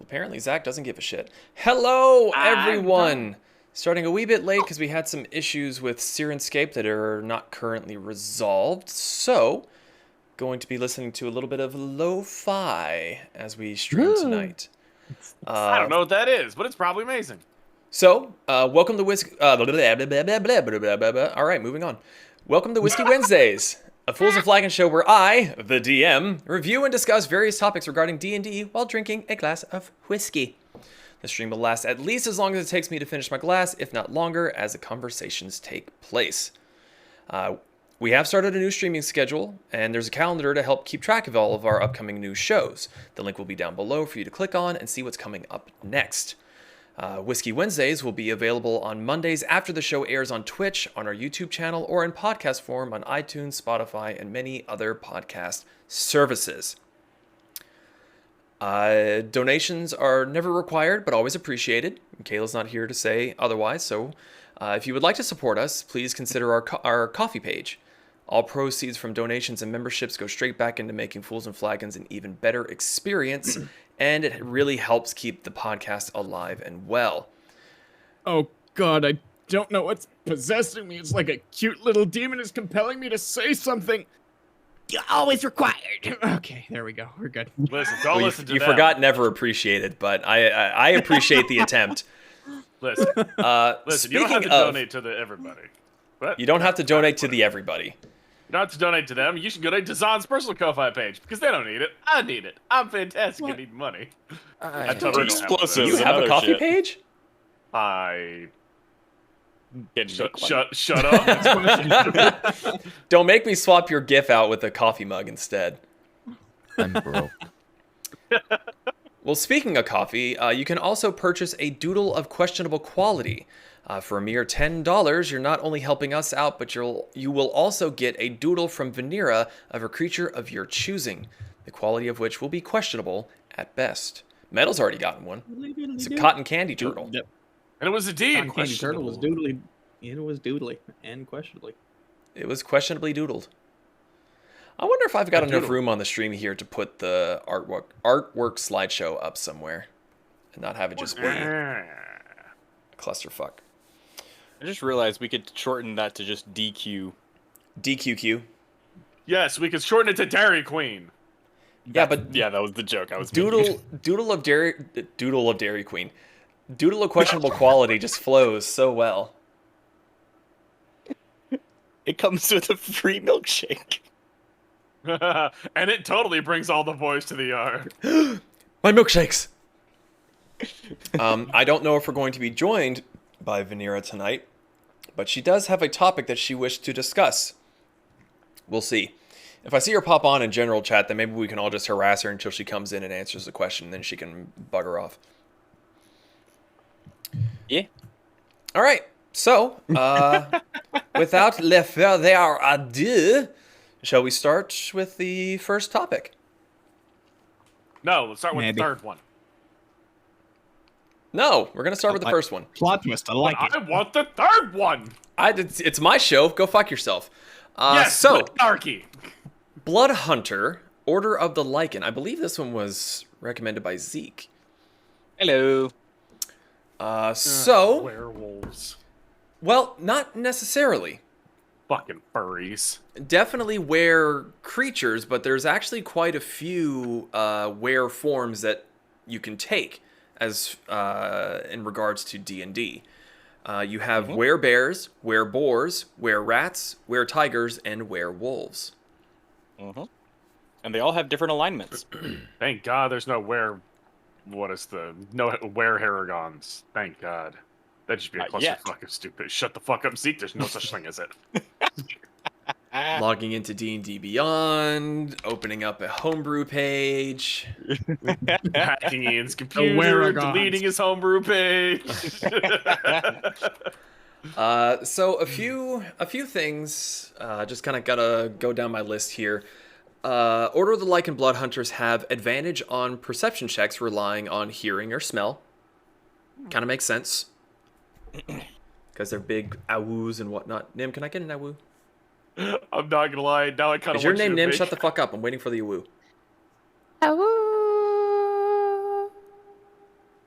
Apparently, Zach doesn't give a shit. Hello, I'm everyone! Starting a wee bit late because we had some issues with Sirenscape that are not currently resolved. So, going to be listening to a little bit of lo-fi as we stream tonight. I don't know what that is, but it's probably amazing. So, welcome to Whiskey... All right, moving on. Welcome to Whiskey Wednesdays, a Fools and Flagons show where I, the DM, review and discuss various topics regarding D&D while drinking a glass of whiskey. The stream will last at least as long as it takes me to finish my glass, if not longer, as the conversations take place. We have started a new streaming schedule, and there's a calendar to help keep track of all of our upcoming new shows. The link will be down below for you to click on and see what's coming up next. Whiskey Wednesdays will be available on Mondays after the show airs on Twitch, on our YouTube channel, or in podcast form on iTunes, Spotify, and many other podcast services. Donations are never required, but always appreciated. Kayla's not here to say otherwise, so if you would like to support us, please consider our coffee page. All proceeds from donations and memberships go straight back into making Fools and Flagons an even better experience, and it really helps keep the podcast alive and well. Oh God, I don't know what's possessing me. It's like a cute little demon is compelling me to say something. Always required. Okay, there we go. We're good. Listen, don't listen to you them. forgot never appreciated, but I appreciate the attempt. Listen, you don't have to donate to the everybody. What? You don't have to donate to the everybody. You don't have to donate to them. You should donate to Zahn's personal Ko-Fi page because they don't need it. I need it. I'm fantastic. I need money. I totally explosives. You have a coffee page? I Shut shut up. Don't make me swap your GIF out with a coffee mug instead. I'm broke. Well, speaking of coffee, you can also purchase a doodle of questionable quality. For a mere $10, you're not only helping us out, but you will also get a doodle from Vanera of a creature of your choosing, the quality of which will be questionable at best. Metal's already gotten one. It's a cotton candy turtle. Yep. And it was indeed Cotton candy turtle was doodly. It was doodly and questionably. It was questionably doodled. I wonder if I've got enough doodle. room on the stream here to put the artwork slideshow up somewhere and not have it just be a clusterfuck. I just realized we could shorten that to just DQ. DQQ. Yes, we could shorten it to Dairy Queen. Yeah, but Yeah, that was the joke I was doodle of Dairy Queen. Doodle of questionable quality just flows so well. It comes with a free milkshake. And it totally brings all the boys to the yard. My milkshakes. I don't know if we're going to be joined by Vanera tonight, but she does have a topic that she wished to discuss. We'll see. If I see her pop on in general chat, then maybe we can all just harass her until she comes in and answers the question, and then she can bugger off. Yeah. All right. So, without further ado, shall we start with the first topic? No, let's start with Maybe. the third one. No, we're going to start with the first one. Plot twist. I like it. I want the third one. It's my show. Go fuck yourself. Yes, So, with Darky. Bloodhunter, Order of the Lycan. I believe this one was recommended by Zeke. Hello. Werewolves. Well, not necessarily. Fucking furries. Definitely were creatures, but there's actually quite a few were forms that you can take as in regards to D&D. You have werebears, wereboars, wererats, weretigers, and werewolves. And they all have different alignments. Thank God there's no were-haragons. Thank God. That'd just be a Yet. clusterfuck of stupid. Shut the fuck up, Zeke. There's no such thing as it. Logging into D&D Beyond, opening up a homebrew page. Hacking Ian's computer, Weragons. deleting his homebrew page. So a few things. Just kind of gotta go down my list here. Order of the Lycan Bloodhunters have advantage on perception checks relying on hearing or smell. Kind of makes sense. Because they're big awoos and whatnot. Nim, can I get an awoo? I'm not gonna lie. Now I kind of. Is your name Nim? Shut the fuck up. I'm waiting for the awoo.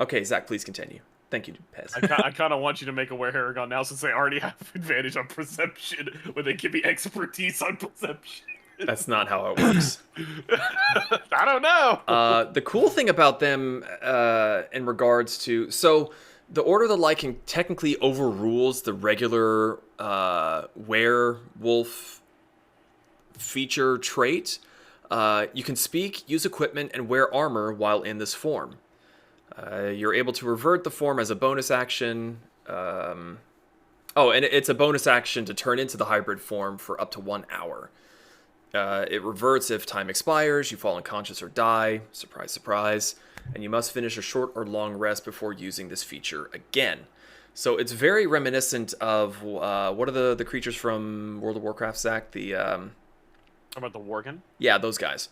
Okay, Zach, please continue. Thank you, Pez. I kind of want you to make a Were-Haragon now since they already have advantage on perception when they give me expertise on perception. That's not how it works. I don't know. The cool thing about them in regards to... So, the Order of the Lycan technically overrules the regular werewolf feature trait. You can speak, use equipment, and wear armor while in this form. You're able to revert the form as a bonus action. And it's a bonus action to turn into the hybrid form for up to 1 hour. It reverts if time expires, you fall unconscious or die, surprise, surprise, and you must finish a short or long rest before using this feature again. So it's very reminiscent of, what are the creatures from World of Warcraft, Zach? How about the Worgen? Yeah, those guys.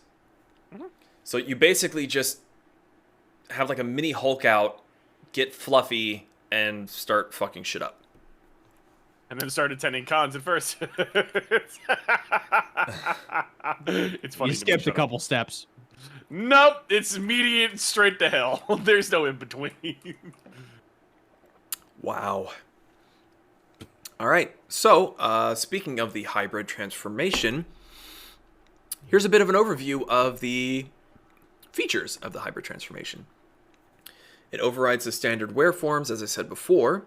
Mm-hmm. So you basically just have like a mini Hulk out, get fluffy, and start fucking shit up. And then start attending cons at first. It's funny. You skipped a couple steps. Nope, it's immediate straight to hell. There's no in between. Wow. All right. So, speaking of the hybrid transformation, here's a bit of an overview of the features of the hybrid transformation. It overrides the standard wear forms, as I said before.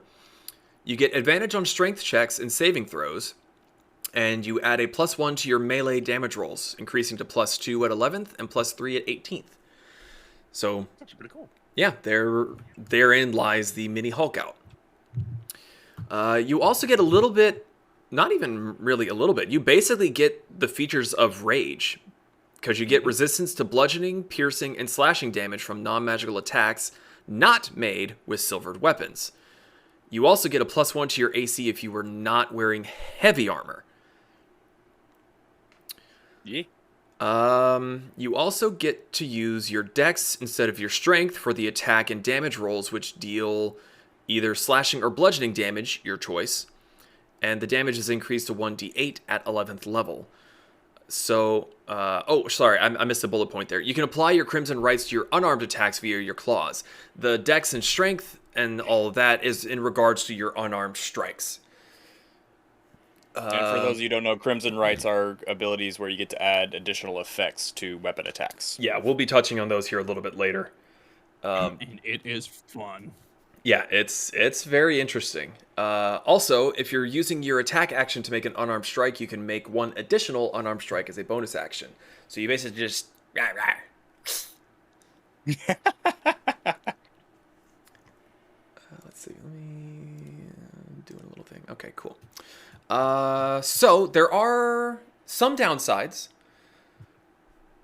You get advantage on strength checks and saving throws, and you add a +1 to your melee damage rolls, increasing to +2 at 11th and +3 at 18th. So, That's actually pretty cool. yeah, therein lies the mini Hulk out. You also get a little bit, not even really a little bit, you basically get the features of Rage, because you get resistance to bludgeoning, piercing, and slashing damage from non-magical attacks not made with silvered weapons. You also get a +1 to your AC if you were not wearing heavy armor. Yeah. You also get to use your dex instead of your strength for the attack and damage rolls, which deal either slashing or bludgeoning damage, your choice. And the damage is increased to 1d8 at 11th level. So, I missed a bullet point there. You can apply your Crimson Rights to your unarmed attacks via your claws. The dex and strength and all of that is in regards to your unarmed strikes. And for those of you who don't know, Crimson Rights are abilities where you get to add additional effects to weapon attacks. Yeah, we'll be touching on those here a little bit later. And it is fun. Yeah, it's very interesting. Also, if you're using your attack action to make an unarmed strike, you can make one additional unarmed strike as a bonus action. So you basically just... let's see. Let me do a little thing. Okay, cool. So there are some downsides.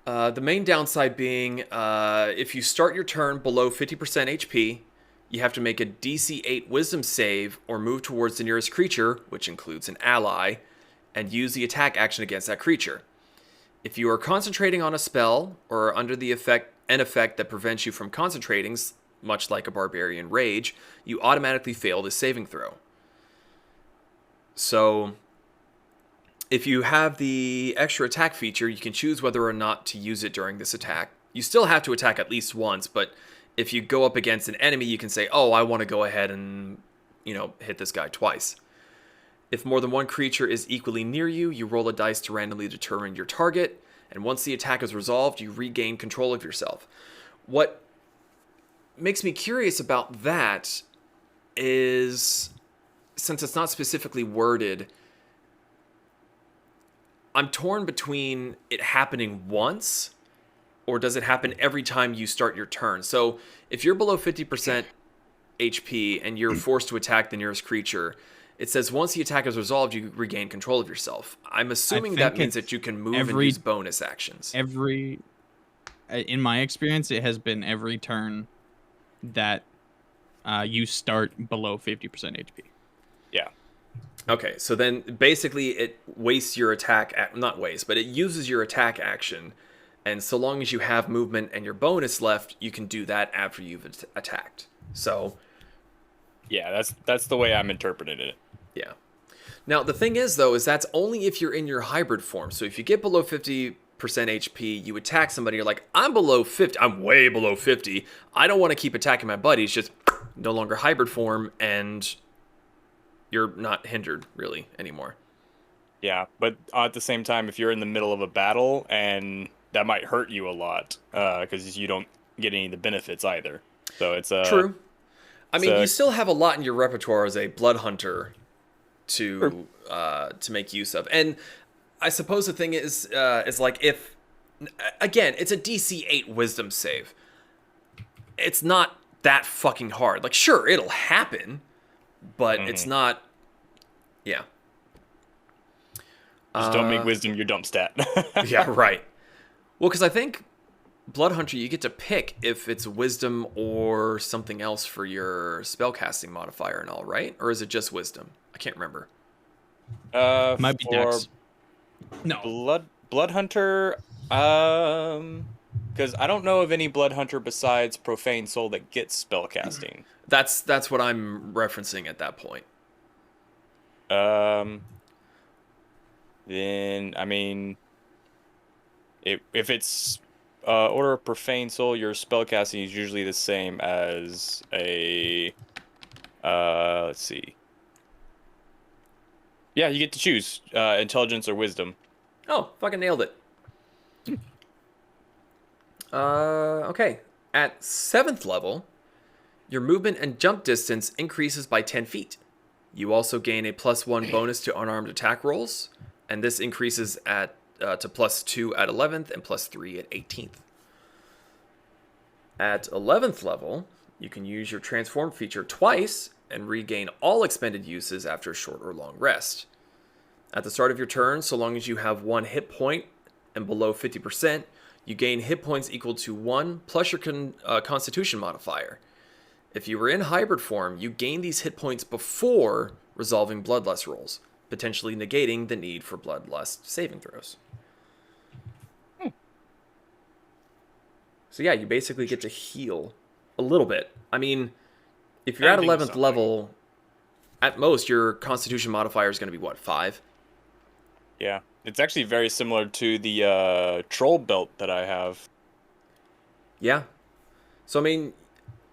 The main downside being if you start your turn below 50% HP, you have to make a DC 8 Wisdom save or move towards the nearest creature, which includes an ally, and use the attack action against that creature. If you are concentrating on a spell or under the effect that prevents you from concentrating, much like a Barbarian Rage, you automatically fail the saving throw. So, if you have the extra attack feature, you can choose whether or not to use it during this attack. You still have to attack at least once, but if you go up against an enemy, you can say, oh, I want to go ahead and, hit this guy twice. If more than one creature is equally near you, you roll a dice to randomly determine your target, and once the attack is resolved, you regain control of yourself. What makes me curious about that is, since it's not specifically worded, I'm torn between it happening once, or does it happen every time you start your turn? So if you're below 50% HP and you're forced to attack the nearest creature, it says once the attack is resolved, you regain control of yourself. I'm assuming that means that you can move and use bonus actions. In my experience, it has been every turn that you start below 50% HP. Yeah. Okay, so then basically it wastes your attack, not wastes, but it uses your attack action. And so long as you have movement and your bonus left, you can do that after you've attacked. So, yeah, that's the way I'm interpreting it. Yeah. Now, the thing is, though, is that's only if you're in your hybrid form. So if you get below 50% HP, you attack somebody, you're like, I'm below 50, I'm way below 50, I don't want to keep attacking my buddies, just no longer hybrid form, and you're not hindered, really, anymore. Yeah, but at the same time, if you're in the middle of a battle, and that might hurt you a lot, because you don't get any of the benefits either. So it's True. I mean, you still have a lot in your repertoire as a Bloodhunter to make use of. And I suppose the thing is like, if, again, it's a DC 8 Wisdom save. It's not that fucking hard. Like, sure, it'll happen, but it's not, yeah. Just don't make Wisdom your dump stat. Yeah, right. Well, because I think Bloodhunter, you get to pick if it's Wisdom or something else for your spellcasting modifier and all, right? Or is it just Wisdom? I can't remember. Might be Dex. No. Bloodhunter, because I don't know of any Bloodhunter besides Profane Soul that gets spellcasting. That's what I'm referencing at that point. Then, I mean, if it's Order of Profane Soul, your spellcasting is usually the same as a, let's see. Yeah, you get to choose Intelligence or Wisdom. Oh, fucking nailed it. Okay. At 7th level, your movement and jump distance increases by 10 feet. You also gain a +1 bonus to unarmed attack rolls, and this increases at to +2 at 11th and +3 at 18th. At 11th level, you can use your transform feature twice and regain all expended uses after a short or long rest. At the start of your turn, so long as you have 1 hit point and below 50%, you gain hit points equal to 1 plus your Constitution modifier. If you were in hybrid form, you gain these hit points before resolving Bloodlust rolls, potentially negating the need for Bloodlust saving throws. So yeah, you basically get to heal a little bit. I mean, if you're at 11th level, at most, your Constitution modifier is going to be, what, 5? Yeah, it's actually very similar to the Troll Belt that I have. Yeah. So, I mean,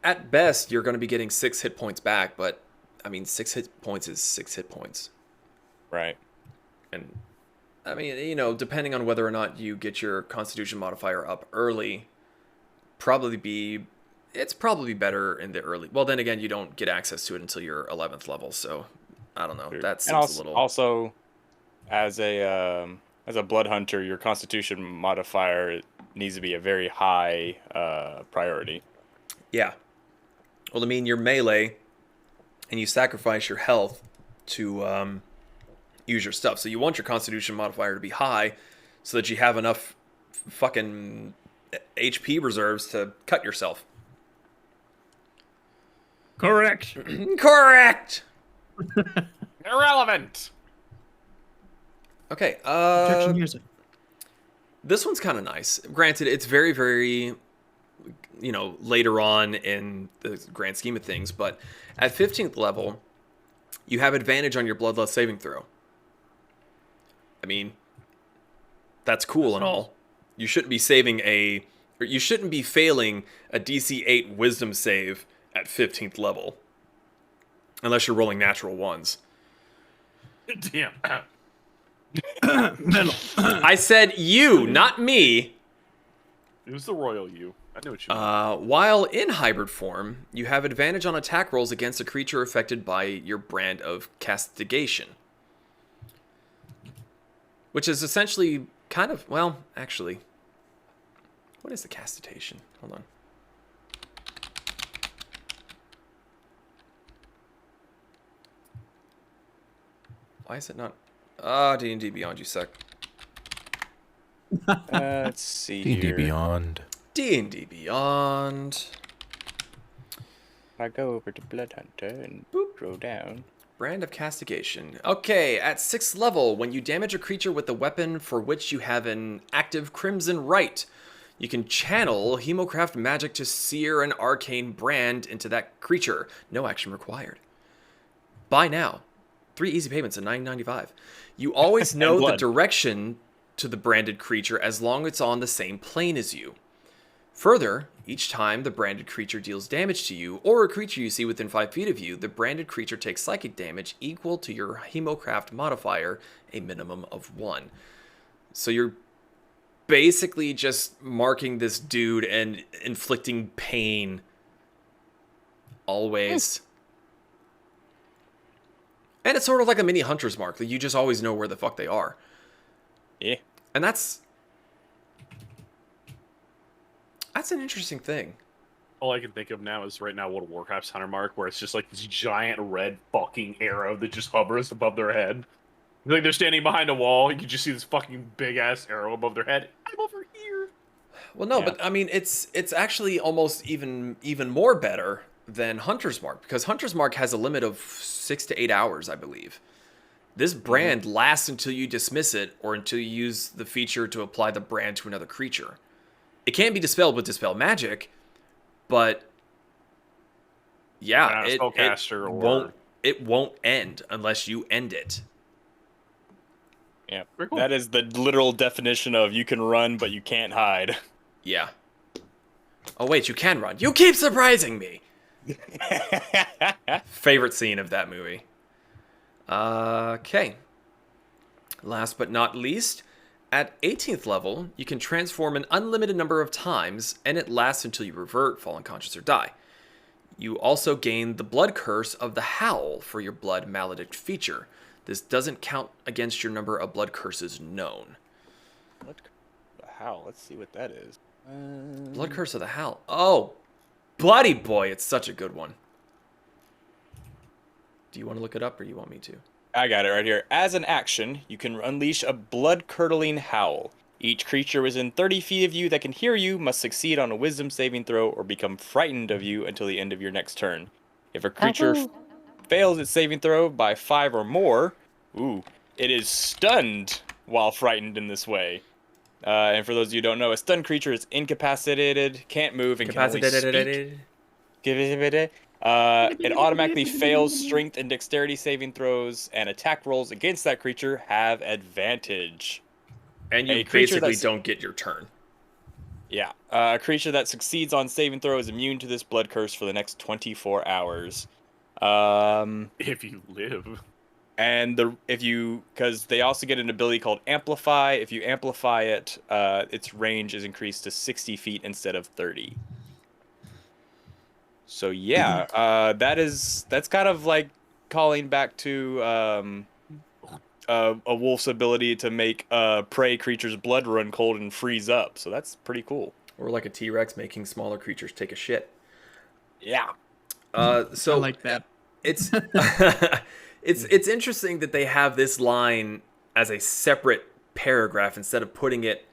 at best, you're going to be getting 6 hit points back, but, I mean, 6 hit points is 6 hit points. Right. And, I mean, you know, depending on whether or not you get your Constitution modifier up early, it's probably better in the early. Well, then again, you don't get access to it until your 11th level, so I don't know. That seems a little. Also, as a Bloodhunter, your Constitution modifier needs to be a very high priority. Yeah. Well, I mean, you're melee, and you sacrifice your health to use your stuff. So you want your Constitution modifier to be high, so that you have enough fucking HP reserves to cut yourself. Correct. Correct. Irrelevant. Okay. Objection music. This one's kind of nice. Granted, it's very, very, you know, later on in the grand scheme of things, but at 15th level, you have advantage on your Bloodlust saving throw. I mean, that's cool and all. You shouldn't be you shouldn't be failing a DC 8 Wisdom save at 15th level, unless you're rolling natural ones. Damn. I said you, not me. It was the royal you. I knew what you meant. While in hybrid form, you have advantage on attack rolls against a creature affected by your brand of castigation. Which is essentially kind of, well, actually, what is the castigation? Hold on. Why is it not? D&D Beyond, you suck. Let's see D&D here. Beyond. D&D Beyond. I go over to Bloodhunter and scroll down. Brand of Castigation. Okay, at 6th level, when you damage a creature with a weapon for which you have an active Crimson Rite, you can channel Hemocraft magic to sear an arcane brand into that creature. No action required. Buy now. 3 easy payments at $9.95. You always know the direction to the branded creature as long as it's on the same plane as you. Further, each time the branded creature deals damage to you or a creature you see within 5 feet of you, the branded creature takes psychic damage equal to your Hemocraft modifier, a minimum of 1. So you're basically just marking this dude and inflicting pain always. And it's sort of like a mini hunter's mark that you just always know where the fuck they are. Yeah. And that's an interesting thing. All I can think of now is right now World of Warcraft's Hunter Mark, where it's just like this giant red fucking arrow that just hovers above their head. Like they're standing behind a wall, you can just see this fucking big ass arrow above their head. I'm over here. Well, no, Yeah. but I mean, it's actually almost even more better than Hunter's Mark, because Hunter's Mark has a limit of 6 to 8 hours, I believe. This brand lasts until you dismiss it or until you use the feature to apply the brand to another creature. It can be dispelled with Dispel Magic, but yeah, Not a spellcaster or- it won't end unless you end it. Yeah. Very cool. That is the literal definition of you can run, but you can't hide. Yeah. Oh wait, you can run. You keep surprising me. Favorite scene of that movie. Okay. Last but not least, at 18th level, you can transform an unlimited number of times, and it lasts until you revert, fall unconscious, or die. You also gain the blood curse of the Howl for your blood maledict feature. This doesn't count against your number of blood curses known. How? Let's see what that is. Blood curse of the Howl. Oh, buddy boy, it's such a good one. Do you want to look it up, or you want me to? I got it right here. As an action, you can unleash a blood-curdling howl. Each creature within 30 feet of you that can hear you must succeed on a wisdom saving throw or become frightened of you until the end of your next turn. If a creature fails its saving throw by 5 or more, it is stunned while frightened in this way. And for those of you who don't know, a stunned creature is incapacitated, can't move, and can only speak. It automatically fails strength and dexterity saving throws, and attack rolls against that creature have advantage. And you A creature basically that's- don't get your turn. Yeah. A creature that succeeds on saving throw is immune to this blood curse for the next 24 hours. If you live. And because they also get an ability called Amplify. If you amplify it, its range is increased to 60 feet instead of 30. So yeah, that's kind of like calling back to a wolf's ability to make prey creatures' blood run cold and freeze up. So that's pretty cool. Or like a T-Rex making smaller creatures take a shit. Yeah. So I like that. it's it's interesting that they have this line as a separate paragraph instead of putting it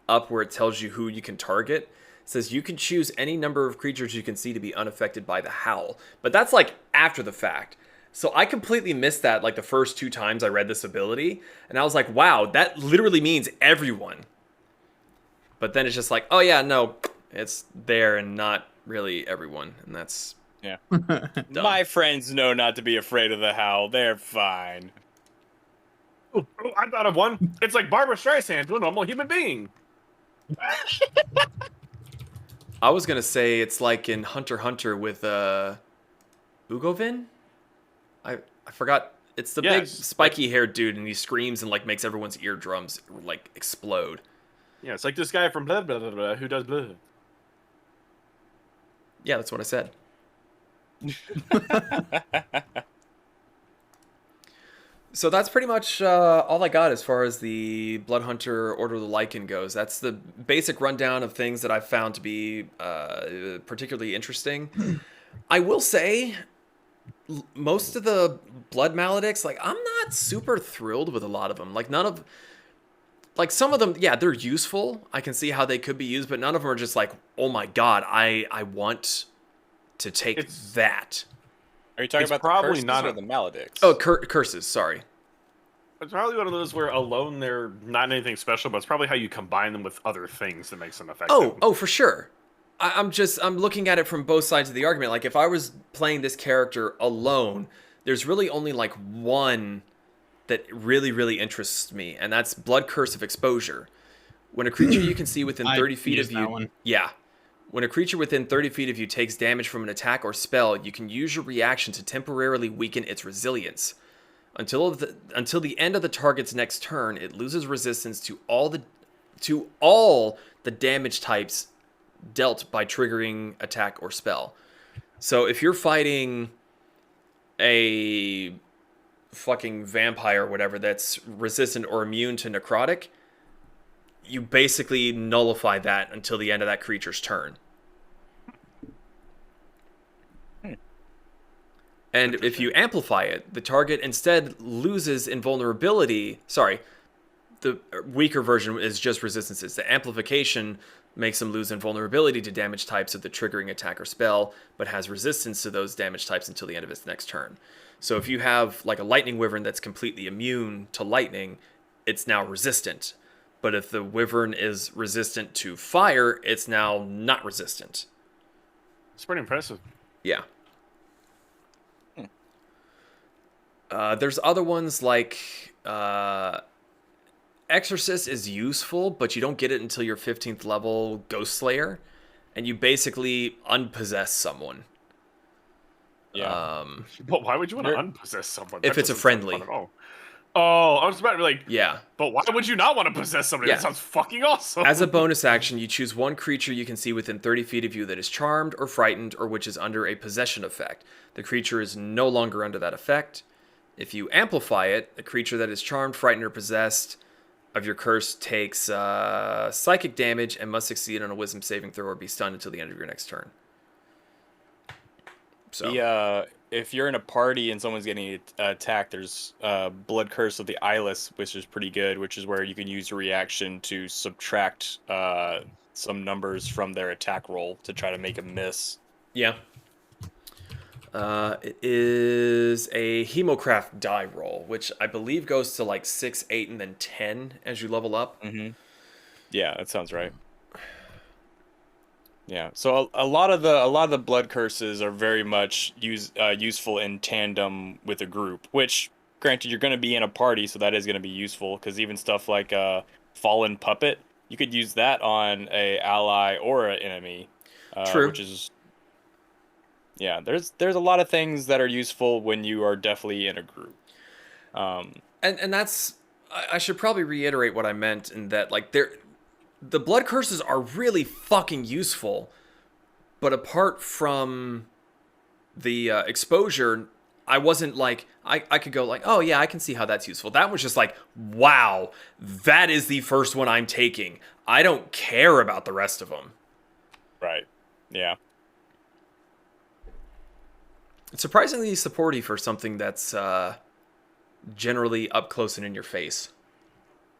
up where it tells you who you can target. It says you can choose any number of creatures you can see to be unaffected by the Howl. But that's like after the fact. So I completely missed that like the first 2 times I read this ability. And I was like, wow, that literally means everyone. But then it's just like, oh yeah, no, it's there and not really everyone. And that's Yeah. dumb. My friends know not to be afraid of the Howl. They're fine. Oh, I thought of one. It's like Barbara Streisand to a normal human being. I was going to say it's like in Hunter x Hunter with Ugovin? I forgot. It's the big Yes. spiky haired dude, and he screams and like makes everyone's eardrums like explode. Yeah, it's like this guy from blah blah blah blah who does blah. Yeah, that's what I said. So that's pretty much all I got as far as the Bloodhunter Order of the Lycan goes. That's the basic rundown of things that I've found to be particularly interesting. I will say, most of the Blood Maledicts, like, I'm not super thrilled with a lot of them. Like, none of... Like, some of them, yeah, they're useful. I can see how they could be used, but none of them are just like, oh my god, I want to take that. Are you talking It's about the probably curses not or a- the maledicts? Oh, curses, sorry. It's probably one of those where alone they're not anything special, but it's probably how you combine them with other things that makes them effective. Oh, for sure. I'm looking at it from both sides of the argument. Like, if I was playing this character alone, there's really only like one that really, really interests me, and that's Blood Curse of Exposure. When a creature you can see within 30 feet of used that you... one. Yeah. When a creature within 30 feet of you takes damage from an attack or spell, you can use your reaction to temporarily weaken its resilience. Until the end of the target's next turn, it loses resistance to all the damage types dealt by triggering attack or spell. So if you're fighting a fucking vampire or whatever that's resistant or immune to necrotic, you basically nullify that until the end of that creature's turn. And if you amplify it, the target instead loses invulnerability. Sorry, the weaker version is just resistances. The amplification makes them lose invulnerability to damage types of the triggering attack or spell, but has resistance to those damage types until the end of its next turn. So if you have like a lightning wyvern that's completely immune to lightning, it's now resistant. But if the wyvern is resistant to fire, it's now not resistant. It's pretty impressive. Yeah. There's other ones like Exorcist is useful, but you don't get it until your 15th level Ghost Slayer, and you basically unpossess someone. Yeah. But why would you want to unpossess someone? If That it's a doesn't sound friendly. fun at all. Oh, I was about to be like, Yeah. but why would you not want to possess somebody? Yeah. That sounds fucking awesome. As a bonus action, you choose one creature you can see within 30 feet of you that is charmed or frightened or which is under a possession effect. The creature is no longer under that effect. If you amplify it, the creature that is charmed, frightened, or possessed of your curse takes psychic damage and must succeed on a wisdom saving throw or be stunned until the end of your next turn. So if you're in a party and someone's getting attacked, there's Blood Curse of the Eyeless, which is pretty good, which is where you can use your reaction to subtract some numbers from their attack roll to try to make a miss. Yeah. It is a Hemocraft die roll, which I believe goes to like 6, 8, and then 10 as you level up. Mm-hmm. Yeah, that sounds right. Yeah, so a lot of the blood curses are very much useful in tandem with a group. Which, granted, you're going to be in a party, so that is going to be useful. Because even stuff like Fallen Puppet, you could use that on a ally or an enemy. True. Which is, yeah, there's a lot of things that are useful when you are definitely in a group. And that's, I should probably reiterate what I meant in that, like, the blood curses are really fucking useful, but apart from the exposure, I wasn't like, I could go like, oh yeah, I can see how that's useful. That was just like, wow, that is the first one I'm taking. I don't care about the rest of them. Right. Yeah. It's surprisingly supporty for something that's generally up close and in your face.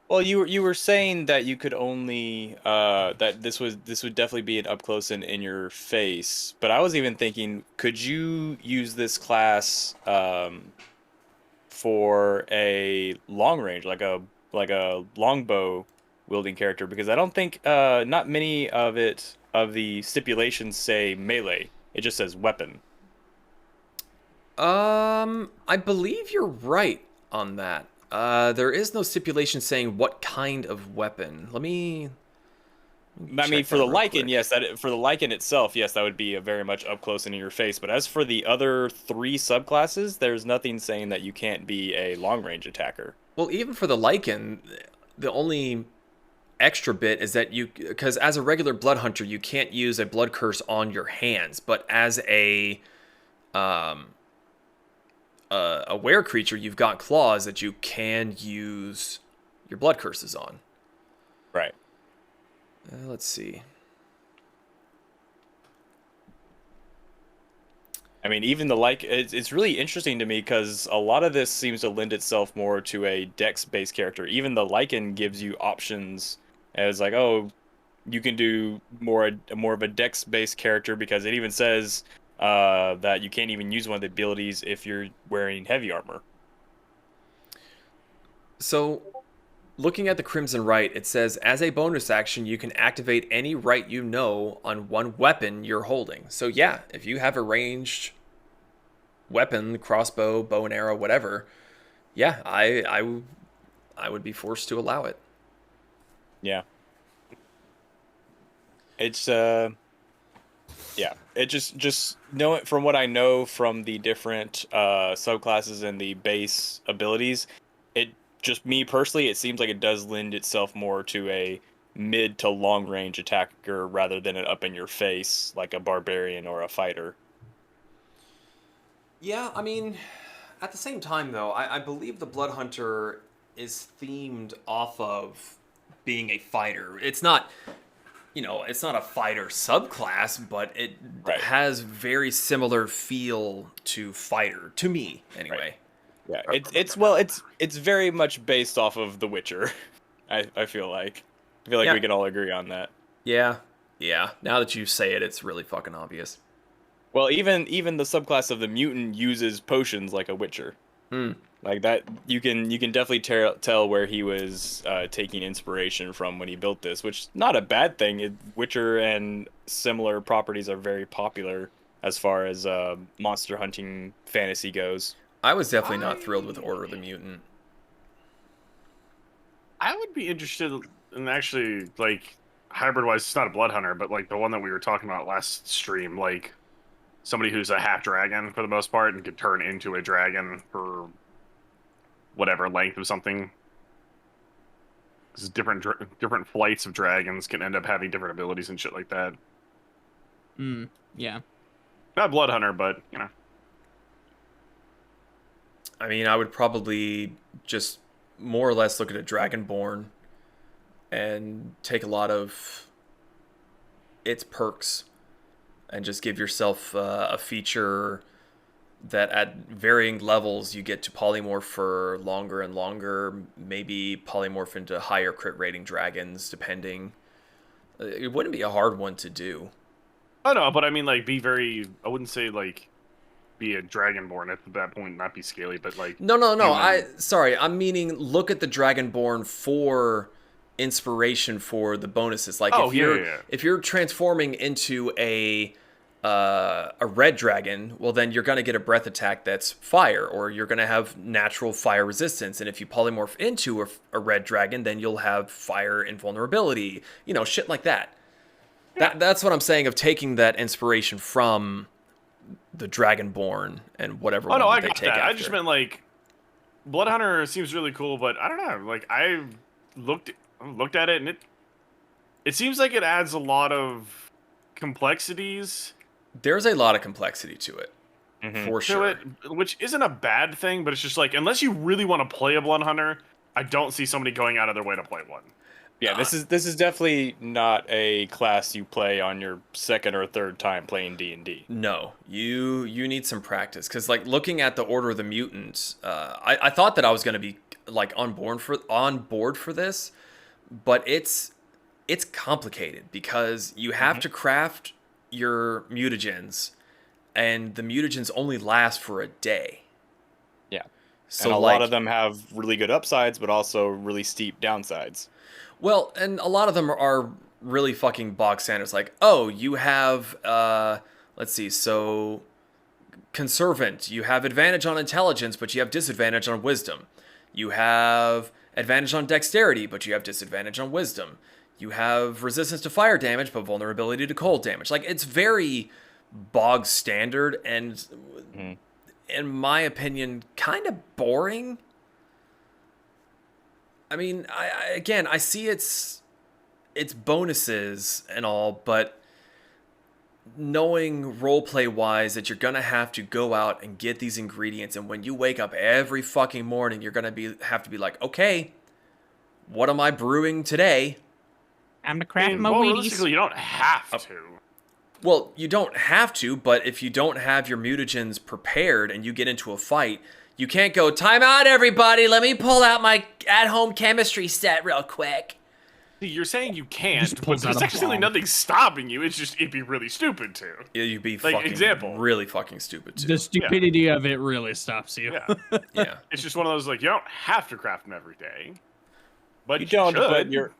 Well, you were saying that you could only that this would definitely be an up close and in your face, but I was even thinking, could you use this class for a long range, like a longbow wielding character? Because I don't think not many of the stipulations say melee. It just says weapon. I believe you're right on that. There is no stipulation saying what kind of weapon. Let me I mean, for the Lycan, quick. yes, for the Lycan itself, yes, that would be a very much up close and in your face. But as for the other 3 subclasses, there's nothing saying that you can't be a long range attacker. Well, even for the Lycan, the only extra bit is that because as a regular blood hunter, you can't use a blood curse on your hands, but as a were creature, you've got claws that you can use your blood curses on. Right. Let's see. I mean, even it's really interesting to me because a lot of this seems to lend itself more to a dex-based character. Even the Lycan gives you options as like, oh, you can do more of a dex-based character because it even says that you can't even use one of the abilities if you're wearing heavy armor. So, looking at the Crimson Rite, it says, as a bonus action, you can activate any right you know on one weapon you're holding. So yeah, if you have a ranged weapon, crossbow, bow and arrow, whatever, yeah, I would be forced to allow it. Yeah. It's yeah. It just know it from what I know from the different subclasses and the base abilities. It just me personally, it seems like it does lend itself more to a mid to long range attacker rather than an up in your face like a barbarian or a fighter. Yeah, I mean, at the same time, though, I believe the Bloodhunter is themed off of being a fighter. It's not, it's not a fighter subclass, but it Right. has very similar feel to fighter, to me, anyway. Yeah, it's very much based off of The Witcher. I feel like Yeah. we can all agree on that. Yeah, yeah. Now that you say it, it's really fucking obvious. Well, even the subclass of the mutant uses potions like a Witcher. Like that, you can definitely tell where he was taking inspiration from when he built this, which not a bad thing. Witcher and similar properties are very popular as far as monster hunting fantasy goes. I was definitely not thrilled with Order of the Mutant. I would be interested in actually, like, hybrid-wise, it's not a blood hunter, but, like, the one that we were talking about last stream, like, somebody who's a half-dragon, for the most part, and could turn into a dragon for whatever length of something. Because different flights of dragons can end up having different abilities and shit like that. Yeah. Not blood hunter, but, you know. I mean, I would probably just more or less look at a Dragonborn and take a lot of its perks and just give yourself a feature that at varying levels you get to polymorph for longer and longer, maybe polymorph into higher crit rating dragons, depending. It wouldn't be a hard one to do. Oh, no, but I mean, like, I wouldn't say, like, be a Dragonborn at that point, not be scaly, but, like... No. I'm meaning look at the Dragonborn for inspiration for the bonuses. Like, if you're transforming into a red dragon, well, then you're going to get a breath attack that's fire, or you're going to have natural fire resistance. And if you polymorph into a red dragon, then you'll have fire invulnerability, shit like that. That's what I'm saying of taking that inspiration from the Dragonborn and whatever. Oh, no, I they got take that. after. I just meant, like, Blood Hunter seems really cool, but I don't know. Like, I looked at it, and it seems like it adds a lot of complexities. There's a lot of complexity to it, for sure. Which isn't a bad thing, but it's just like, unless you really want to play a Blood Hunter, I don't see somebody going out of their way to play one. Yeah, this is definitely not a class you play on your second or third time playing D&D. No, you need some practice, because like looking at the Order of the Mutants, I thought that I was going to be like on board for this, but it's complicated because you have to craft your mutagens, and the mutagens only last for a day. Yeah, so and a lot of them have really good upsides, but also really steep downsides. Well, and a lot of them are really fucking bog standards. Like, oh, you have, let's see, so Conservant, you have advantage on intelligence, but you have disadvantage on wisdom. You have advantage on dexterity, but you have disadvantage on wisdom. You have resistance to fire damage, but vulnerability to cold damage. Like, it's very bog standard and, in my opinion, kind of boring. I mean, I see its bonuses and all, but knowing roleplay wise that you're gonna have to go out and get these ingredients, and when you wake up every fucking morning, you're gonna have to be like, okay, what am I brewing today? I'm to craft my realistically, you don't have to. Well, you don't have to, but if you don't have your mutagens prepared and you get into a fight, you can't go, time out, everybody. Let me pull out my at-home chemistry set real quick. You're saying you can't, but there's actually nothing stopping you. It's just, it'd be really stupid to. You'd be like, really fucking stupid too. The stupidity of it really stops you. Yeah. Yeah. It's just one of those, like, you don't have to craft them every day. But You don't, but should.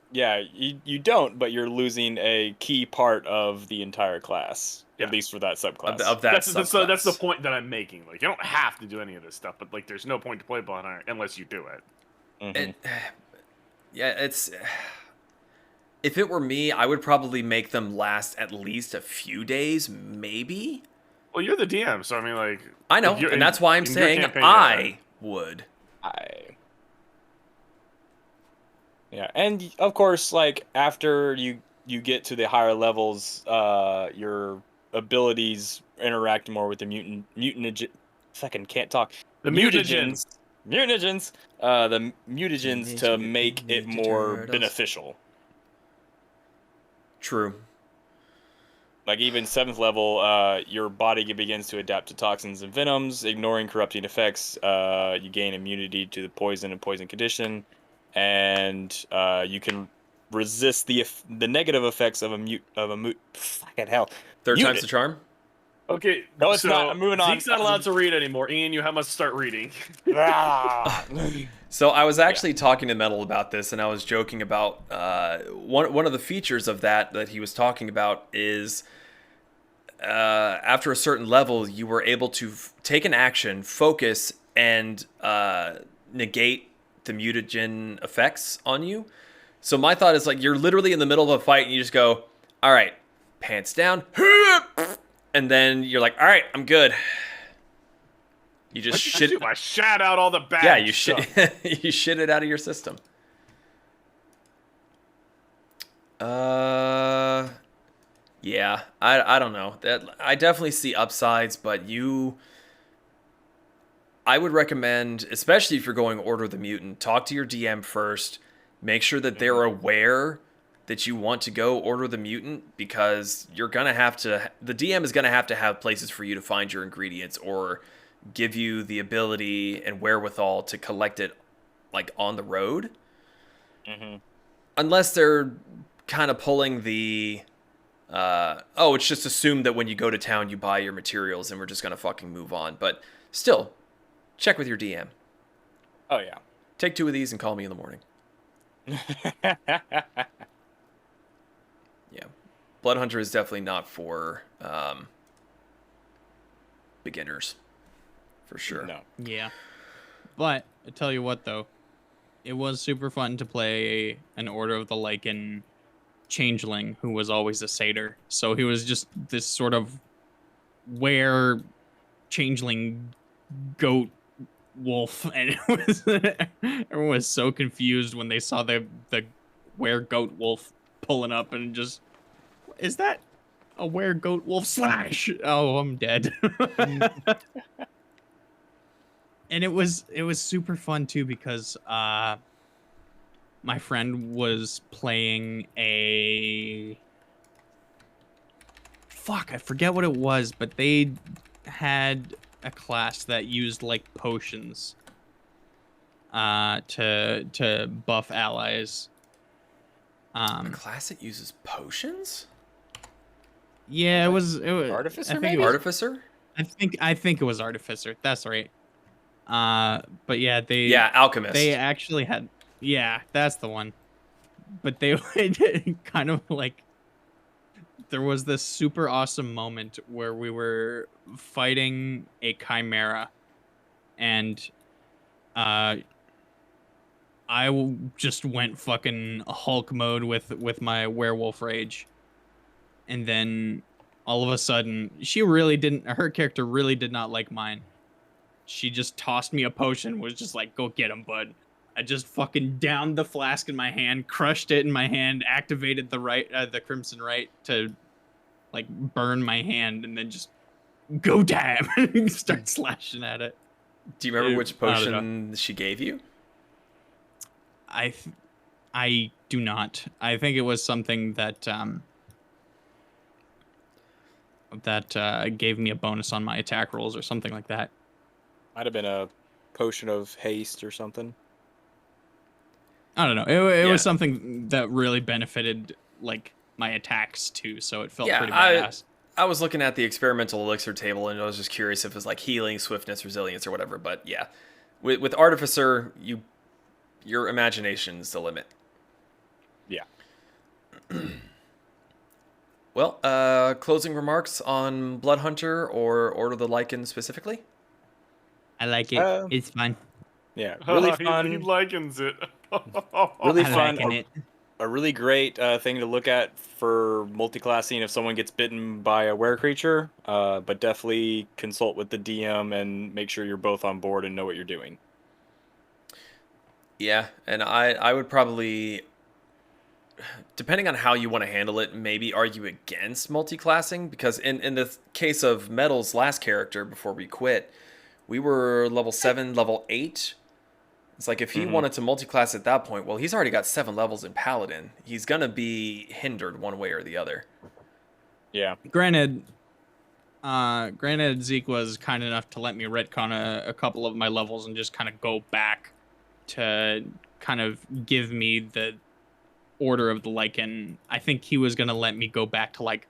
you don't, but you're losing a key part of the entire class, Yeah. at least for that subclass. Of that That's subclass. the point that I'm making. Like, you don't have to do any of this stuff, but like, there's no point to play Bloodhunter unless you do it. Mhm. Yeah, it's. If it were me, I would probably make them last at least a few days, maybe. Well, you're the DM, so I mean, like, I know, if you're and that's why I'm in your saying campaign, I would. Yeah, and of course, like after you get to the higher levels, your abilities interact more with the fucking can't talk. The mutagens. Mutagens. The mutagens to make it more Turtles. beneficial. True. Like even 7th level, your body begins to adapt to toxins and venoms, ignoring corrupting effects. You gain immunity to the poison and poison condition, and you can resist the negative effects of fucking hell. Third Mutant. time's the charm. Okay, No, it's so not. I'm moving on. Zeke's not allowed to read anymore. Ian, you must start reading. Ah. So I was actually talking to Metal about this, and I was joking about one of the features of that he was talking about is after a certain level, you were able to take an action, focus, and negate the mutagen effects on you. So my thought is like you're literally in the middle of a fight, and you just go, "All right, pants down," and then you're like, "All right, I'm good." You just shit. I shat out all the bad. Yeah, you stuff. shit. You shit it out of your system. Yeah, I don't know. I definitely see upsides, but I would recommend, especially if you're going Order of the Mutant, talk to your DM first. Make sure that they're aware that you want to go Order of the Mutant, because you're gonna have to. The DM is gonna have places for you to find your ingredients or give you the ability and wherewithal to collect it, like on the road. Mm-hmm. Unless they're kind of pulling the. It's just assumed that when you go to town, you buy your materials, and we're just gonna fucking move on. But still, check with your DM. Oh yeah. Take 2 of these and call me in the morning. Yeah, Bloodhunter is definitely not for beginners, for sure. No. Yeah. But I tell you what, though, it was super fun to play an Order of the Lycan changeling who was always a satyr. So he was just this sort of were changeling goat wolf, and it was everyone was so confused when they saw the were goat wolf pulling up, and just, is that a were goat wolf slash? Oh, I'm dead. And it was super fun too, because my friend was playing I forget what it was, but they had a class that used like potions to buff allies. A class that uses potions? Yeah, it was Artificer, I think maybe? it was, Artificer? I think it was Artificer. That's right. But yeah, Yeah, Alchemist. they actually had, yeah, that's the one. But they kind of like, there was this super awesome moment where we were fighting a chimera, and just went fucking Hulk mode with my werewolf rage, and then all of a sudden her character really did not like mine. She just tossed me a potion, was just like, "Go get him, bud." I just fucking downed the flask in my hand, crushed it in my hand, activated the Crimson Rite to like burn my hand, and then just go damn and start slashing at it. Do you remember which I don't potion she gave you? I do not. I think it was something that gave me a bonus on my attack rolls or something like that. Might have been a potion of haste or something. I don't know. It Yeah. was something that really benefited like my attacks too, so it felt Yeah, pretty badass. I was looking at the experimental elixir table, and I was just curious if it was like healing, swiftness, resilience, or whatever. But yeah, with Artificer, you your imagination's the limit. Yeah. Well, closing remarks on Bloodhunter or Order of the Lycan specifically? I like it. It's fun. Yeah, really He fun. likens it. Really I fun. liking it. A really great thing to look at for multiclassing if someone gets bitten by a were creature, but definitely consult with the DM and make sure you're both on board and know what you're doing. Yeah, and I would probably, depending on how you want to handle it, maybe argue against multiclassing, because in the case of Metal's last character before we quit, we were level 7, level 8. It's like if he wanted to multiclass at that point, well, he's already got 7 levels in Paladin. He's going to be hindered one way or the other. Yeah. Granted, Zeke was kind enough to let me retcon a couple of my levels and just kind of go back to kind of give me the Order of the Lycan. I think he was going to let me go back to like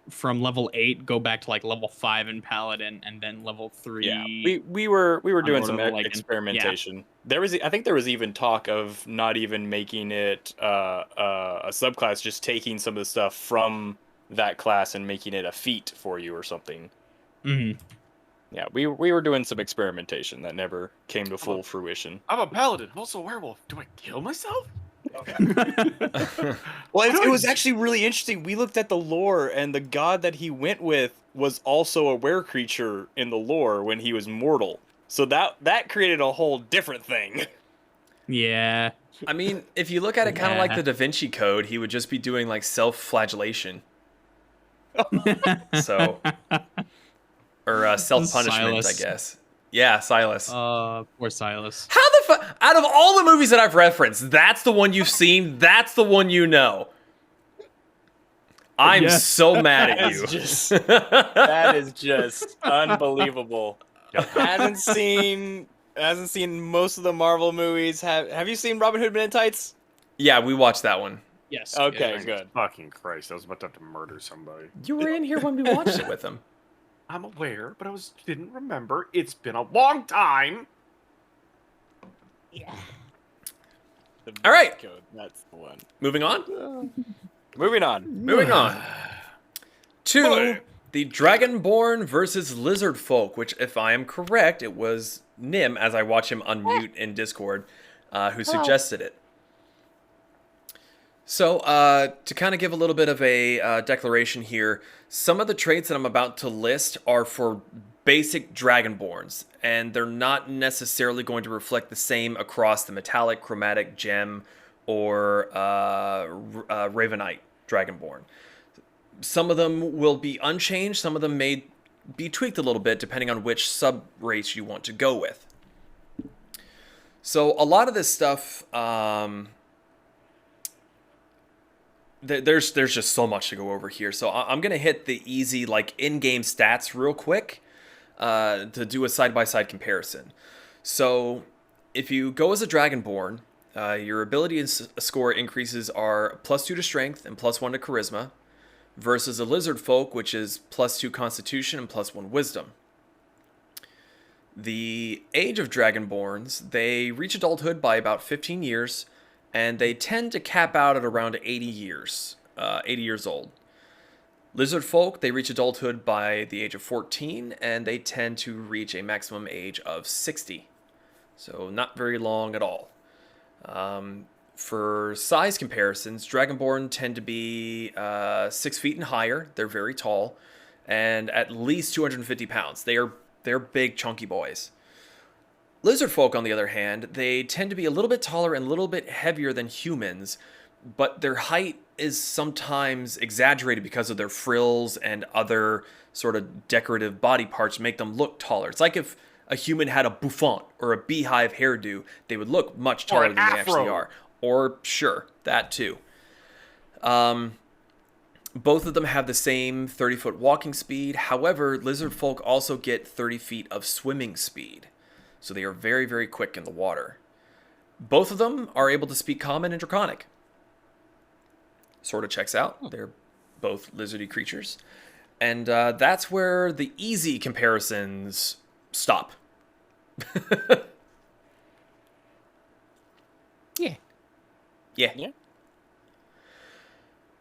from level 8 go back to like level 5 in Paladin and then level 3. Yeah, we were doing some Order of the Lycan. experimentation. I think there was even talk of not even making it a subclass, just taking some of the stuff from that class and making it a feat for you or something. Mm-hmm. Yeah, we were doing some experimentation that never came to full fruition. I'm a paladin, I'm also a werewolf. Do I kill myself? Well, it was actually really interesting. We looked at the lore, and the god that he went with was also a were creature in the lore when he was mortal. So that created a whole different thing. Yeah. I mean, if you look at it kind of like the Da Vinci Code, he would just be doing like self-flagellation. So, or self-punishment, I Silas. guess. Yeah, Silas. Poor Silas. How the fuck? Out of all the movies that I've referenced, that's the one you've seen. That's the one you know. I'm Yeah. so mad at you. That is just unbelievable. Hasn't seen most of the Marvel movies. Have you seen Robin Hood Men in Tights? Yeah, we watched that one. Yes. Okay, yes. good. Fucking Christ, I was about to have to murder somebody. You were in here when we watched it with him. I'm aware, but didn't remember. It's been a long time. The All right. code, that's the one. Moving on. Moving on. Moving on. To the Dragonborn versus Lizardfolk, which, if I am correct, it was Nim, as I watch him unmute in Discord, who suggested it. So, to kind of give a little bit of a declaration here, some of the traits that I'm about to list are for basic Dragonborns, and they're not necessarily going to reflect the same across the Metallic, Chromatic, Gem, or Ravenite Dragonborn. Some of them will be unchanged, some of them may be tweaked a little bit depending on which sub-race you want to go with. So, a lot of this stuff... There's just so much to go over here. So I'm going to hit the easy, like, in-game stats real quick to do a side-by-side comparison. So if you go as a Dragonborn, your ability score increases are +2 to Strength and +1 to Charisma, versus a Lizardfolk, which is +2 Constitution and +1 Wisdom. The age of Dragonborns, they reach adulthood by about 15 years, and they tend to cap out at around 80 years old. Lizardfolk, they reach adulthood by the age of 14, and they tend to reach a maximum age of 60. So not very long at all. For size comparisons, Dragonborn tend to be 6 feet and higher. They're very tall, and at least 250 pounds. They're big, chunky boys. Lizardfolk, on the other hand, they tend to be a little bit taller and a little bit heavier than humans, but their height is sometimes exaggerated because of their frills and other sort of decorative body parts make them look taller. It's like if a human had a bouffant or a beehive hairdo, they would look much taller than they actually are. Or, sure, that too. Both of them have the same 30-foot walking speed. However, Lizardfolk also get 30 feet of swimming speed. So they are very, very quick in the water. Both of them are able to speak Common and Draconic. Sort of checks out. They're both lizardy creatures. And that's where the easy comparisons stop. Yeah. Yeah.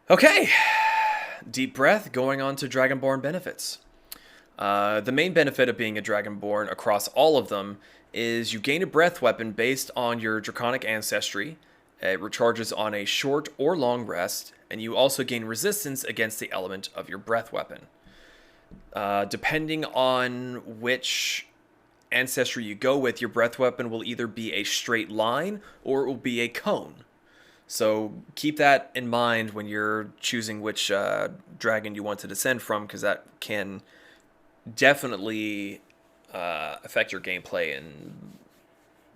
Okay. Deep breath, going on to Dragonborn benefits. The main benefit of being a Dragonborn across all of them is you gain a breath weapon based on your draconic ancestry. It recharges on a short or long rest, and you also gain resistance against the element of your breath weapon. Depending on which ancestry you go with, your breath weapon will either be a straight line or it will be a cone. So keep that in mind when you're choosing which dragon you want to descend from, because that can definitely affect your gameplay and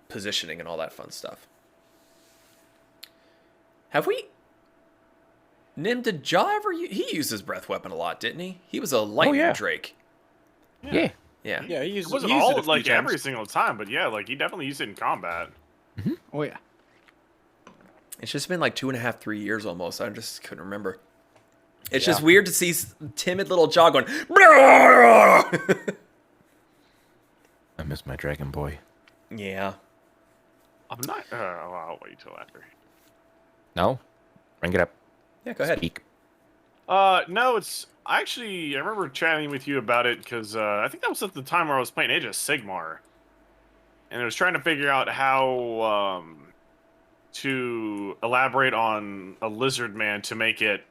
positioning and all that fun stuff. Have we... Nim, did Ja ever... He used his breath weapon a lot, didn't he? He was a lightning yeah. drake. Yeah. Yeah. Yeah, It wasn't all like every single time, but yeah, like he definitely used it in combat. Oh yeah. It's just been like 2.5, 3 years almost. I just couldn't remember. It's just weird to see timid little Ja going... I miss my dragon boy. Yeah. I'm not. I'll wait till after. No? Bring it up. Yeah, go ahead. Speak. No, it's actually I remember chatting with you about it because I think that was at the time where I was playing Age of Sigmar, and I was trying to figure out how to elaborate on a lizard man to make it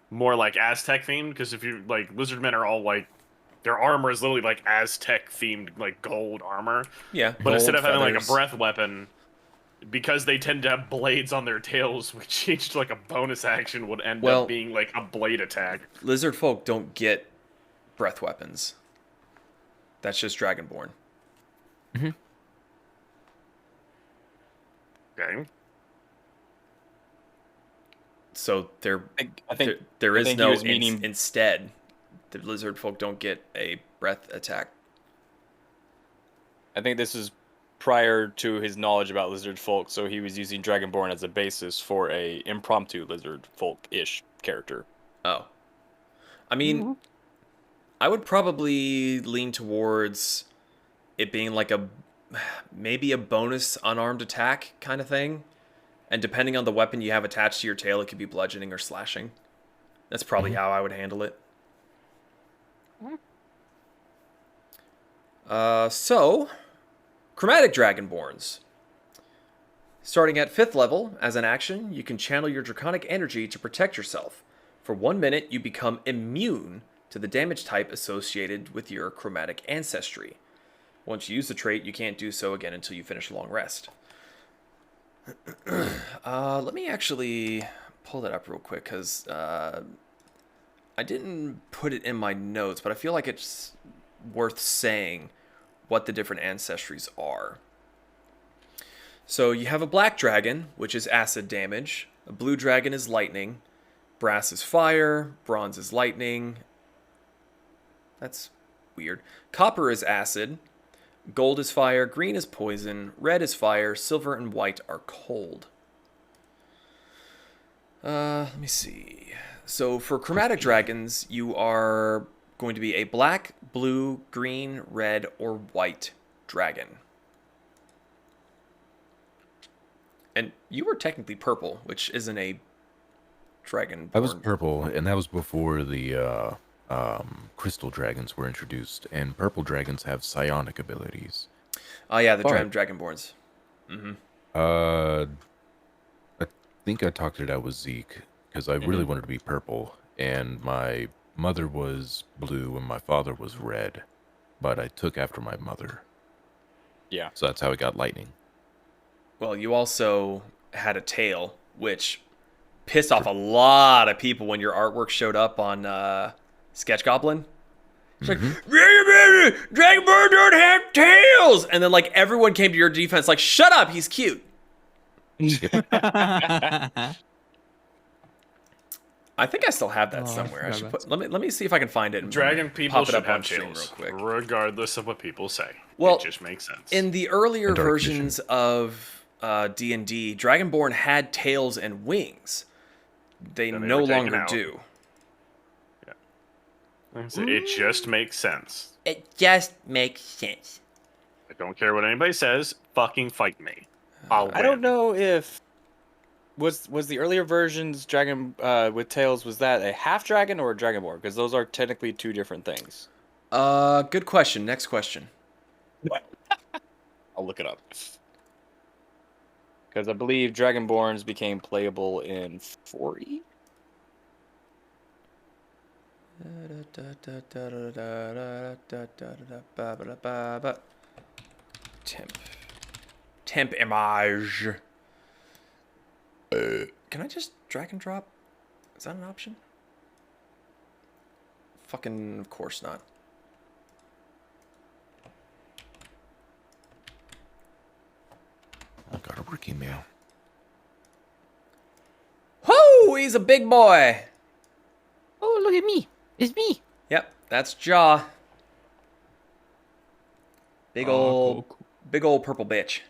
more like Aztec themed. Because if you like, lizard men are all like their armor is literally like Aztec themed, like gold armor. Yeah. But instead of having like a feathers. breath weapon, because they tend to have blades on their tails, which changed to like a bonus action, would end up being like a blade attack. Lizardfolk don't get breath weapons. That's just Dragonborn. Okay. So I think there I is think he no was meaning- instead. The Lizardfolk don't get a breath attack. I think this is prior to his knowledge about lizard folk, so he was using Dragonborn as a basis for a impromptu lizard folk-ish character. Oh. I mean, I would probably lean towards it being like maybe a bonus unarmed attack kind of thing. And depending on the weapon you have attached to your tail, it could be bludgeoning or slashing. That's probably how I would handle it. So, Chromatic Dragonborns. Starting at 5th level, as an action, you can channel your draconic energy to protect yourself. For 1 minute, you become immune to the damage type associated with your chromatic ancestry. Once you use the trait, you can't do so again until you finish a long rest. Let me actually pull that up real quick, because I didn't put it in my notes, but I feel like it's worth saying what the different ancestries are. So you have a black dragon, which is acid damage. A blue dragon is lightning. Brass is fire. Bronze is lightning. That's weird. Copper is acid. Gold is fire. Green is poison. Red is fire. Silver and white are cold. Let me see. So for chromatic dragons, you are going to be a black, blue, green, red, or white dragon. And you were technically purple, which isn't a dragon. I was purple, and that was before the crystal dragons were introduced. And purple dragons have psionic abilities. Oh yeah, the But- Dragonborns. I think I talked it out with Zeke, because I really wanted to be purple. And my mother was blue, and my father was red. But I took after my mother. Yeah. So that's how I got lightning. Well, you also had a tail, which pissed off a lot of people when your artwork showed up on Sketch Goblin. It's like, Dragonborn don't have tails! And then, like, everyone came to your defense like, shut up, he's cute. I think I still have that Oh, I somewhere. I forgot should about put, let me see if I can find it. And Dragon people pop it should up on have stream tails, real quick. regardless of what people say. Well, it just makes sense. In the earlier And Dark versions of D&D, Dragonborn had tails and wings. They Then they no were taken longer out. do. Like I said, it just makes sense. It just makes sense. I don't care what anybody says. Fucking fight me. I'll I don't win. know if Was the earlier versions dragon with tails, was that a half dragon or a dragonborn? Because those are technically two different things. Good question. Next question. I'll look it up. Because I believe dragonborns became playable in 4E. Temp image. Can I just drag and drop? Is that an option? Fucking, of course not. I got a work email. Whoo! He's a big boy. Oh, look at me. It's me. Yep, that's Jaw. Big old purple bitch.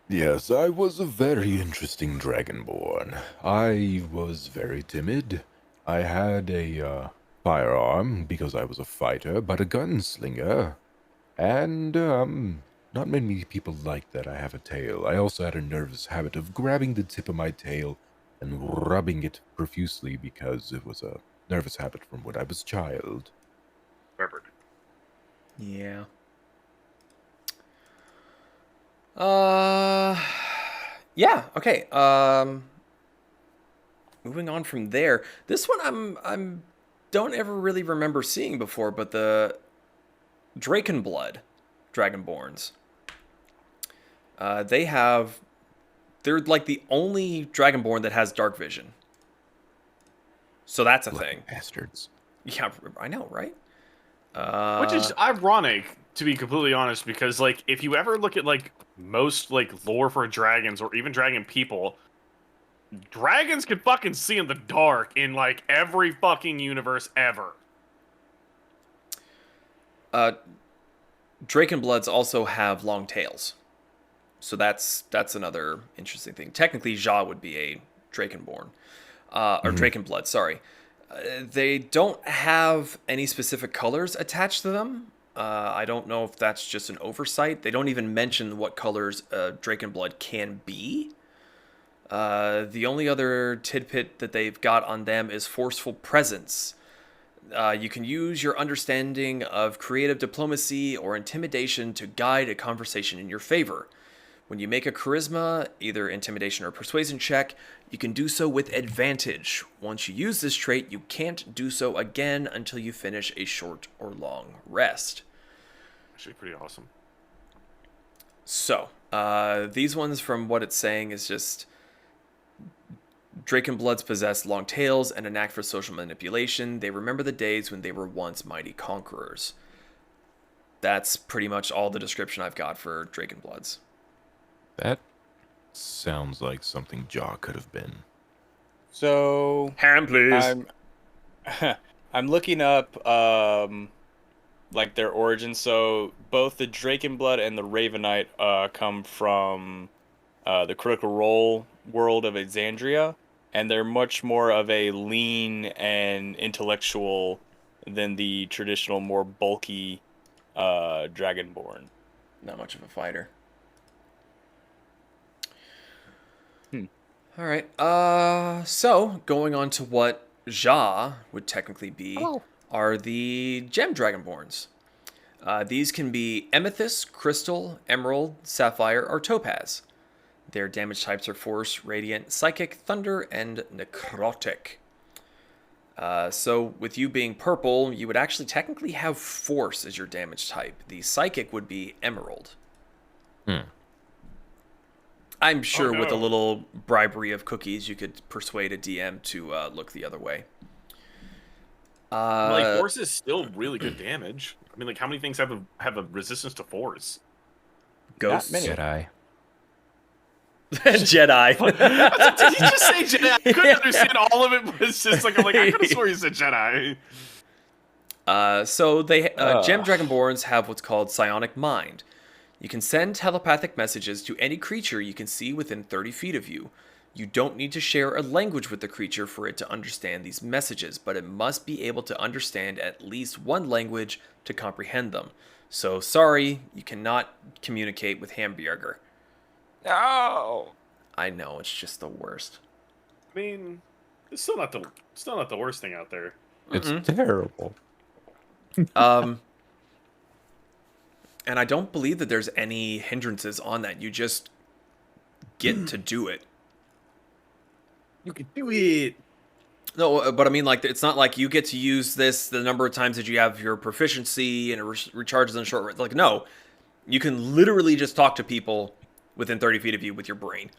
Yes, I was a very interesting dragonborn. I was very timid. I had a firearm because I was a fighter, but a gunslinger. And, not many people like that I have a tail. I also had a nervous habit of grabbing the tip of my tail and rubbing it profusely because it was a nervous habit from when I was a child. Perfect. Yeah. Yeah, okay. Moving on from there. This one I'm don't ever really remember seeing before, but the Draken Blood Dragonborns. They're like the only Dragonborn that has dark vision. So that's a thing. Bastards. Yeah, I know, right? Which is ironic, to be completely honest, because like if you ever look at like most like lore for dragons or even dragon people, dragons can fucking see in the dark in like every fucking universe ever. Draken Bloods also have long tails. So that's another interesting thing. Technically, Ja would be a Drakenborn. Or Draken Blood, sorry. They don't have any specific colors attached to them. I don't know if that's just an oversight. They don't even mention what colors Draken Blood can be. The only other tidbit that they've got on them is forceful presence. You can use your understanding of creative diplomacy or intimidation to guide a conversation in your favor. When you make a charisma, either intimidation or persuasion check, you can do so with advantage. Once you use this trait, you can't do so again until you finish a short or long rest. Actually, pretty awesome. So, these ones, from what it's saying, is just Draken Bloods possess long tails and a knack for social manipulation. They remember the days when they were once mighty conquerors. That's pretty much all the description I've got for Draken Bloods. That sounds like something Jaw could have been. So Ham, please. I'm looking up like their origins. So both the Draken Blood and the Ravenite come from the Critical Role world of Exandria, and they're much more of a lean and intellectual than the traditional, more bulky Dragonborn. Not much of a fighter. All right. So going on to what Ja would technically be, are the Gem Dragonborns. These can be Amethyst, Crystal, Emerald, Sapphire, or Topaz. Their damage types are Force, Radiant, Psychic, Thunder, and Necrotic. So with you being purple, you would actually technically have Force as your damage type. The Psychic would be Emerald. I'm sure with a little bribery of cookies, you could persuade a DM to look the other way. Like force is still really good damage. I mean, like how many things have a resistance to force? Ghosts? Not many. Jedi. Jedi. Did he just say Jedi? I couldn't understand all of it, but it's just like I could have sworn he said Jedi. So Gem Dragonborns have what's called Psionic Mind. You can send telepathic messages to any creature you can see within 30 feet of you. You don't need to share a language with the creature for it to understand these messages, but it must be able to understand at least one language to comprehend them. So sorry, you cannot communicate with Hamburger. No. I know, it's just the worst. I mean, it's still not the worst thing out there. It's terrible. And I don't believe that there's any hindrances on that. You just get to do it. You can do it. No, but I mean, like, it's not like you get to use this the number of times that you have your proficiency and it recharges in a short rest. Like, no. You can literally just talk to people within 30 feet of you with your brain.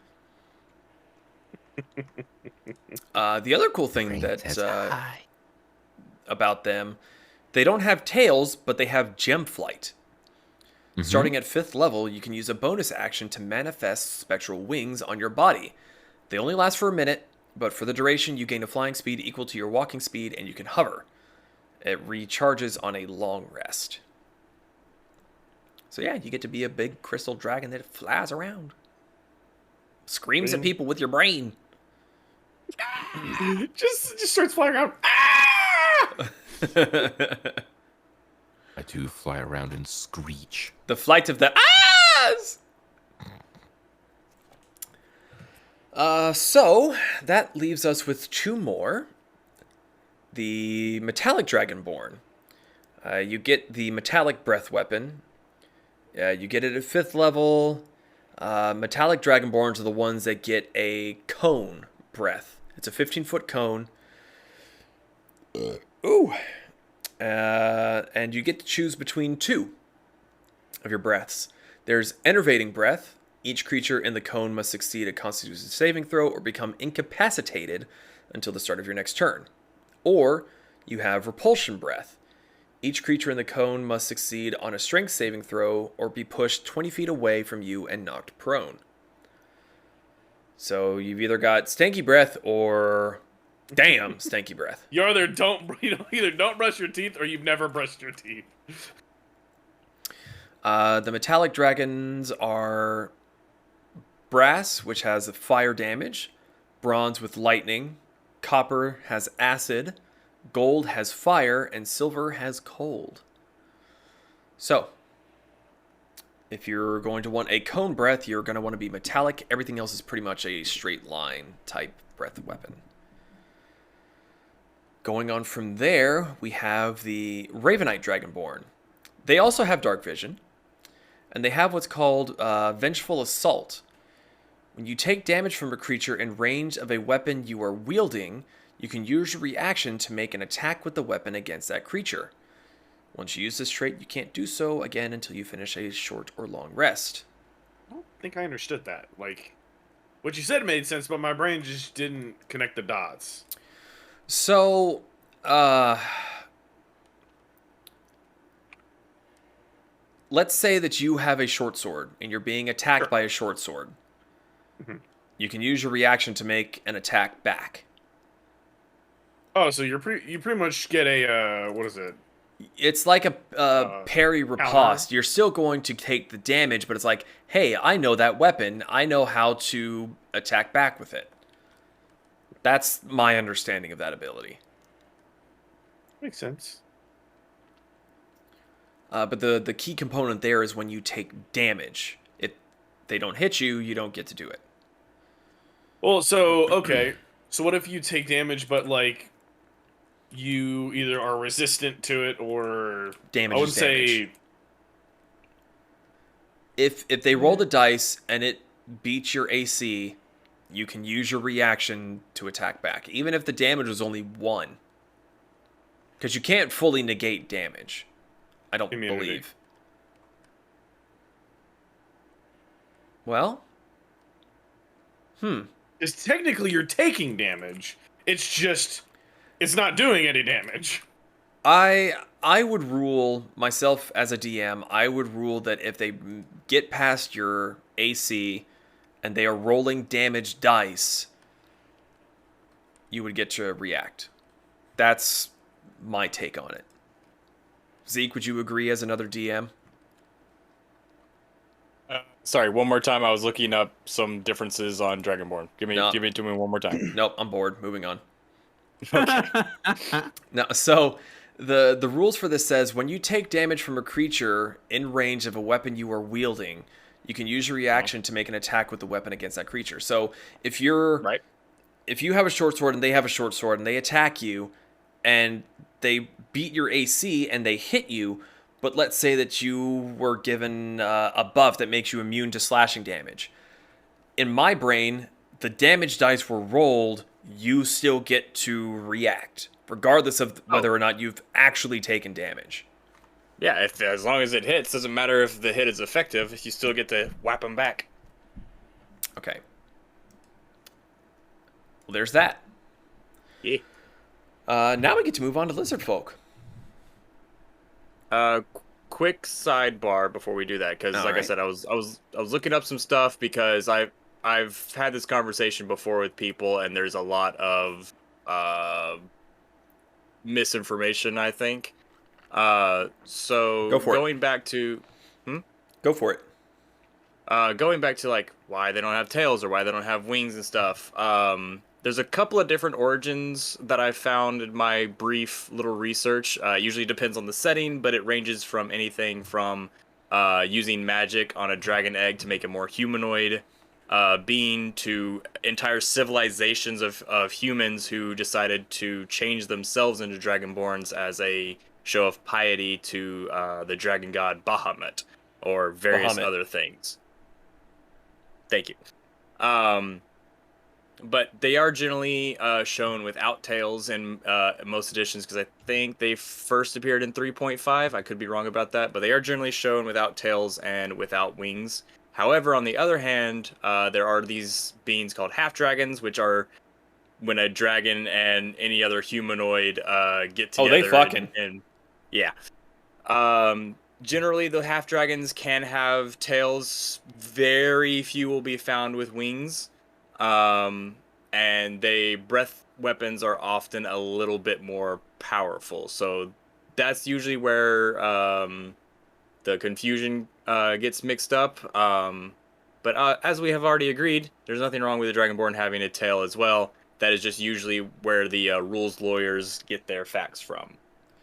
The other cool thing that's about them, they don't have tails, but they have gem flight. Starting at 5th level, you can use a bonus action to manifest spectral wings on your body. They only last for a minute, but for the duration, you gain a flying speed equal to your walking speed, and you can hover. It recharges on a long rest. So yeah, you get to be a big crystal dragon that flies around. Screams at people with your brain. just starts flying around. Ah! I do fly around and screech. The flight of the ahs! So that leaves us with 2 more. The Metallic Dragonborn. You get the Metallic Breath Weapon. You get it at 5th level. Metallic Dragonborns are the ones that get a cone breath. It's a 15-foot cone. Ooh. And you get to choose between 2 of your breaths. There's Enervating Breath. Each creature in the cone must succeed a Constitution saving throw or become incapacitated until the start of your next turn. Or you have Repulsion Breath. Each creature in the cone must succeed on a Strength saving throw or be pushed 20 feet away from you and knocked prone. So you've either got Stanky Breath or damn Stanky Breath. You either don't brush your teeth or you've never brushed your teeth. The Metallic Dragons are Brass, which has fire damage, Bronze with lightning, Copper has acid, Gold has fire, and Silver has cold. So, if you're going to want a cone breath, you're going to want to be metallic. Everything else is pretty much a straight line type breath weapon. Going on from there, we have the Ravenite Dragonborn. They also have dark vision, and they have what's called Vengeful Assault. When you take damage from a creature in range of a weapon you are wielding, you can use your reaction to make an attack with the weapon against that creature. Once you use this trait, you can't do so again until you finish a short or long rest. I don't think I understood that. Like, what you said made sense, but my brain just didn't connect the dots. So, let's say that you have a short sword and you're being attacked by a short sword. You can use your reaction to make an attack back. Oh, so you pretty much get a what is it? It's like a parry riposte. You're still going to take the damage, but it's like, hey, I know that weapon. I know how to attack back with it. That's my understanding of that ability. Makes sense. But the key component there is when you take damage. If they don't hit you, you don't get to do it. Well, so okay. So what if you take damage, but like you either are resistant to it or Damage I would is say damage. If they roll the dice and it beats your AC, you can use your reaction to attack back, even if the damage was only 1. Because you can't fully negate damage. I don't Immunity. believe. Well? Because technically you're taking damage. It's just it's not doing any damage. I would rule, myself as a DM, I would rule that if they get past your AC and they are rolling damage dice, you would get to react. That's my take on it. Zeke, would you agree as another DM? Sorry, one more time. I was looking up some differences on Dragonborn. Give it to me one more time. Nope, I'm bored. Moving on. No, so the rules for this says when you take damage from a creature in range of a weapon you are wielding, you can use your reaction to make an attack with the weapon against that creature. So if you're Right. if you have a short sword and they have a short sword and they attack you and they beat your AC and they hit you, but let's say that you were given a buff that makes you immune to slashing damage. In my brain, the damage dice were rolled, you still get to react, regardless of whether or not you've actually taken damage. Yeah, as long as it hits, doesn't matter if the hit is effective, you still get to whap them back. Okay. Well, there's that. Yeah. Now we get to move on to Lizardfolk. Quick sidebar before we do that, because like I Alright. said, I was looking up some stuff because I've had this conversation before with people, and there's a lot of misinformation, I think. So Go for it. going back to Go for it. going back to like why they don't have tails or why they don't have wings and stuff. There's a couple of different origins that I found in my brief little research. Usually depends on the setting, but it ranges from anything from using magic on a dragon egg to make a more humanoid being to entire civilizations of humans who decided to change themselves into dragonborns as a show of piety to the dragon god Bahamut or various Bahamut. other things. Thank you. But they are generally shown without tails in most editions, because I think they first appeared in 3.5. I could be wrong about that, but they are generally shown without tails and without wings. However, on the other hand, there are these beings called half-dragons, which are when a dragon and any other humanoid get Oh, together. they fucking. And yeah. Generally, the half-dragons can have tails. Very few will be found with wings. And breath weapons are often a little bit more powerful. So that's usually where the confusion gets mixed up. But as we have already agreed, there's nothing wrong with the Dragonborn having a tail as well. That is just usually where the rules lawyers get their facts from.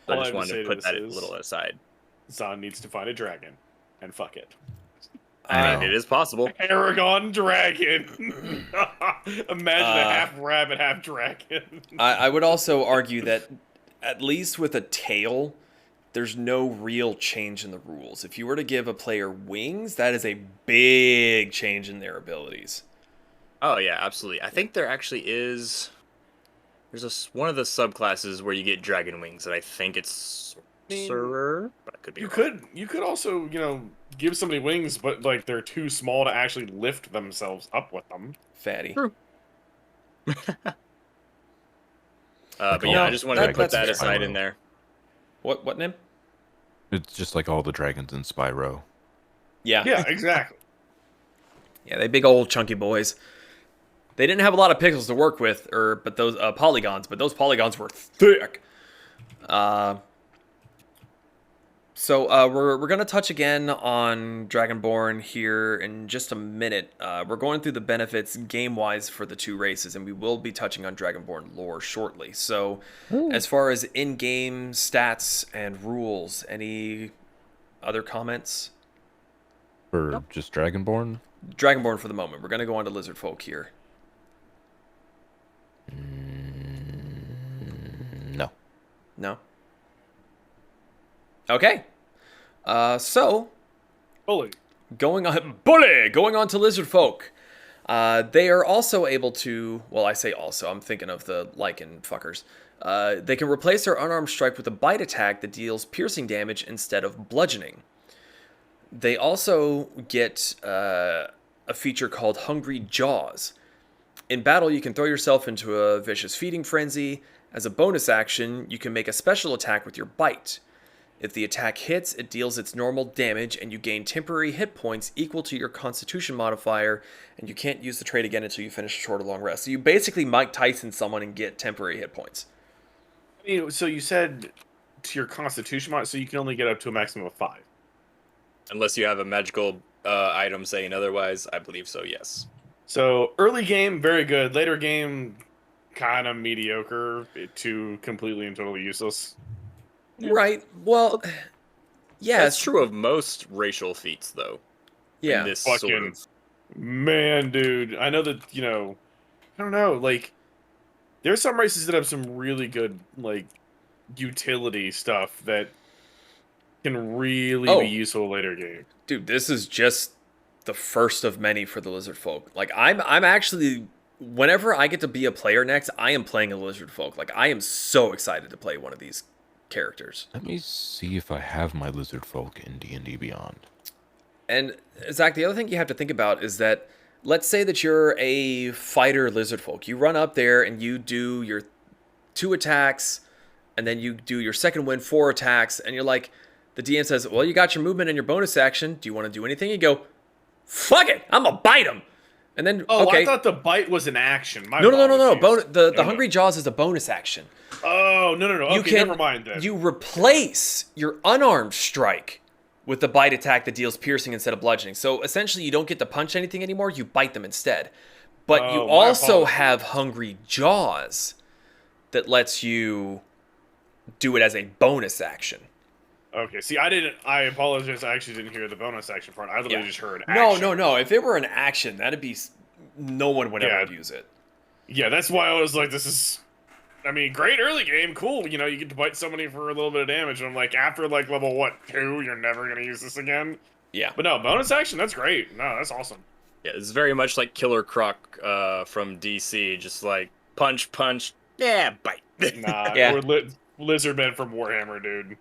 So All I I just have to wanted say to to put this that a is- little aside. Zahn needs to find a dragon, and fuck it. I mean, it is possible. Aragon dragon. Imagine a half rabbit, half dragon. I would also argue that, at least with a tail, there's no real change in the rules. If you were to give a player wings, that is a big change in their abilities. Oh yeah, absolutely. I think there actually is. There's one of the subclasses where you get dragon wings, and I think it's sorcerer, but I could be wrong. You could also, give somebody wings, but like they're too small to actually lift themselves up with them. Fatty. True. But all yeah, I the just wanted to put that's that fair. aside in there. What name? It's just like all the dragons in Spyro. Yeah. Yeah, exactly. Yeah, they big old chunky boys. They didn't have a lot of pixels to work with, but those polygons, but those polygons were thick. So we're gonna touch again on Dragonborn here in just a minute. We're going through the benefits game-wise for the two races, and we will be touching on Dragonborn lore shortly. So, as far as in-game stats and rules, any other comments? For just Dragonborn? Dragonborn for the moment. We're gonna go on to Lizardfolk here. No. No. Okay. So Bully. going on to Lizardfolk. They are also able to, well, I say also, I'm thinking of the Lycan fuckers. They can replace their unarmed strike with a bite attack that deals piercing damage instead of bludgeoning. They also get a feature called Hungry Jaws. In battle, you can throw yourself into a vicious feeding frenzy. As a bonus action, you can make a special attack with your bite. If the attack hits, it deals its normal damage, and you gain temporary hit points equal to your Constitution modifier, and you can't use the trait again until you finish a short or long rest. So you basically Mike Tyson someone and get temporary hit points. So you said to your Constitution mod, so you can only get up to a maximum of 5. Unless you have a magical item saying otherwise, I believe so, yes. So early game, very good. Later game, kind of mediocre to completely and totally useless. Right. Well, That's yes. true of most racial feats, though. Yeah. in this Fucking sort of. man, dude. I know that I don't know. Like, there's some races that have some really good like utility stuff that can really Oh. be useful later game. Dude, this is just the first of many for the Lizardfolk. Like, I'm actually, whenever I get to be a player next, I am playing a Lizardfolk. Like, I am so excited to play one of these characters. Let me see if I have my lizard folk in D&D Beyond. And Zach, the other thing you have to think about is that, let's say that you're a fighter Lizardfolk. You run up there and you do your 2 attacks, and then you do your second win 4 attacks, and you're like, the DM says, well, you got your movement and your bonus action. Do you want to do anything? You go, fuck it, I'm gonna bite him. And then, Oh, okay. I thought the bite was an action. My No. apologies. The Hungry Jaws is a bonus action. Oh, no. You Okay, can, never mind then. You replace your unarmed strike with the bite attack that deals piercing instead of bludgeoning. So essentially, you don't get to punch anything anymore. You bite them instead. But you Oh, my also apologies. have Hungry Jaws that lets you do it as a bonus action. Okay, see, I apologize. I actually didn't hear the bonus action part. I literally Yeah. just heard action. No. If it were an action, that'd be... No one would ever Yeah. use it. Yeah, that's why I was like, this is... I mean, great early game, cool. You know, you get to bite somebody for a little bit of damage. And I'm like, after, like, level, 2, you're never going to use this again? Yeah. But no, bonus action, that's great. No, that's awesome. Yeah, it's very much like Killer Croc from DC. Just like punch, yeah, bite. Nah, Yeah. or Lizardman from Warhammer, dude.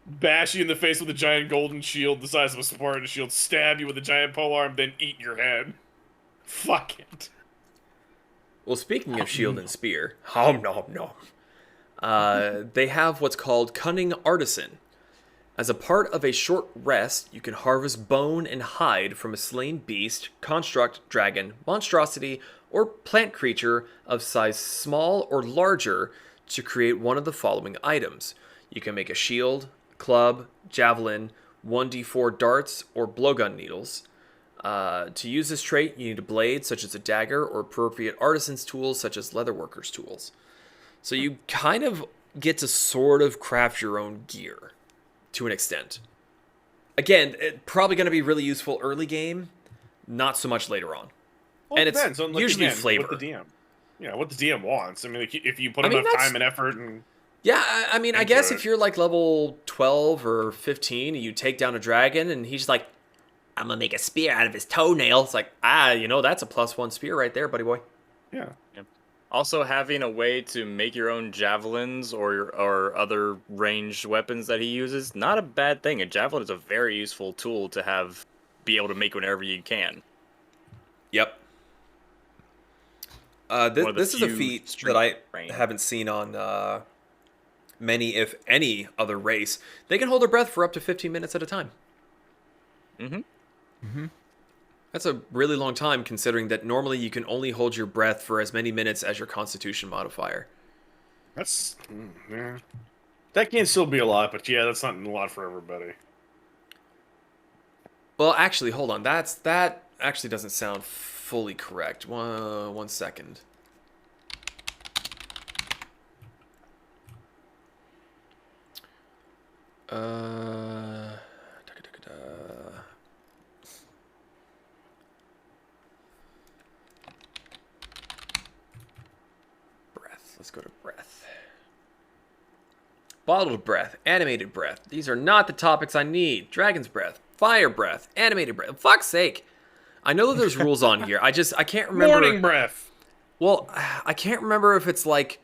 Bash you in the face with a giant golden shield the size of a Spartan shield, stab you with a giant polearm, then eat your head. Fuck it. Well, speaking of shield and spear, no. They have what's called Cunning Artisan. As a part of a short rest, you can harvest bone and hide from a slain beast, construct, dragon, monstrosity, or plant creature of size small or larger to create one of the following items. You can make a shield, club, javelin, 1d4 darts, or blowgun needles. To use this trait, you need a blade, such as a dagger, or appropriate artisan's tools, such as leatherworker's tools. So you kind of get to sort of craft your own gear, to an extent. Again, it's probably going to be really useful early game, not so much later on. Well, And it it's depends on, like, usually again, flavor. what the DM. Yeah, what the DM wants. I mean, like, if you put I mean, enough that's- time and effort and... Yeah, I mean, I guess Into if it. you're like level 12 or 15 and you take down a dragon and he's like, I'm going to make a spear out of his toenail. It's like, that's a +1 spear right there, buddy boy. Yeah. Also, having a way to make your own javelins or other ranged weapons that he uses, not a bad thing. A javelin is a very useful tool to have, be able to make whenever you can. Yep. One of the This is a few feat street that I range. haven't seen on many, if any, other race. They can hold their breath for up to 15 minutes at a time. Mm-hmm. That's a really long time, considering that normally you can only hold your breath for as many minutes as your Constitution modifier. That's... yeah. That can still be a lot, but yeah, that's not a lot for everybody. Well, actually, hold on. That actually doesn't sound fully correct. One second. Breath. Let's go to breath. Bottled breath, animated breath. These are not the topics I need. Dragon's breath, fire breath, animated breath. Fuck's sake. I know that there's rules on here. I can't remember. Morning breath! Well, I can't remember if it's like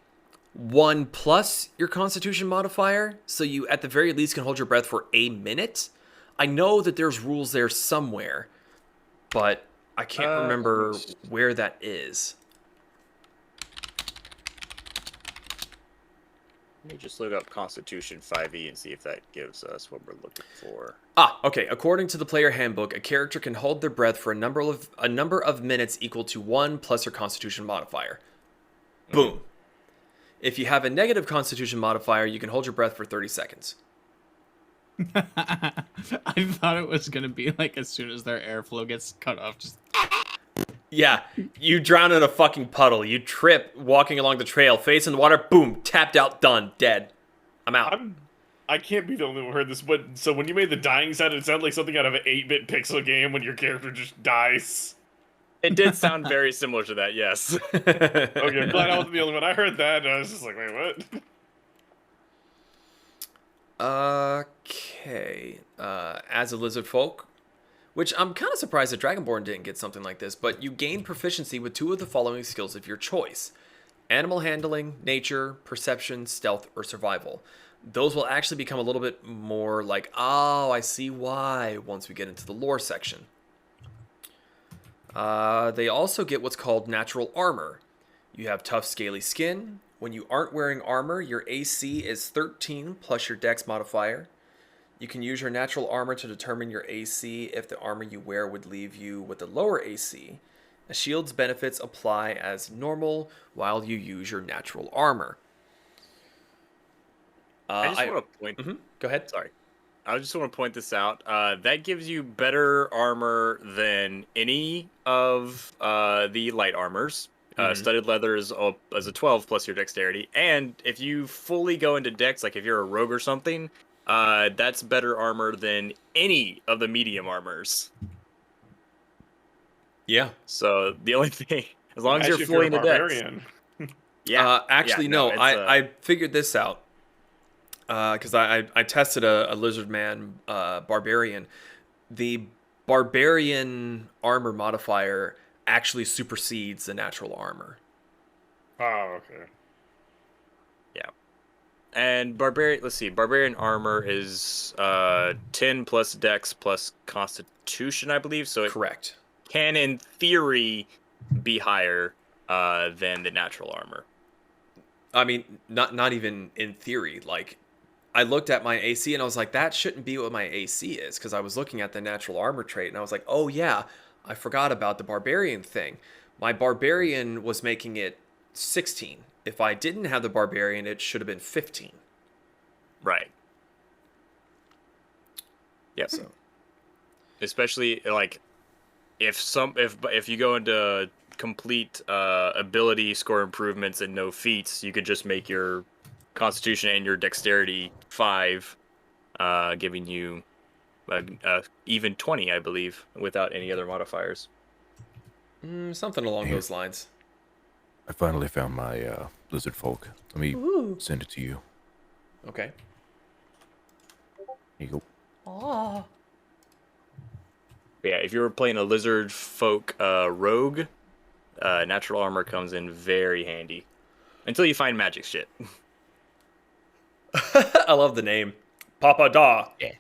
1 plus your Constitution modifier, so you at the very least can hold your breath for a minute. I know that there's rules there somewhere, but I can't remember where that is. Let me just look up Constitution 5e and see if that gives us what we're looking for. Okay. According to the player handbook, a character can hold their breath for a number of minutes equal to 1 plus their Constitution modifier. Boom. If you have a negative Constitution modifier, you can hold your breath for 30 seconds. I thought it was gonna be like as soon as their airflow gets cut off, just Yeah, you drown in a fucking puddle. You trip walking along the trail, face in the water, boom, tapped out, done, dead. I'm out. I can't be the only one who heard this, but so when you made the dying sound, it sounded like something out of an 8-bit pixel game when your character just dies. It did sound very similar to that, yes. Okay, I'm glad I wasn't the only one. I heard that, and I was just like, wait, what? Okay. As a Lizardfolk, which I'm kind of surprised that Dragonborn didn't get something like this, but you gain proficiency with 2 of the following skills of your choice: animal handling, nature, perception, stealth, or survival. Those will actually become a little bit more like, oh, I see why, once we get into the lore section. They also get what's called natural armor. You have tough, scaly skin. When you aren't wearing armor, your AC is 13 plus your dex modifier. You can use your natural armor to determine your AC if the armor you wear would leave you with a lower AC. A shield's benefits apply as normal while you use your natural armor. I just want to point. Go ahead. Sorry. I just want to point this out. That gives you better armor than any of the light armors. Studded leather is as a 12 plus your dexterity. And if you fully go into dex, like if you're a rogue or something, that's better armor than any of the medium armors. Yeah. So the only thing, as long as Actually, you're fully into dex. barbarian. Yeah. Actually, yeah, no. it's, I figured this out because I tested a lizard man barbarian. The barbarian armor modifier actually supersedes the natural armor. Oh, okay. And barbarian armor is 10 plus dex plus constitution, I believe. So it Correct. can, in theory, be higher than the natural armor. I mean, not even in theory. Like, I looked at my AC and I was like, that shouldn't be what my AC is, because I was looking at the natural armor trait and I was like, oh yeah, I forgot about the barbarian thing. My barbarian was making it 16. If I didn't have the barbarian, it should have been 15. Right. Yep. So, Especially like if you go into complete ability score improvements and no feats, you could just make your constitution and your dexterity 5, giving you even 20, I believe, without any other modifiers. something along those lines. I finally found my Lizardfolk. Let me send it to you. Okay. Here you go. Oh. Yeah, if you were playing a lizard folk rogue, natural armor comes in very handy. Until you find magic shit. I love the name. Papa Da. Yeah.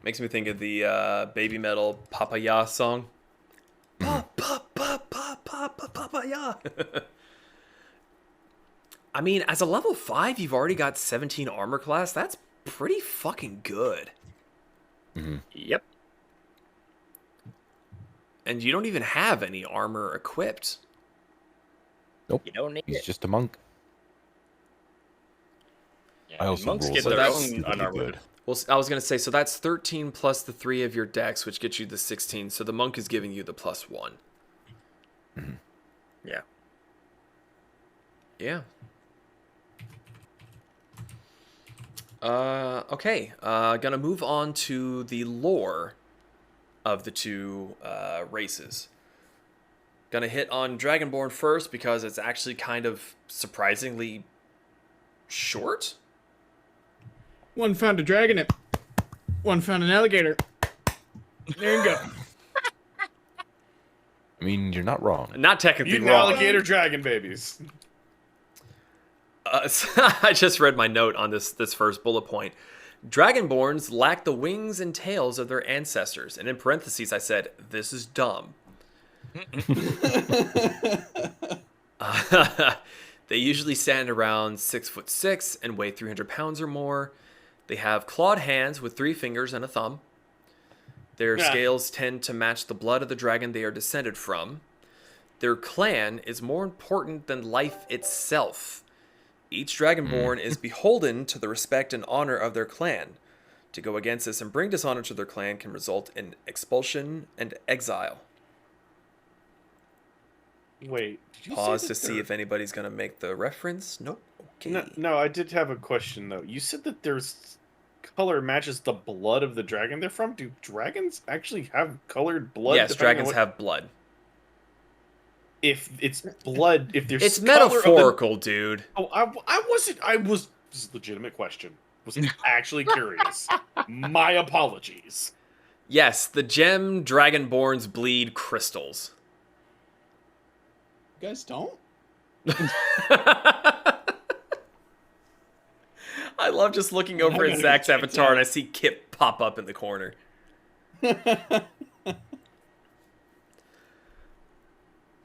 Makes me think of the Baby Metal Papaya song. Papaya. I mean, as a level 5, you've already got 17 armor class. That's pretty fucking good. Yep. And you don't even have any armor equipped. Nope. You don't need He's it. just a monk. Yeah, I also monks rolled get so their that's own stupidly unarmored. good. Well, I was going to say, so that's 13 plus the 3 of your dex, which gets you the 16. So the monk is giving you the +1. Yeah. Yeah. Okay. Gonna move on to the lore of the two races. Gonna hit on Dragonborn first because it's actually kind of surprisingly short. One found a dragon. One found an alligator. There you go. I mean, you're not wrong. Not technically Mutant wrong. alligator dragon babies. I just read my note on this first bullet point. Dragonborns lack the wings and tails of their ancestors. And in parentheses, I said, this is dumb. They usually stand around 6'6" and weigh 300 pounds or more. They have clawed hands with 3 fingers and a thumb. Their scales tend to match the blood of the dragon they are descended from. Their clan is more important than life itself. Each Dragonborn is beholden to the respect and honor of their clan. To go against this and bring dishonor to their clan can result in expulsion and exile. Wait, did you Pause say to that see if anybody's gonna make the reference. Nope. Okay. No, I did have a question though. You said that there's color matches the blood of the dragon they're from. Do dragons actually have colored blood? Yes, depending on dragons what- have blood. If it's blood, if there's It's color of the- metaphorical, dude. Oh, I wasn't. I was. This is a legitimate question. Was actually curious. My apologies. Yes, the gem dragonborns bleed crystals. You guys don't? I love just looking over I'm at gonna Zach's check avatar that. and I see Kip pop up in the corner.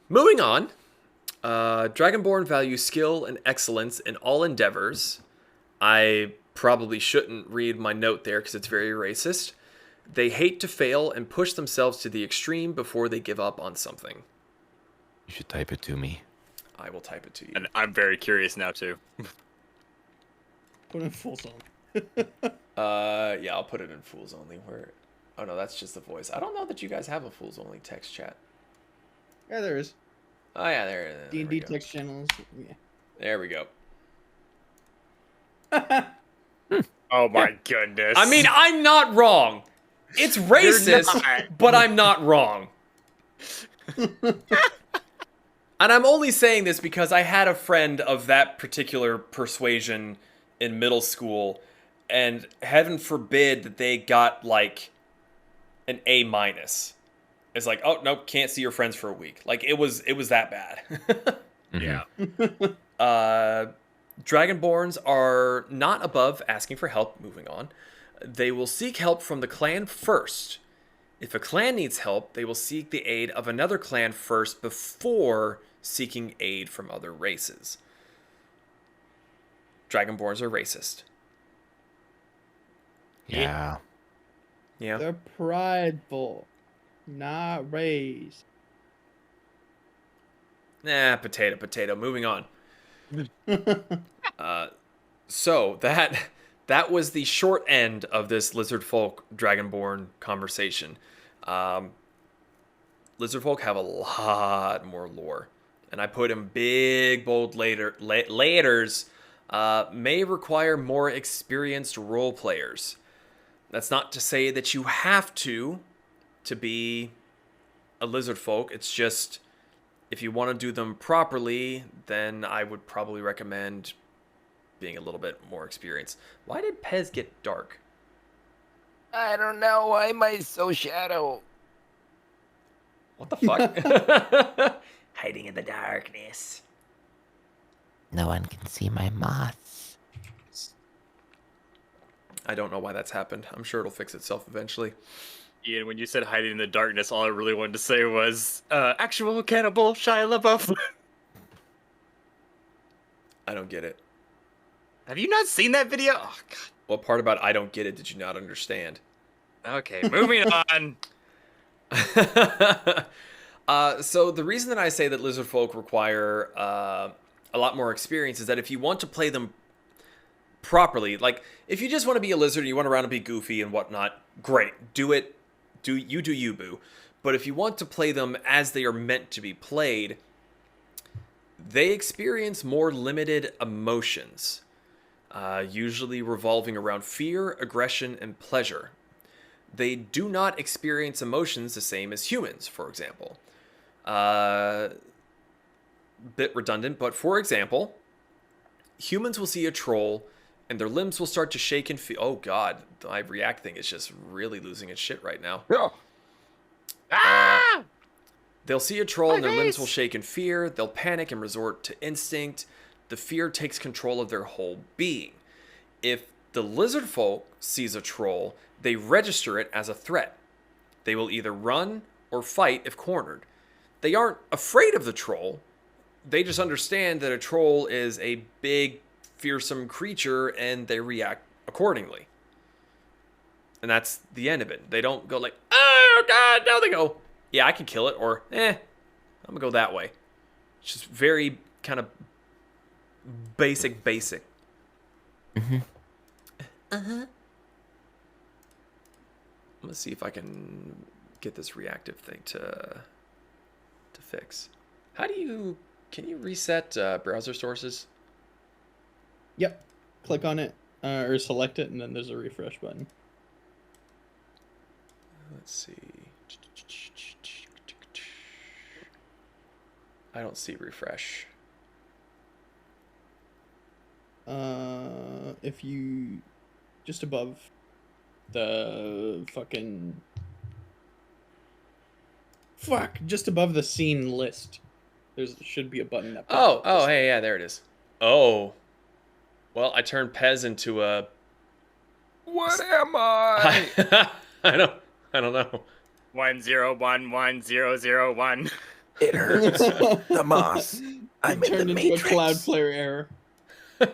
Moving on. Dragonborn value skill and excellence in all endeavors. I probably shouldn't read my note there because it's very racist. They hate to fail and push themselves to the extreme before they give up on something. You should type it to me. I will type it to you. And I'm very curious now too. Put in full song. Yeah, I'll put it in Fools Only. Where? Oh no, that's just the voice. I don't know that you guys have a Fools Only text chat. Yeah, there is. Oh yeah, there we D&D go. text channels. Yeah. There we go. Oh my goodness. I mean, I'm not wrong. It's racist, not. but I'm not wrong. And I'm only saying this because I had a friend of that particular persuasion in middle school, and heaven forbid that they got like an A minus. It's like, oh nope, can't see your friends for a week. Like it was that bad. Yeah. Dragonborns are not above asking for help. Moving on. They will seek help from the clan first. If a clan needs help, they will seek the aid of another clan first before seeking aid from other races. Dragonborns are racist. Yeah. Yeah. They're prideful, not raised. Nah, potato. Moving on. So that was the short end of this Lizardfolk Dragonborn conversation. Lizardfolk have a lot more lore, and I put in big bold layers. May require more experienced role players. That's not to say that you have to be a Lizardfolk. It's just if you want to do them properly, then I would probably recommend being a little bit more experienced. Why did Pez get dark? I don't know. Why am I so shadow? What the fuck? Hiding in the darkness. No one can see my moths. I don't know why that's happened. I'm sure it'll fix itself eventually. Ian, when you said hiding in the darkness, all I really wanted to say was actual cannibal Shia LaBeouf. I don't get it. Have you not seen that video? Oh god. What part about I don't get it did you not understand? Okay, moving on. So the reason that I say that Lizardfolk require a lot more experience is that if you want to play them properly, like if you just want to be a lizard and you want to run and be goofy and whatnot, great, do it. Do you, boo. But if you want to play them as they are meant to be played, they experience more limited emotions, usually revolving around fear, aggression, and pleasure. They do not experience emotions the same as humans, for example. Bit redundant, but for example, humans will see a troll and their limbs will start to shake and feel. Oh god, my react thing is just really losing its shit right now. They'll see a troll and their limbs will shake in fear. They'll panic and resort to instinct. The fear takes control of their whole being. If the lizard folk sees a troll, they register it as a threat. They will either run or fight if cornered. They aren't afraid of the troll. They just understand that a troll is a big, fearsome creature and they react accordingly. And that's the end of it. They don't go like, oh god, no, they go, yeah, I can kill it, or I'm gonna go that way. It's just very kind of basic. Mm-hmm. I'm gonna see if I can get this reactive thing to fix. How do you... Can you reset browser sources? Yep. Click on it or select it, and then there's a refresh button. Let's see. I don't see refresh. If you just above the fucking just above the scene list, should be a button that. Oh, hey, yeah, there it is. Oh, well, I turned Pez into a. What am I? I don't know. 101101. It hurts. The moss. I'm in turned the into Matrix. a Cloudflare error. Oh,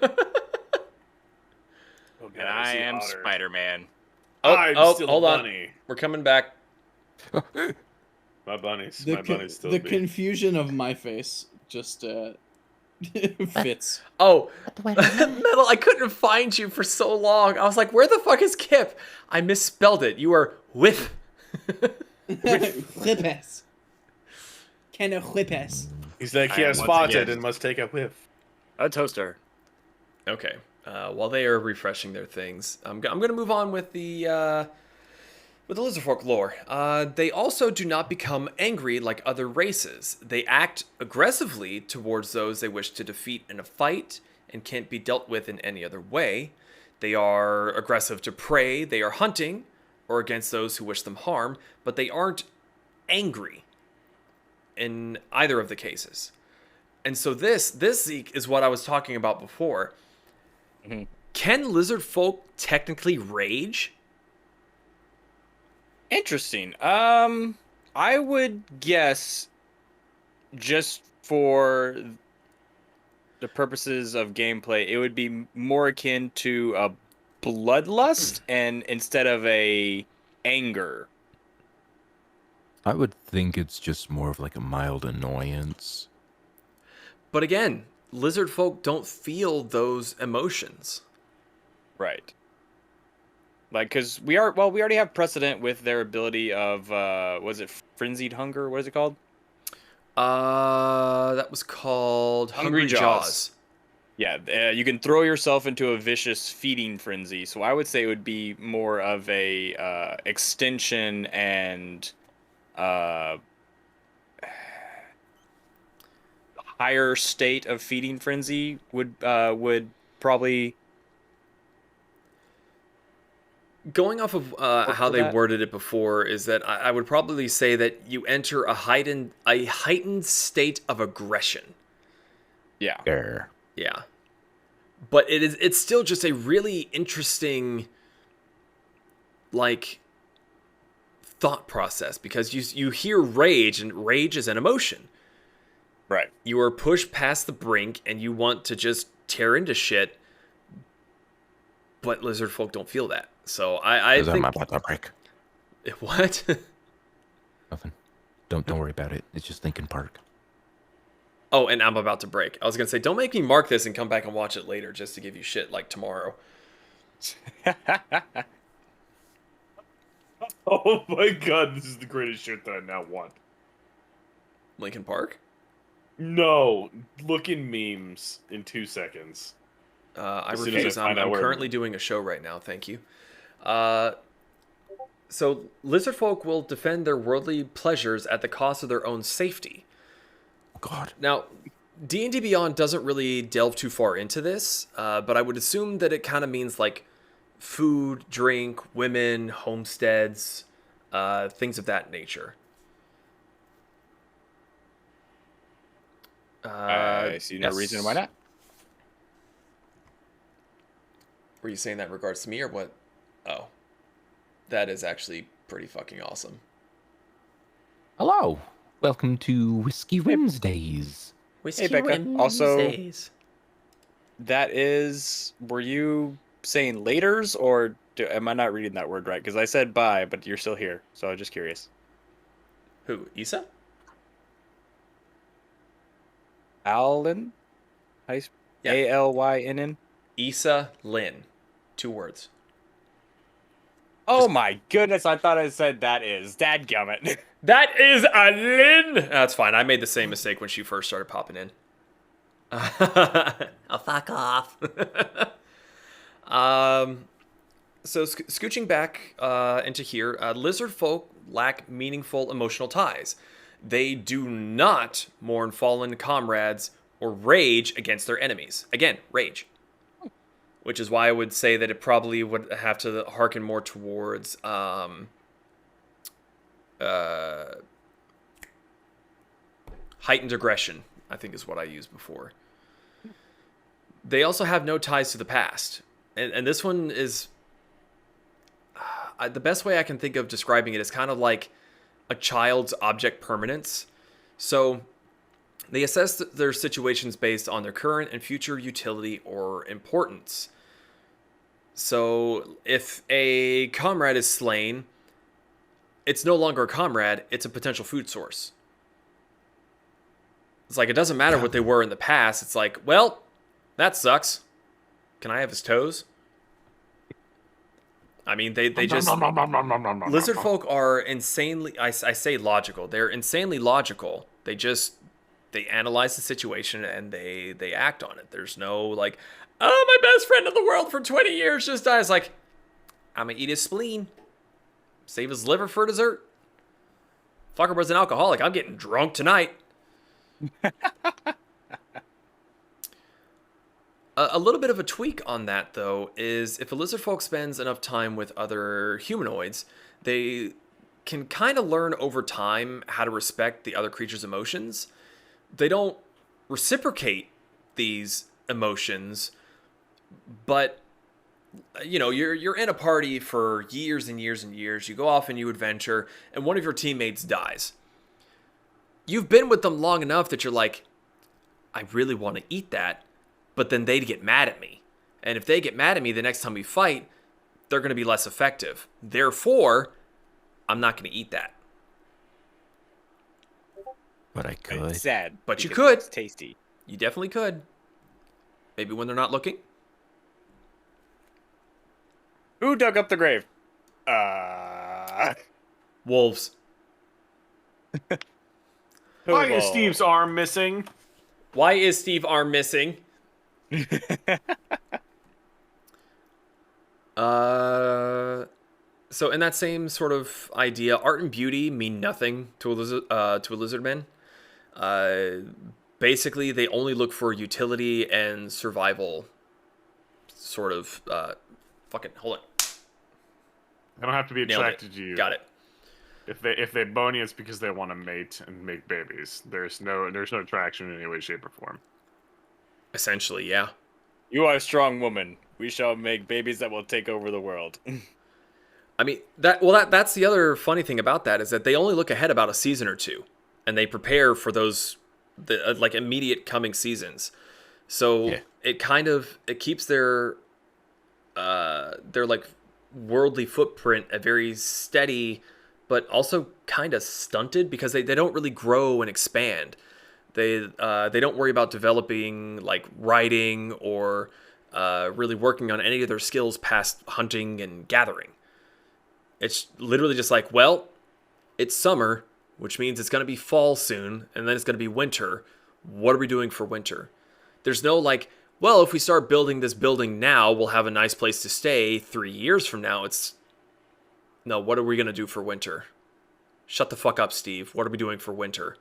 God, And I see am otter. Spider-Man. I'm still hold a on. bunny. We're coming back. My bunny's The still the me. confusion of my face just fits. Oh, Metal, I couldn't find you for so long. I was like, where the fuck is Kip? I misspelled it. You are whiff. Whippes. Can a whippes? He's like, I he am has once spotted again- and must take a whiff. A toaster. Okay. While they are refreshing their things, I'm going to move on with the Lizardfolk lore. They also do not become angry like other races. They act aggressively towards those they wish to defeat in a fight and can't be dealt with in any other way. They are aggressive to prey, they are hunting, or against those who wish them harm, but they aren't angry in either of the cases. And so this Zeke is what I was talking about before. Mhm. Can lizard folk technically rage? Interesting. I would guess, just for the purposes of gameplay, it would be more akin to a bloodlust and instead of a anger. I would think it's just more of like a mild annoyance. But again, lizard folk don't feel those emotions. Right. Like, because we already have precedent with their ability of, was it frenzied hunger? What is it called? That was called Hungry Jaws. Yeah, you can throw yourself into a vicious feeding frenzy. So I would say it would be more of a extension and higher state of feeding frenzy would probably. Going off of how for they that? worded it before is that I would probably say that you enter a heightened state of aggression. Yeah. There. Yeah. But it's still just a really interesting like thought process because you hear rage, and rage is an emotion. Right. You are pushed past the brink and you want to just tear into shit, but lizard folk don't feel that. So I Because think I'm about to break. what? Nothing. Don't worry about it. It's just Lincoln Park. Oh, and I'm about to break. I was gonna say, don't make me mark this and come back and watch it later just to give you shit like tomorrow. Oh my God, this is the greatest shit that I now want. Lincoln Park? No, look in memes in 2 seconds. I As soon as I refuse. find out I'm where- currently doing a show right now. Thank you. So lizard folk will defend their worldly pleasures at the cost of their own safety. God. Now, D&D Beyond doesn't really delve too far into this, but I would assume that it kind of means like food, drink, women, homesteads, things of that nature. I see no yes. reason why not. Were you saying that in regards to me or what? Oh, that is actually pretty fucking awesome. Hello. Welcome to Whiskey Wednesdays. Whiskey Becca. Also- Wednesdays. That is, were you saying laters or am I not reading that word right? Because I said bye, but you're still here, so I'm just curious. Who? Issa? Alyn? Yeah. Alynn? Issa Lynn. 2 words. Oh my goodness, I thought I said that is. Dadgummit. That is a Lynn. That's fine. I made the same mistake when she first started popping in. Oh, fuck off. So scooching back into here, lizard folk lack meaningful emotional ties. They do not mourn fallen comrades or rage against their enemies. Again, rage. Which is why I would say that it probably would have to hearken more towards heightened aggression, I think is what I used before. They also have no ties to the past. And this one is... the best way I can think of describing it is kind of like a child's object permanence. So they assess their situations based on their current and future utility or importance. So if a comrade is slain, it's no longer a comrade, it's a potential food source. It's like, it doesn't matter what they were in the past. It's like, well, that sucks. Can I have his toes? I mean, they just... Lizard folk are insanely... I say logical. They're insanely logical. They analyze the situation and they act on it. There's no, like, oh, my best friend in the world for 20 years just dies. Like, I'm going to eat his spleen. Save his liver for dessert. Fucker was an alcoholic. I'm getting drunk tonight. A little bit of a tweak on that, though, is if a lizard folk spends enough time with other humanoids, they can kind of learn over time how to respect the other creature's emotions. They don't reciprocate these emotions, but, you know, you're in a party for years and years and years. You go off and you adventure, and one of your teammates dies. You've been with them long enough that you're like, I really want to eat that. But then they'd get mad at me. And if they get mad at me the next time we fight, they're going to be less effective. Therefore, I'm not going to eat that. But I could. It's sad. But you because could. It's tasty. You definitely could. Maybe when they're not looking. Who dug up the grave? Wolves. Why is Steve's arm missing? Why is Steve arm missing? So in that same sort of idea, art and beauty mean nothing to a lizardman. Basically, they only look for utility and survival. Sort of. Fucking hold on. I don't have to be Nailed attracted it. to you. Got it. If they bone you, it's because they want to mate and make babies. There's no attraction in any way, shape, or form. Essentially, yeah. You are a strong woman. We shall make babies that will take over the world. I mean, that's the other funny thing about that is that they only look ahead about a season or two, and they prepare for those like immediate coming seasons. So it keeps their like worldly footprint a very steady, but also kind of stunted because they don't really grow and expand. They don't worry about developing like writing or really working on any of their skills past hunting and gathering. It's literally just like, well, it's summer, which means it's going to be fall soon, and then it's going to be winter. What are we doing for winter? There's no like, well, if we start building this building now, we'll have a nice place to stay 3 years from now. It's, no, what are we going to do for winter? Shut the fuck up, Steve. What are we doing for winter?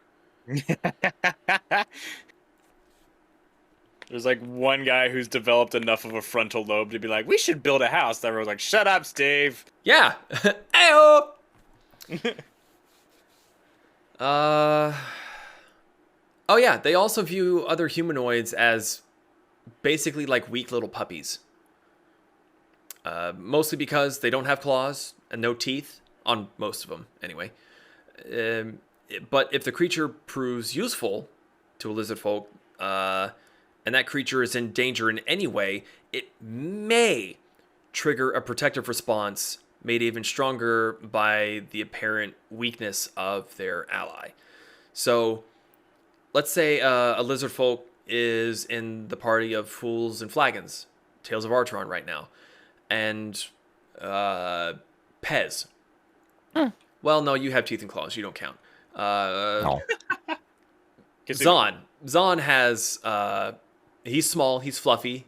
There's like one guy who's developed enough of a frontal lobe to be like, we should build a house. And everyone's like, shut up, Steve. Yeah. Ayo! Oh yeah, they also view other humanoids as basically like weak little puppies. Mostly because they don't have claws and no teeth, on most of them anyway. But if the creature proves useful to a lizard folk, and that creature is in danger in any way, it may trigger a protective response made even stronger by the apparent weakness of their ally. So, let's say a lizard folk is in the party of fools and flagons, Tales of Artron right now, and Pez. Well, no, you have teeth and claws. You don't count. No. Zon has he's small, he's fluffy.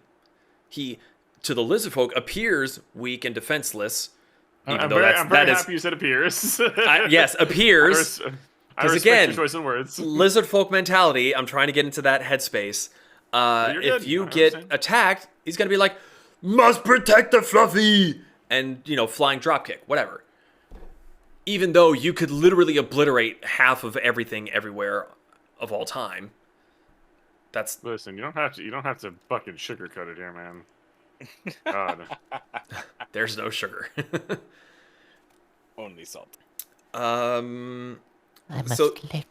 He to the lizardfolk appears weak and defenseless. I'm very happy you said appears. Yes, appears. I Because respect again, your choice in words. lizardfolk mentality. I'm trying to get into that headspace. You're If good. you I get understand. attacked, he's gonna be like, "Must protect the fluffy," and flying dropkick, whatever. Even though you could literally obliterate half of everything everywhere of all time. That's Listen, you don't have to fucking sugarcoat it here, man. God. there's no sugar. Only salt. I must So- lick.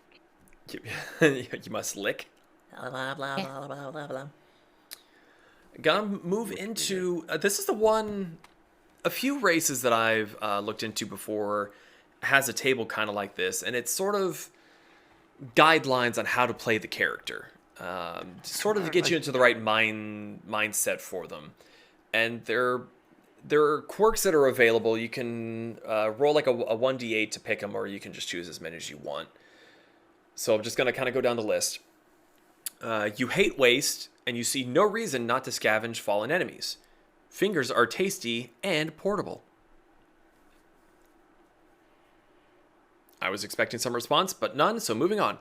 you must lick. Blah, blah, blah, blah, blah, blah. Gonna move into this is the one. A few races that I've looked into before has a table kind of like this, and it's sort of guidelines on how to play the character, sort of to get you into the right mindset for them. And there are quirks that are available. You can roll like a 1d8 to pick them, or you can just choose as many as you want. So I'm just gonna kind of go down the list. You hate waste, and you see no reason not to scavenge fallen enemies. Fingers are tasty and portable. I was expecting some response, but none, so moving on.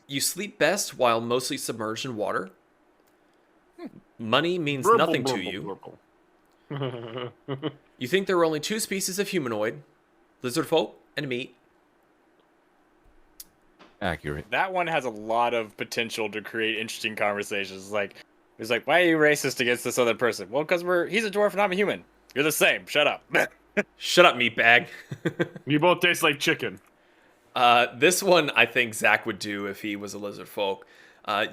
You sleep best while mostly submerged in water. Money means nothing to you. You think there are only two species of humanoid, lizardfolk and meat. Accurate. That one has a lot of potential to create interesting conversations. It's like, why are you racist against this other person? Well, because he's a dwarf and I'm a human. You're the same. Shut up. Shut up, meatbag. You both taste like chicken. This one I think Zach would do if he was a lizardfolk.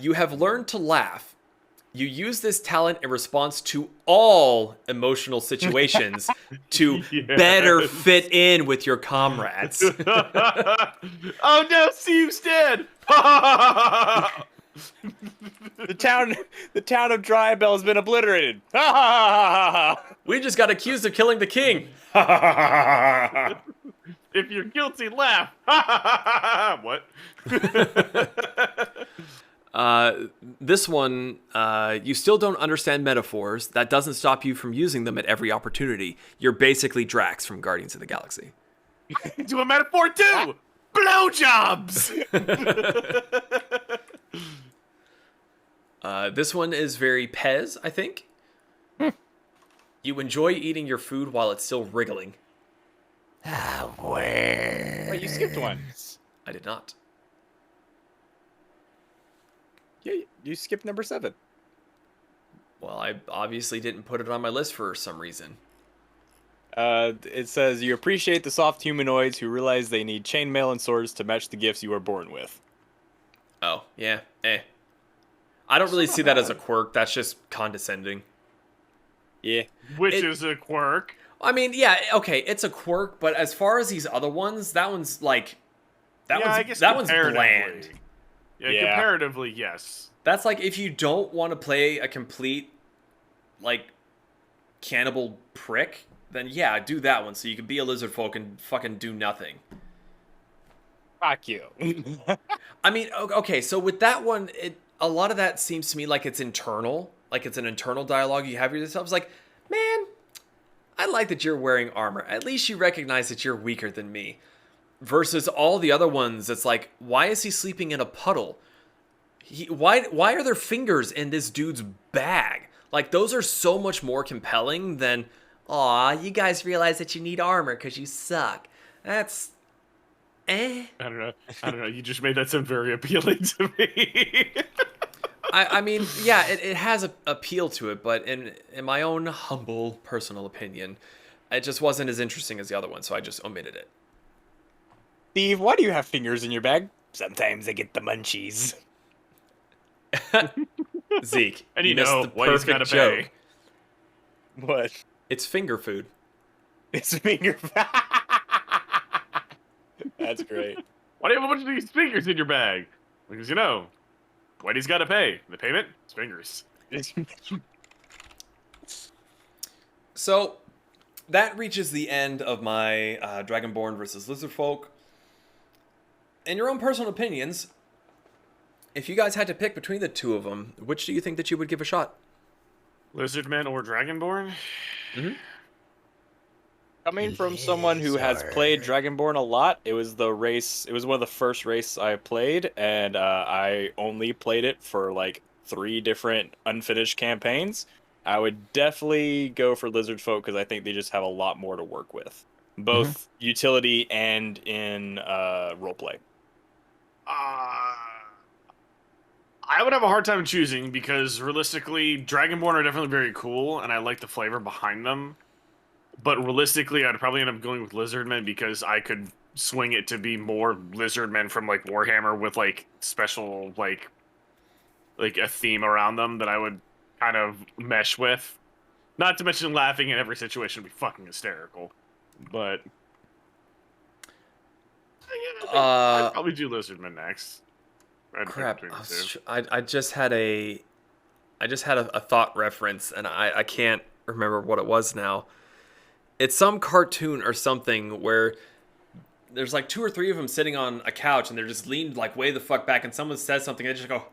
You have learned to laugh. You use this talent in response to all emotional situations to Yes. better fit in with your comrades. Oh no, Steve's dead. The town of Drybell has been obliterated. We just got accused of killing the king. If you're guilty, laugh. What? This one, you still don't understand metaphors. That doesn't stop you from using them at every opportunity. You're basically Drax from Guardians of the Galaxy. Do a metaphor too. Blowjobs. This one is very Pez, I think. You enjoy eating your food while it's still wriggling. Where? Wait, you skipped one. I did not. Yeah, you skipped number 7. Well, I obviously didn't put it on my list for some reason. It says you appreciate the soft humanoids who realize they need chainmail and swords to match the gifts you are born with. Oh, yeah, I don't really see that as a quirk. That's just condescending. Yeah. Which It- is a quirk. I mean, yeah, okay, it's a quirk, but as far as these other ones, that one's like... I That guess one's comparatively. bland. Yeah, comparatively, yes. That's like if you don't want to play a complete, like, cannibal prick, then yeah, do that one so you can be a lizardfolk and fucking do nothing. Fuck you. I mean, okay, so with that one, a lot of that seems to me like it's internal, like it's an internal dialogue you have with yourself. It's like, man, I like that you're wearing armor. At least you recognize that you're weaker than me. Versus all the other ones, it's like, why is he sleeping in a puddle? Why are there fingers in this dude's bag? Like, those are so much more compelling than, aw, you guys realize that you need armor because you suck. That's, I don't know. You just made that sound very appealing to me. I mean, yeah, it has a appeal to it, but in my own humble personal opinion, it just wasn't as interesting as the other one, so I just omitted it. Steve, why do you have fingers in your bag? Sometimes I get the munchies. Zeke, And you missed know the what he's perfect gotta pay. joke. What? It's finger food. It's finger. That's great. Why do you have a bunch of these fingers in your bag? Because you know, Whitey's got to pay. The payment is fingers. So, that reaches the end of my Dragonborn versus Lizardfolk. In your own personal opinions, if you guys had to pick between the two of them, which do you think that you would give a shot? Lizardmen or Dragonborn? Coming from someone who has played Dragonborn a lot, it was one of the first races I played, and I only played it for like 3 different unfinished campaigns. I would definitely go for Lizardfolk because I think they just have a lot more to work with, both utility and in roleplay. I would have a hard time choosing because realistically, Dragonborn are definitely very cool, and I like the flavor behind them. But realistically, I'd probably end up going with Lizardmen because I could swing it to be more Lizardmen from like Warhammer with like special like a theme around them that I would kind of mesh with. Not to mention laughing in every situation would be fucking hysterical. But yeah, I'd probably do Lizardmen next. Crap! I just had a thought reference, and I can't remember what it was now. It's some cartoon or something where there's like 2 or 3 of them sitting on a couch, and they're just leaned like way the fuck back, and someone says something, and they just go,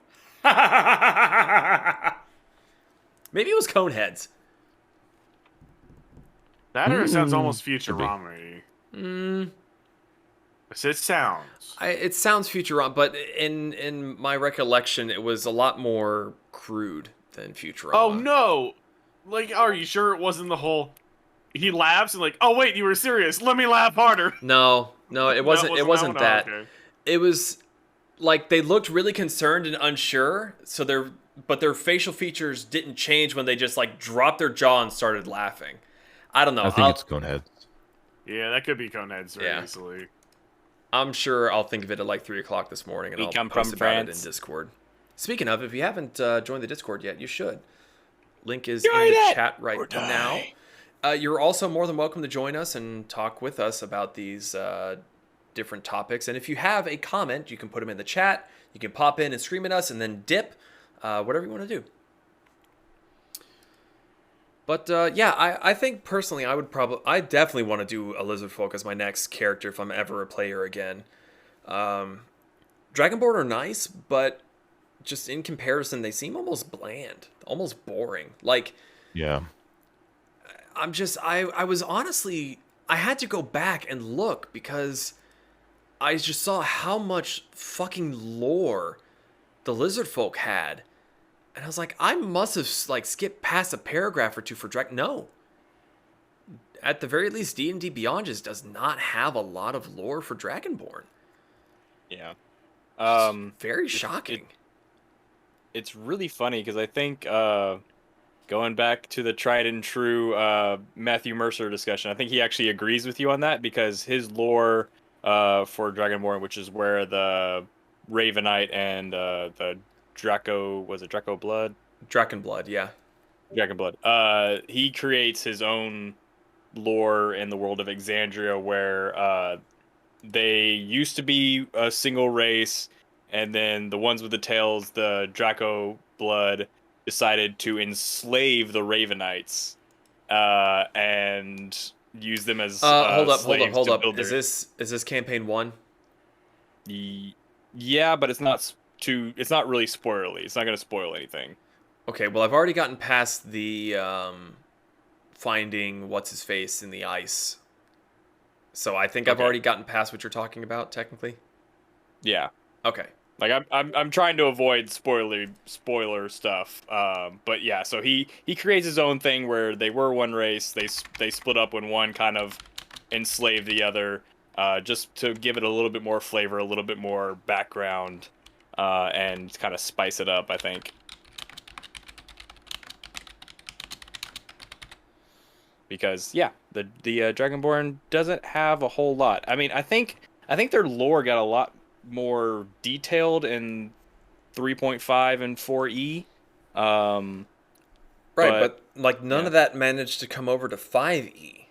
maybe it was Coneheads. That or it sounds almost Futurama-y. It sounds. It sounds Futurama, but in my recollection, it was a lot more crude than Futurama. Oh no! Like, are you sure it wasn't the whole? He laughs and like, oh wait, you were serious. Let me laugh harder. No, it wasn't. It wasn't that. Okay. It was like they looked really concerned and unsure. So their facial features didn't change when they just like dropped their jaw and started laughing. I don't know. I think it's Coneheads. Yeah, that could be Coneheads very easily. I'm sure I'll think of it at like 3 o'clock this morning, and We I'll come post from about it in France. Discord. Speaking of, if you haven't joined the Discord yet, you should. Link is Join in the it! chat right now. You're also more than welcome to join us and talk with us about these different topics. And if you have a comment, you can put them in the chat. You can pop in and scream at us and then dip, whatever you want to do. But I think personally I definitely want to do a Lizardfolk as my next character if I'm ever a player again. Dragonborn are nice, but just in comparison, they seem almost bland, almost boring. Like, Yeah. I was honestly, I had to go back and look because I just saw how much fucking lore the Lizardfolk had. And I was like, I must have like skipped past a paragraph or 2 for Dragon. No. At the very least, D&D Beyond just does not have a lot of lore for Dragonborn. Yeah. Very shocking. It's really funny because I think going back to the tried and true Matthew Mercer discussion, I think he actually agrees with you on that because his lore for Dragonborn, which is where the Ravenite and the Draco Blood? Drakenblood, yeah. Dragonblood. He creates his own lore in the world of Exandria where they used to be a single race, and then the ones with the tails, the Draco Blood, decided to enslave the Ravenites and use them as hold up. build Is their... this campaign 1? Yeah, but it's not really spoilerly. It's not going to spoil anything. Okay, well, I've already gotten past the finding what's his face in the ice. So I think I've already gotten past what you're talking about, technically. Yeah. Okay. Like I'm trying to avoid spoiler stuff. But yeah, so he creates his own thing where they were one race. They split up when one kind of enslaved the other, just to give it a little bit more flavor, a little bit more background, and kind of spice it up, I think. Because yeah, the Dragonborn doesn't have a whole lot. I mean, I think their lore got a lot more detailed in 3.5 and 4E. Right, but like none of that managed to come over to 5E.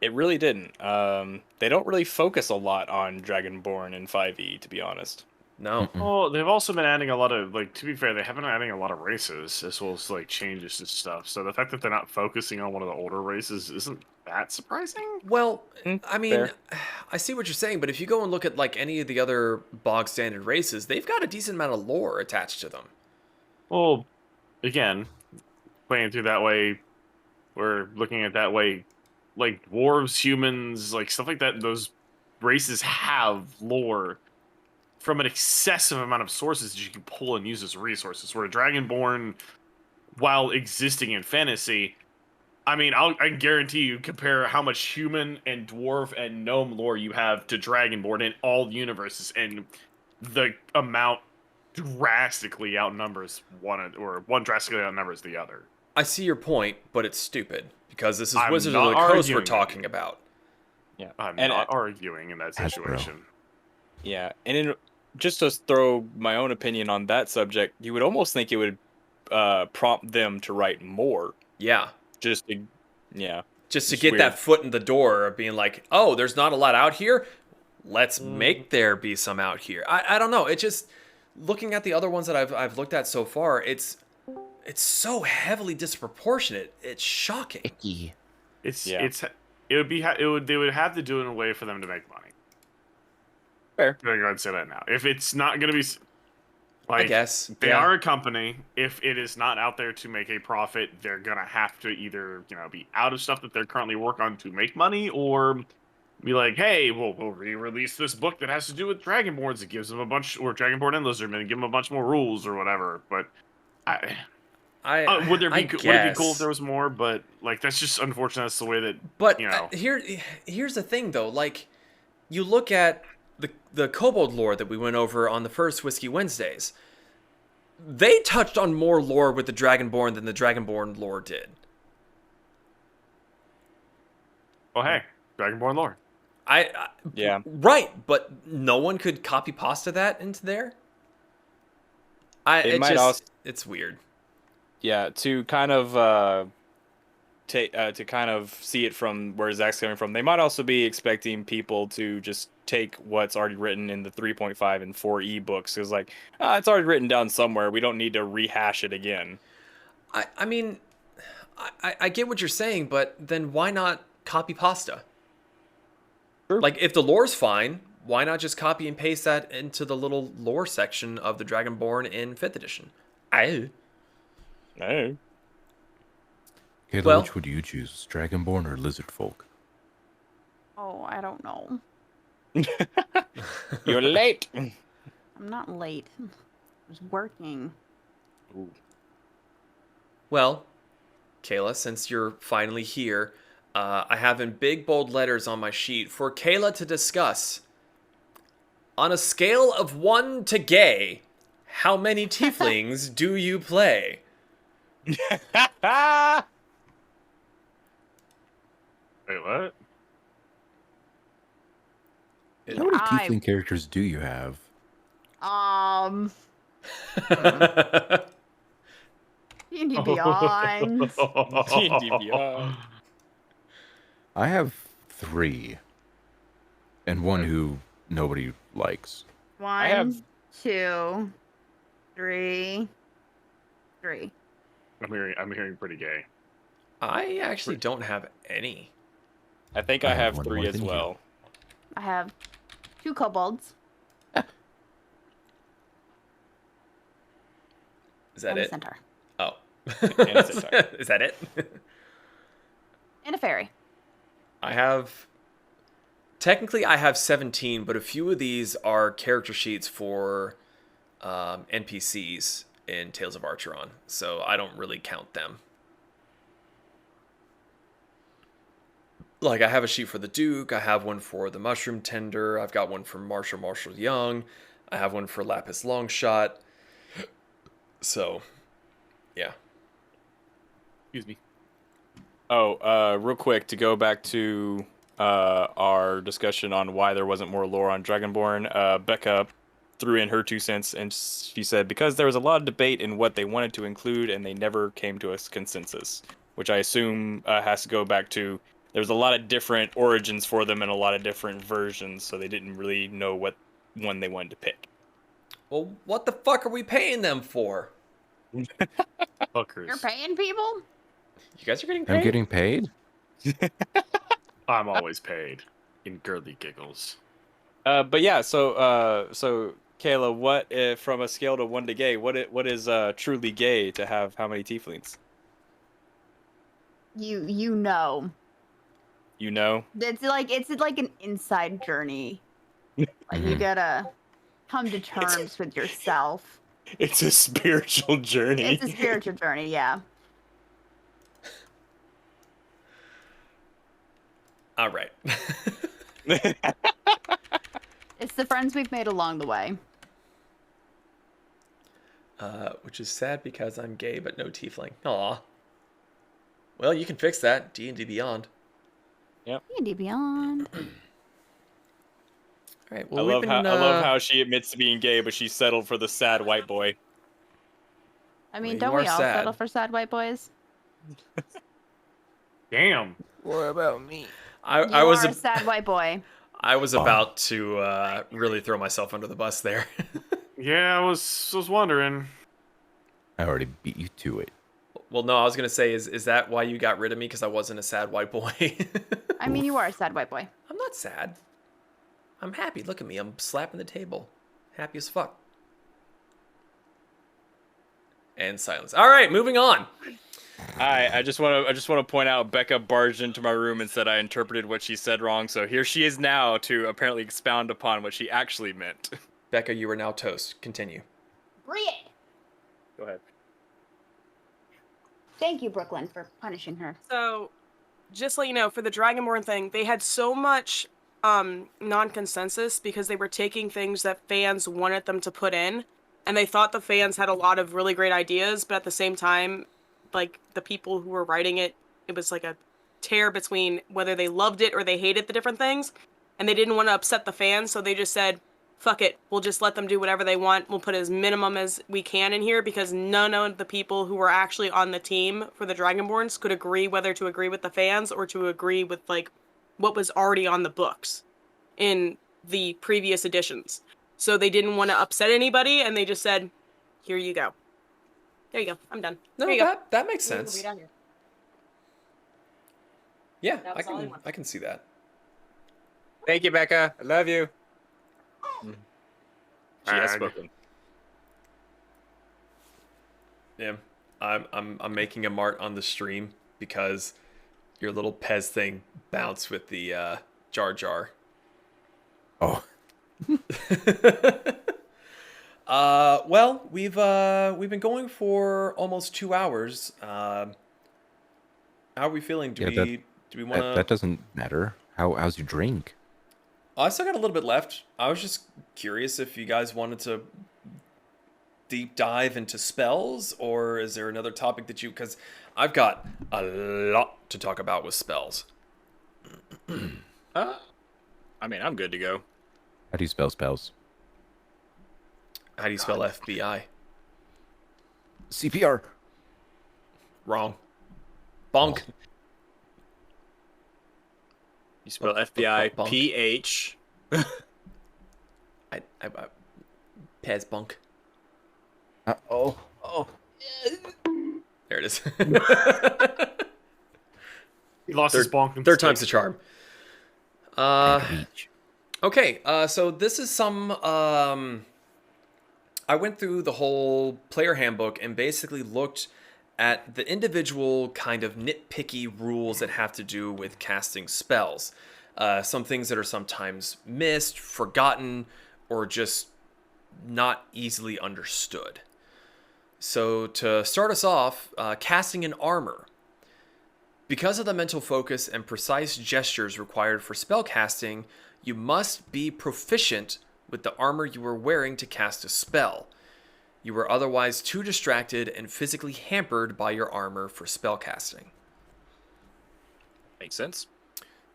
It really didn't. They don't really focus a lot on Dragonborn in 5E, to be honest. No. Well, they've also been adding a lot of, like, to be fair, they have been adding a lot of races as well as, like, changes to stuff. So the fact that they're not focusing on one of the older races isn't that surprising. Well, Mm, I mean, fair. I see what you're saying, but if you go and look at like any of the other bog standard races, they've got a decent amount of lore attached to them. Well, again, playing through that way, we're looking at that way, like dwarves, humans, like stuff like that. Those races have lore from an excessive amount of sources that you can pull and use as resources. Where Dragonborn, while existing in fantasy, I mean, I guarantee you, compare how much human and dwarf and gnome lore you have to Dragonborn in all universes, and the amount drastically outnumbers one drastically outnumbers the other. I see your point, but it's stupid because this is I'm Wizards of not the Coast arguing we're with talking you. about. Yeah. I'm And not arguing in that Hasbro. situation. Yeah, and just to throw my own opinion on that subject, you would almost think it would prompt them to write more. Yeah. Just to, yeah. Just to It's get weird. that foot in the door of being like, oh, there's not a lot out here. Let's make there be some out here. I don't know. It just, looking at the other ones that I've looked at so far, it's so heavily disproportionate. It's shocking. Icky. They would have to do it in a way for them to make money. Fair. I'm going to say that now. If it's not going to be, I like, guess. they yeah. are a company. If it is not out there to make a profit, they're going to have to either, be out of stuff that they're currently working on to make money, or be like, hey, we'll re-release this book that has to do with Dragonborns. It gives them a bunch, or Dragonborn and Lizardmen, and give them a bunch more rules or whatever. But would it be cool if there was more? But like, that's just unfortunate. That's the way that. But here's the thing, though. Like, you look at the Kobold lore that we went over on the first Whiskey Wednesdays. They touched on more lore with the Dragonborn than the Dragonborn lore did. Oh, hey, Dragonborn lore. Yeah. Right, but no one could copy pasta that into there. It's weird. Yeah, to kind of to kind of see it from where Zach's coming from, they might also be expecting people to just take what's already written in the 3.5 and 4e books. Because like, it's already written down somewhere. We don't need to rehash it again. I mean, I get what you're saying, but then why not copy pasta? Sure. Like, if the lore's fine, why not just copy and paste that into the little lore section of the Dragonborn in 5th edition? No. Kayla, Well- which would you choose, Dragonborn or Lizardfolk? Oh, I don't know. You're late. I'm not late. I was working. Ooh. Well, Kayla, since you're finally here, I have in big bold letters on my sheet for Kayla to discuss. On a scale of 1 to gay, how many tieflings do you play? Wait, what? How many I- tiefling characters do you have? D&D Beyond. D&D Beyond. I have 3. And one who nobody likes. One, have- 2, 3. I'm hearing pretty gay. I actually don't have any. I think I I have have one 3 more as than you. well. I have 2 kobolds. Is that and a it? centaur. Oh. And a centaur. Is that it? And a fairy. Technically, I have 17, but a few of these are character sheets for NPCs in Tales of Archeron, so I don't really count them. Like, I have a sheet for the Duke, I have one for the Mushroom Tender, I've got one for Marshall Young, I have one for Lapis Longshot. So, yeah. Excuse me. Oh, real quick, to go back to our discussion on why there wasn't more lore on Dragonborn, Becca threw in her 2 cents, and she said, because there was a lot of debate in what they wanted to include, and they never came to a consensus, which I assume has to go back to there's a lot of different origins for them and a lot of different versions, so they didn't really know what one they wanted to pick. Well, what the fuck are we paying them for? Fuckers. You're paying people? You guys are getting paid? I'm getting paid? I'm always paid in girly giggles. But yeah, so Kayla, what from a scale to 1 to gay? What is truly gay to have how many tieflings? You know. You know, It's like an inside journey. Like you Mhm. gotta come to terms with yourself. it's a spiritual journey. It's a spiritual journey, yeah. All right. It's the friends we've made along the way. Which is sad because I'm gay but no tiefling. Aw. Well, you can fix that. D&D Beyond. D&D Beyond. All right. I Well, love how she admits to being gay, but she settled for the sad white boy. I mean, Well, don't you we are all sad. settle for sad white boys? Damn. What about me? I You was are a sad white boy. I was about to really throw myself under the bus there. Yeah, I was wondering. I already beat you to it. Well, no, I was gonna say, is that why you got rid of me? Because I wasn't a sad white boy. I mean, you are a sad white boy. I'm not sad. I'm happy. Look at me. I'm slapping the table. Happy as fuck. And silence. All right, moving on. I just want to point out Becca barged into my room and said I interpreted what she said wrong. So here she is now to apparently expound upon what she actually meant. Becca, you are now toast. Continue. Brie! Go ahead. Thank you, Brooklyn, for punishing her. So, just let you know, for the Dragonborn thing, they had so much non-consensus because they were taking things that fans wanted them to put in, and they thought the fans had a lot of really great ideas, but at the same time, like, the people who were writing it, it was like a tear between whether they loved it or they hated the different things, and they didn't want to upset the fans, so they just said, fuck it, we'll just let them do whatever they want. We'll put as minimum as we can in here because none of the people who were actually on the team for the Dragonborns could agree whether to agree with the fans or to agree with, like, what was already on the books in the previous editions. So they didn't want to upset anybody, and they just said, here you go. There you go. I'm done. No, There you go. that makes We'll sense. read on here. Yeah, That I was all I can wanted. I can see that. Thank you, Becca. I love you. She has Ag. spoken. Yeah, I'm making a mart on the stream because your little Pez thing bounced with the Jar Jar. Oh, Well, we've been going for almost 2 hours. How are we feeling? Do Yeah, we want to? that doesn't matter. How's your drink? I still got a little bit left. I was just curious if you guys wanted to deep dive into spells, or is there another topic that you? Because I've got a lot to talk about with spells. I mean, I'm good to go. How do you spell spells? How do you spell FBI? CPR. Wrong. Bonk. You spell FBI Bunk. PH. I Pez bunk. Oh. There it is. He lost his bonk. Third time's the charm. Each. Okay, so this is some. I went through the whole player handbook and basically looked at the individual kind of nitpicky rules that have to do with casting spells. Some things that are sometimes missed, forgotten, or just not easily understood. So to start us off, casting an armor. Because of the mental focus and precise gestures required for spell casting, you must be proficient with the armor you are wearing to cast a spell. You are otherwise too distracted and physically hampered by your armor for spell casting. Makes sense.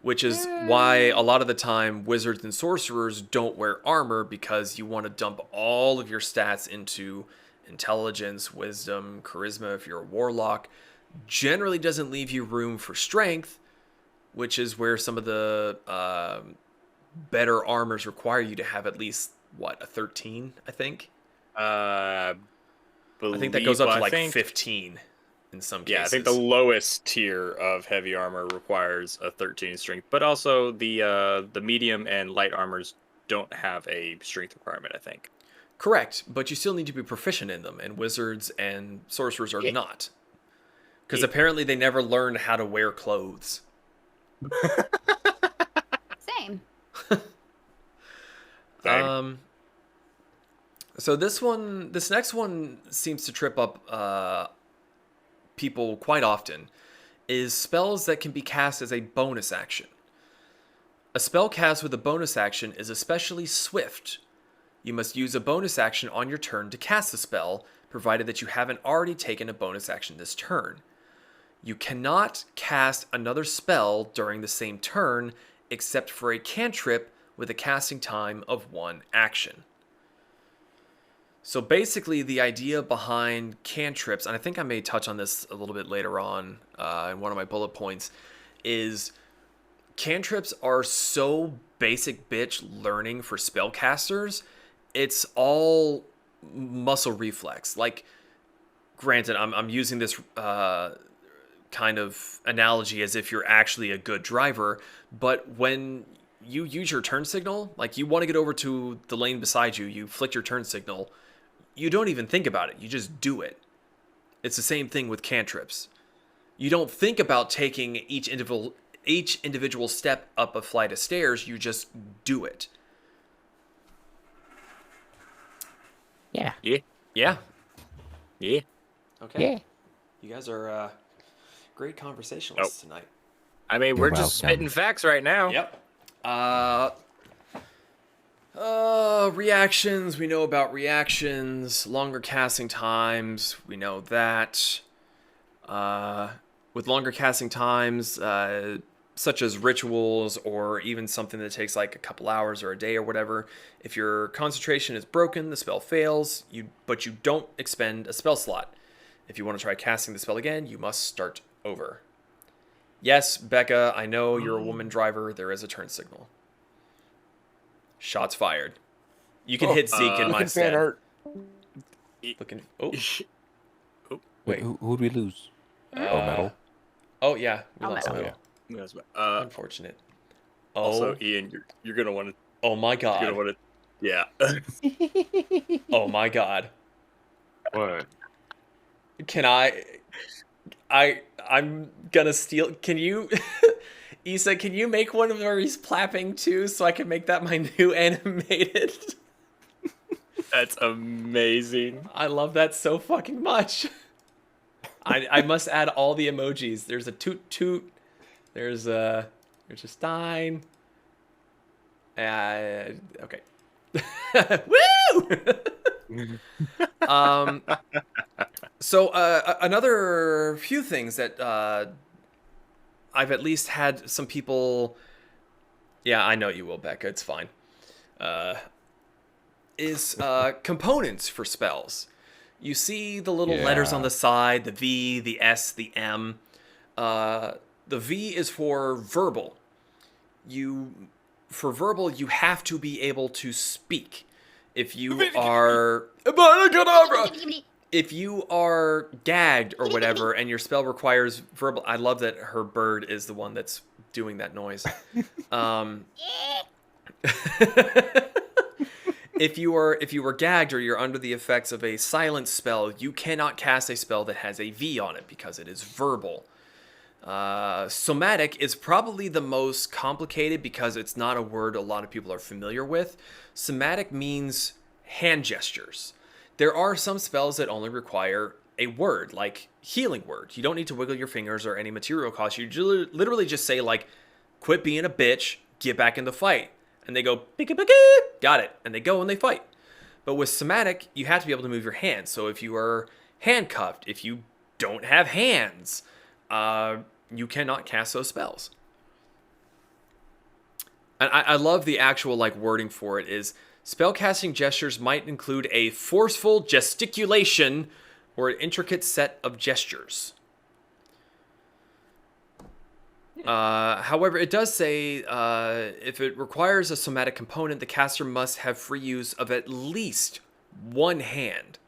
Which is why a lot of the time wizards and sorcerers don't wear armor, because you want to dump all of your stats into intelligence, wisdom, charisma if you're a warlock. Generally doesn't leave you room for strength, which is where some of the better armors require you to have at least, a 13, I think? I think that goes up to 15. in some Yeah, I cases. think the lowest tier of heavy armor requires a 13 strength, but also the medium and light armors don't have a strength requirement, I think. Correct, but you still need to be proficient in them, and wizards and sorcerers are Yeah. not. Because Yeah. apparently they never learned how to wear clothes. Same. Same. So this next one seems to trip up people quite often, is spells that can be cast as a bonus action. A spell cast with a bonus action is especially swift. You must use a bonus action on your turn to cast the spell, provided that you haven't already taken a bonus action this turn. You cannot cast another spell during the same turn, except for a cantrip with a casting time of 1 action. So basically, the idea behind cantrips, and I think I may touch on this a little bit later on in one of my bullet points, is cantrips are so basic bitch learning for spellcasters. It's all muscle reflex. Like, granted, I'm using this kind of analogy as if you're actually a good driver, but when you use your turn signal, like you want to get over to the lane beside you, you flick your turn signal, you don't even think about it. You just do it. It's the same thing with cantrips. You don't think about taking each individual step up a flight of stairs. You just do it. Yeah. Yeah. Yeah. Yeah. Okay. Yeah. You guys are great conversationalists tonight. I mean, You're we're just welcome. spitting facts right now. Yep. Reactions. We know about reactions. Longer casting times. We know that. With longer casting times, such as rituals or even something that takes like a couple hours or a day or whatever, if your concentration is broken, the spell fails. But you don't expend a spell slot. If you want to try casting the spell again, you must start over. Yes, Becca, I know you're a woman driver. There is a turn signal. Shots fired. You can hit Zeke in my Looking fan stead. art. Looking. Oh, Wait, wait. who'd we lose? Metal. Oh yeah, we Oh, lost metal. metal. Uh, Unfortunate. also, Oh, Ian, you're gonna want to. oh my You're gonna god. want to. Yeah. Oh my god. What? Can I'm gonna steal. Can you, Issa? Can you make one where he's clapping too, so I can make that my new animated? That's amazing. I love that so fucking much. I must add all the emojis. There's a toot toot. There's a Stein. Okay. Woo! So another few things that I've at least had some people. Yeah, I know you will, Becca. It's fine. Is components for spells. You see the little letters on the side, the V, the S, the M. The V is for verbal. For verbal, you have to be able to speak. If you are gagged or whatever, and your spell requires verbal, I love that her bird is the one that's doing that noise. If you are gagged or you're under the effects of a silence spell, you cannot cast a spell that has a V on it because it is verbal. Somatic is probably the most complicated because it's not a word a lot of people are familiar with. Somatic means hand gestures. There are some spells that only require a word, like Healing Word. You don't need to wiggle your fingers or any material cost. You literally just say, like, quit being a bitch, get back in the fight. And they go, "Pika pika," got it. And they go and they fight. But with Somatic, you have to be able to move your hands. So if you are handcuffed, if you don't have hands, you cannot cast those spells. And I love the actual like wording for it is spellcasting gestures might include a forceful gesticulation or an intricate set of gestures. However, it does say if it requires a somatic component, the caster must have free use of at least one hand.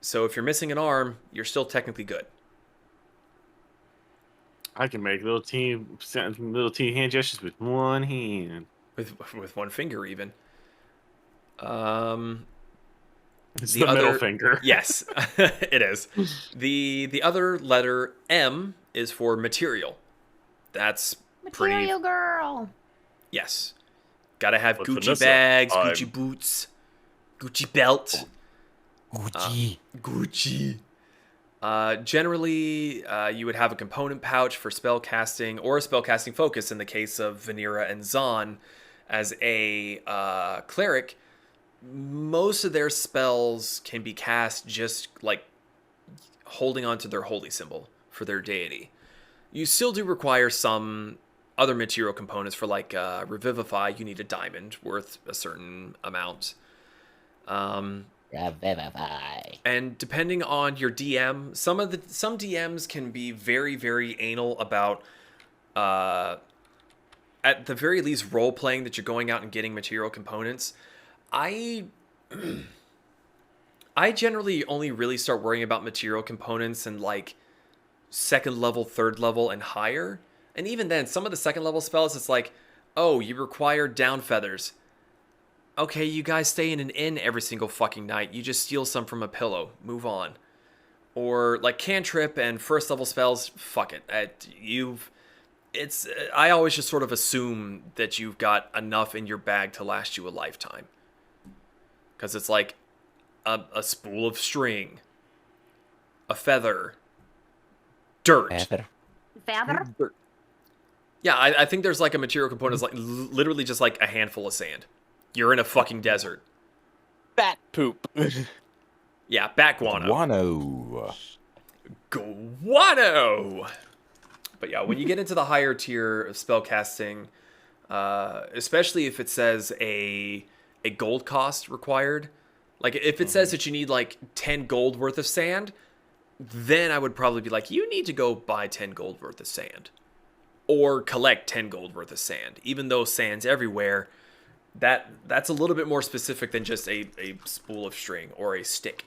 So if you're missing an arm, you're still technically good. I can make little team hand gestures with one hand. With one finger even. It's The the middle other- finger. Yes, it is. The other letter M is for material. That's pretty. Material girl. Yes. Gotta have But Gucci Vanessa, bags, I'm- Gucci boots, Gucci belt. Gucci. Gucci. Generally, you would have a component pouch for spell casting or a spell casting focus in the case of Vanera and Zahn. As a cleric, most of their spells can be cast just like holding onto their holy symbol for their deity. You still do require some other material components for like Revivify. You need a diamond worth a certain amount. Revivify. And depending on your DM, some DMs can be very, very anal about, at the very least, role playing that you're going out and getting material components. I generally only really start worrying about material components in like second level, third level, and higher. And even then, some of the second level spells, it's like, oh, you require down feathers. Okay, you guys stay in an inn every single fucking night. You just steal some from a pillow. Move on. Or like cantrip and first level spells. Fuck it. I always just sort of assume that you've got enough in your bag to last you a lifetime. Because it's like a spool of string, a feather, dirt. Feather? Yeah, I think there's like a material component that's like literally just like a handful of sand. You're in a fucking desert. Bat poop. Yeah, bat guano. Guano! But yeah, when you get into the higher tier of spellcasting, especially if it says a gold cost required, like if it says that you need like 10 gold worth of sand, then I would probably be like, you need to go buy 10 gold worth of sand. Or collect 10 gold worth of sand. Even though sand's everywhere, that's a little bit more specific than just a spool of string or a stick.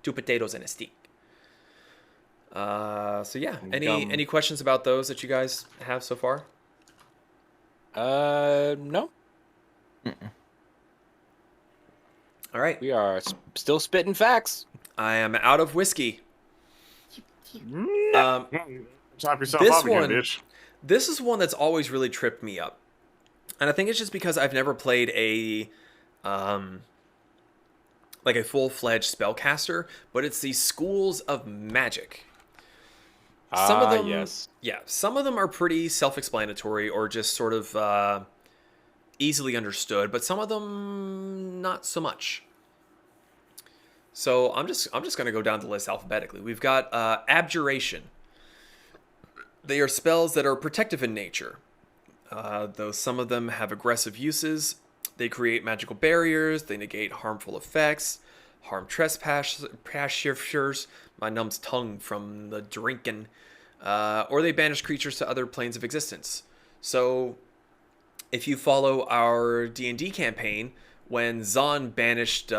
2 potatoes and a stick. So yeah, any questions about those that you guys have so far? No. All right, We are still spitting facts. I am out of whiskey. Um, Chop yourself This up again, one- bitch. This is one that's always really tripped me up. And I think it's just because I've never played a like a full-fledged spellcaster, but it's the schools of magic. Some of them, yes. yeah, some of them are pretty self-explanatory or just sort of easily understood, but some of them not so much. So I'm just gonna go down the list alphabetically. We've got Abjuration. They are spells that are protective in nature. Though some of them have aggressive uses, they create magical barriers, they negate harmful effects, harm trespassers, my numb's tongue from the drinking, or they banish creatures to other planes of existence. So, if you follow our D&D campaign, when Zahn banished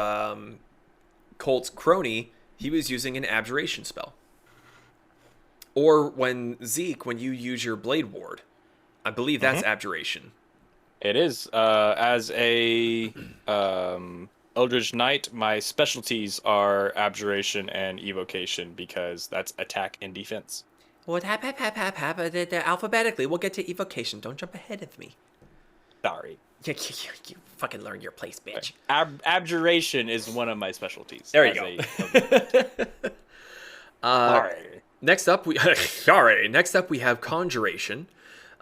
Colt's crony, he was using an abjuration spell. Or when Zeke, when you use your Blade Ward, I believe that's abjuration. It is. As a Eldritch Knight, my specialties are Abjuration and Evocation because that's attack and defense. Well, alphabetically, we'll get to evocation. Don't jump ahead of me. Sorry. You fucking learn your place, bitch. Abjuration is one of my specialties. There you go. Sorry. Next up, we have Conjuration.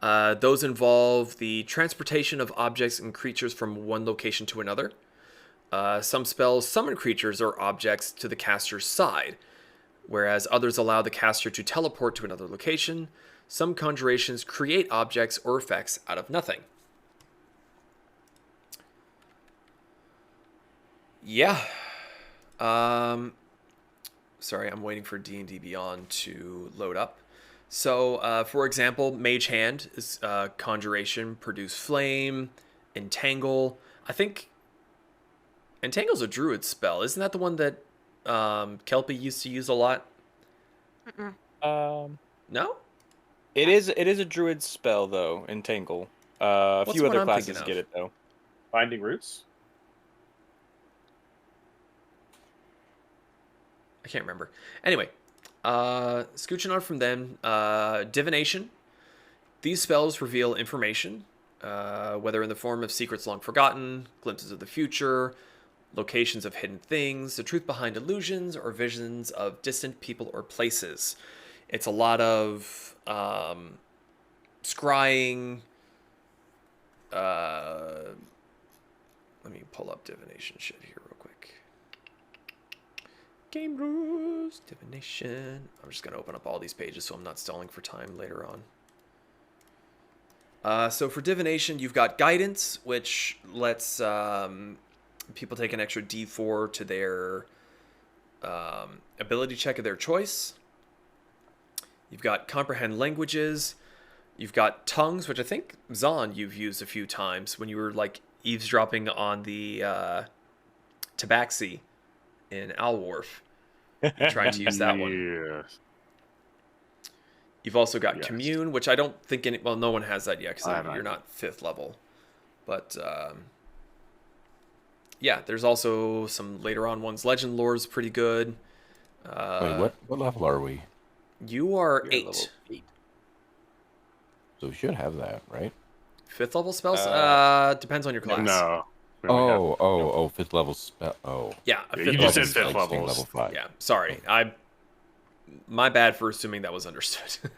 Those involve the transportation of objects and creatures from one location to another. Some spells summon creatures or objects to the caster's side, whereas others allow the caster to teleport to another location. Some conjurations create objects or effects out of nothing. Yeah. Sorry, I'm waiting for D&D Beyond to load up. So, for example, Mage Hand is Conjuration, Produce Flame, Entangle. I think Entangle's a druid spell. Isn't that the one that Kelpie used to use a lot? No? It is a druid spell though, Entangle. A What's few one other I'm classes thinking of? get it though. Binding Roots? I can't remember. Anyway, scooching on from them, Divination. These spells reveal information, whether in the form of secrets long forgotten, glimpses of the future, locations of hidden things, the truth behind illusions, or visions of distant people or places. It's a lot of scrying. Let me pull up Divination shit here real quick. Game rules, Divination. I'm just going to open up all these pages so I'm not stalling for time later on. So for Divination, you've got Guidance, which lets people take an extra D4 to their ability check of their choice. You've got Comprehend Languages. You've got Tongues, which I think, Zahn, you've used a few times when you were like eavesdropping on the Tabaxi in Alwarf. You're trying to use that one. Yes. You've also got Yes. Commune, which I don't think no one has that yet I because haven't. you're not 5th level. But yeah, there's also some later on ones. Legend Lore's pretty good. Wait, what level are we? You are You're 8. level 8. So we should have that, right? 5th level spells? Depends on your class. No. We only have- Oh, 5th level spell. Oh. Yeah, a Yeah, 5th you level just said spell. fifth Like, staying levels. level 5. Yeah, sorry. My bad for assuming that was understood.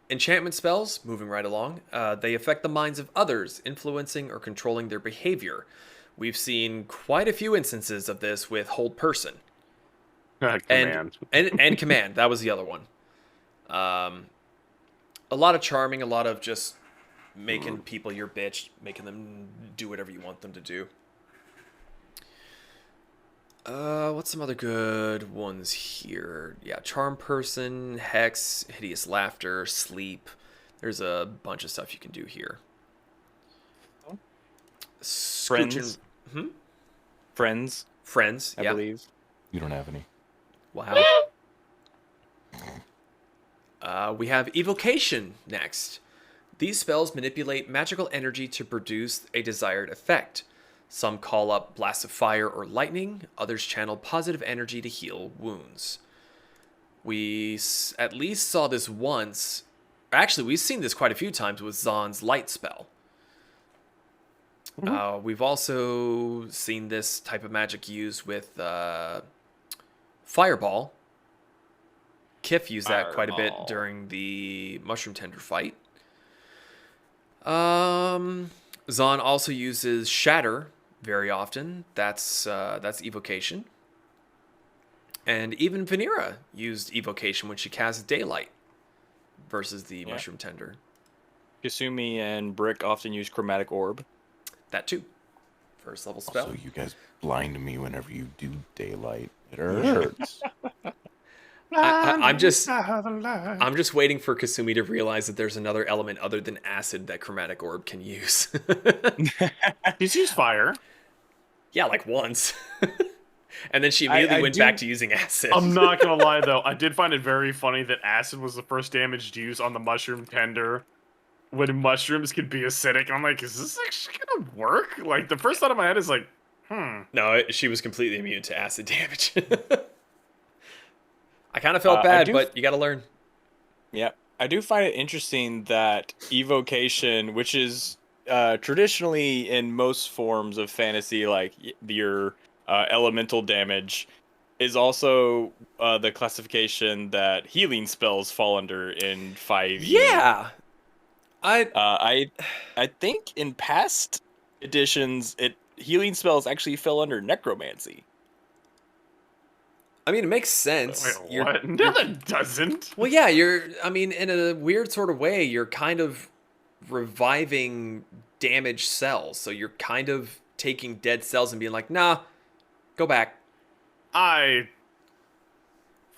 Enchantment spells, moving right along. They affect the minds of others, influencing or controlling their behavior. We've seen quite a few instances of this with Hold Person. Command. And Command. That was the other one. A lot of charming, a lot of just making people your bitch, making them do whatever you want them to do. What's some other good ones here? Yeah, Charm Person, Hex, Hideous Laughter, Sleep. There's a bunch of stuff you can do here. Friends. Friends, Friends, I yeah. believe. You don't have any. Wow. We have Evocation next. These spells manipulate magical energy to produce a desired effect. Some call up blasts of fire or lightning, others channel positive energy to heal wounds. We at least saw this once. Actually, we've seen this quite a few times with Zahn's light spell. We've also seen this type of magic used with Fireball. Kif used that quite a bit Fireball. during the Mushroom Tender fight. Zahn also uses Shatter very often. That's Evocation. And even Vanera used Evocation when she cast Daylight versus the Mushroom Tender. Kasumi and Brick often use Chromatic Orb. That too. First level spell. So you guys blind me whenever you do daylight. It hurts. I'm just waiting for Kasumi to realize that there's another element other than acid that Chromatic Orb can use. He's used fire. Yeah, like once. And then she immediately I went do- back to using acid. I'm not gonna lie though, I did find it very funny that acid was the first damage used on the mushroom tender when mushrooms could be acidic. I'm like, is this actually gonna work? Like the first thought in my head is like, No, she was completely immune to acid damage. I kind of felt I bad, do but you gotta learn. Yeah, I do find it interesting that Evocation, which is traditionally in most forms of fantasy, like your elemental damage, is also the classification that healing spells fall under in 5e. Yeah. I think in past editions, healing spells actually fell under necromancy. I mean, it makes sense. wait, what? No, that doesn't. Well, yeah, in a weird sort of way, you're kind of reviving damaged cells. So you're kind of taking dead cells and being like, nah, go back. I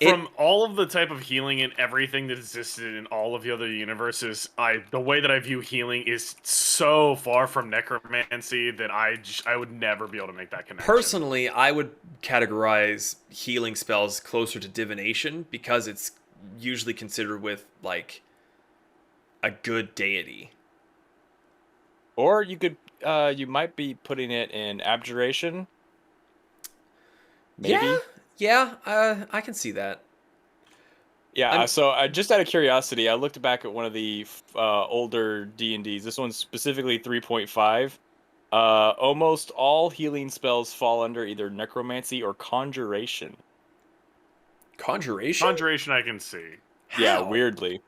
From all of the type of healing and everything that existed in all of the other universes, the way that I view healing is so far from necromancy that I would never be able to make that connection. Personally, I would categorize healing spells closer to divination because it's usually considered with like a good deity. Or you could, you might be putting it in abjuration. Maybe. Yeah, I can see that. Yeah, so just out of curiosity, I looked back at one of the older D&Ds. This one's specifically 3.5. Almost all healing spells fall under either necromancy or conjuration. Conjuration? Conjuration, I can see. Yeah, How? weirdly.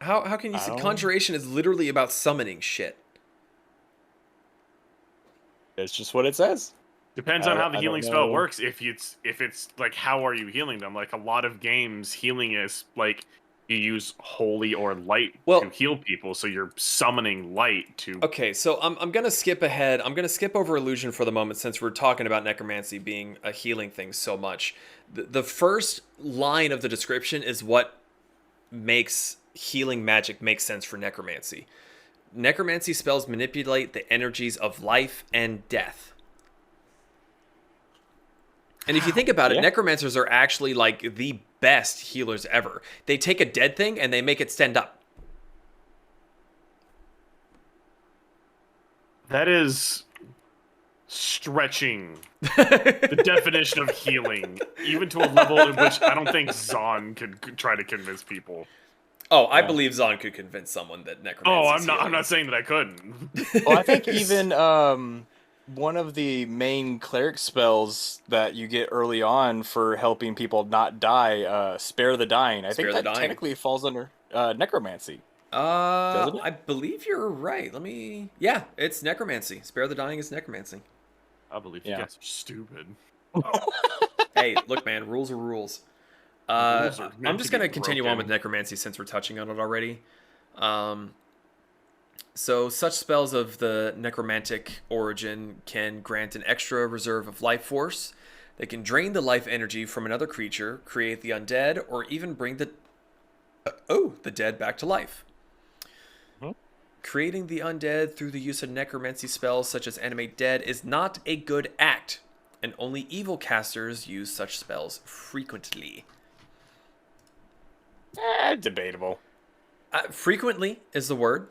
How can you see? Conjuration is literally about summoning shit. It's just what it says. Depends on how the I healing don't spell know. works. If it's like, how are you healing them? Like a lot of games, healing is like you use holy or light to heal people, so you're summoning light to. Okay, so I'm gonna skip ahead. I'm gonna skip over illusion for the moment since we're talking about necromancy being a healing thing so much. The first line of the description is what makes healing magic make sense for necromancy. Necromancy spells manipulate the energies of life and death. And if you think about it, necromancers are actually like the best healers ever. They take a dead thing and they make it stand up. That is stretching the definition of healing, even to a level in which I don't think Zahn could try to convince people. Oh, I believe Zahn could convince someone that necromancy. I'm not saying that I couldn't. Well, I think even one of the main cleric spells that you get early on for helping people not die, Spare the Dying. I think that technically falls under necromancy. Doesn't it? I believe you're right. Yeah, it's necromancy. Spare the Dying is necromancy. I believe you guys are stupid. Hey, look, man, rules are rules. I'm just gonna continue on with necromancy since we're touching on it already. So such spells of the necromantic origin can grant an extra reserve of life force. They can drain the life energy from another creature, create the undead, or even bring the dead back to life. Creating the undead through the use of necromancy spells such as Animate Dead is not a good act, and only evil casters use such spells frequently. Debatable. Frequently is the word.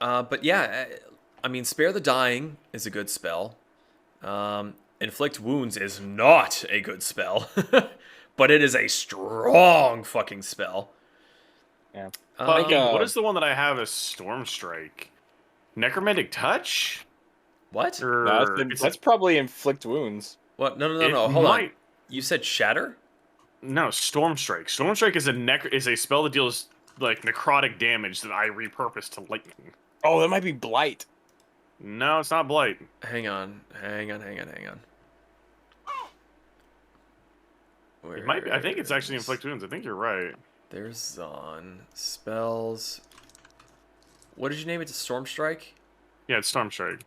But yeah, I mean, Spare the Dying is a good spell. Inflict Wounds is not a good spell. But it is a strong fucking spell. Yeah. What is the one that I have as Storm Strike? Necromantic Touch? What? That's probably Inflict Wounds. What? No. Hold on. You said Shatter? No, Storm Strike. Storm Strike is a spell that deals like necrotic damage that I repurpose to lightning. Oh, that might be Blight. No, it's not Blight. Hang on. It might be. I think it's actually Inflict Wounds. I think you're right. There's Zahn. Spells. What did you name it? To Storm Strike? Yeah, it's Storm Strike.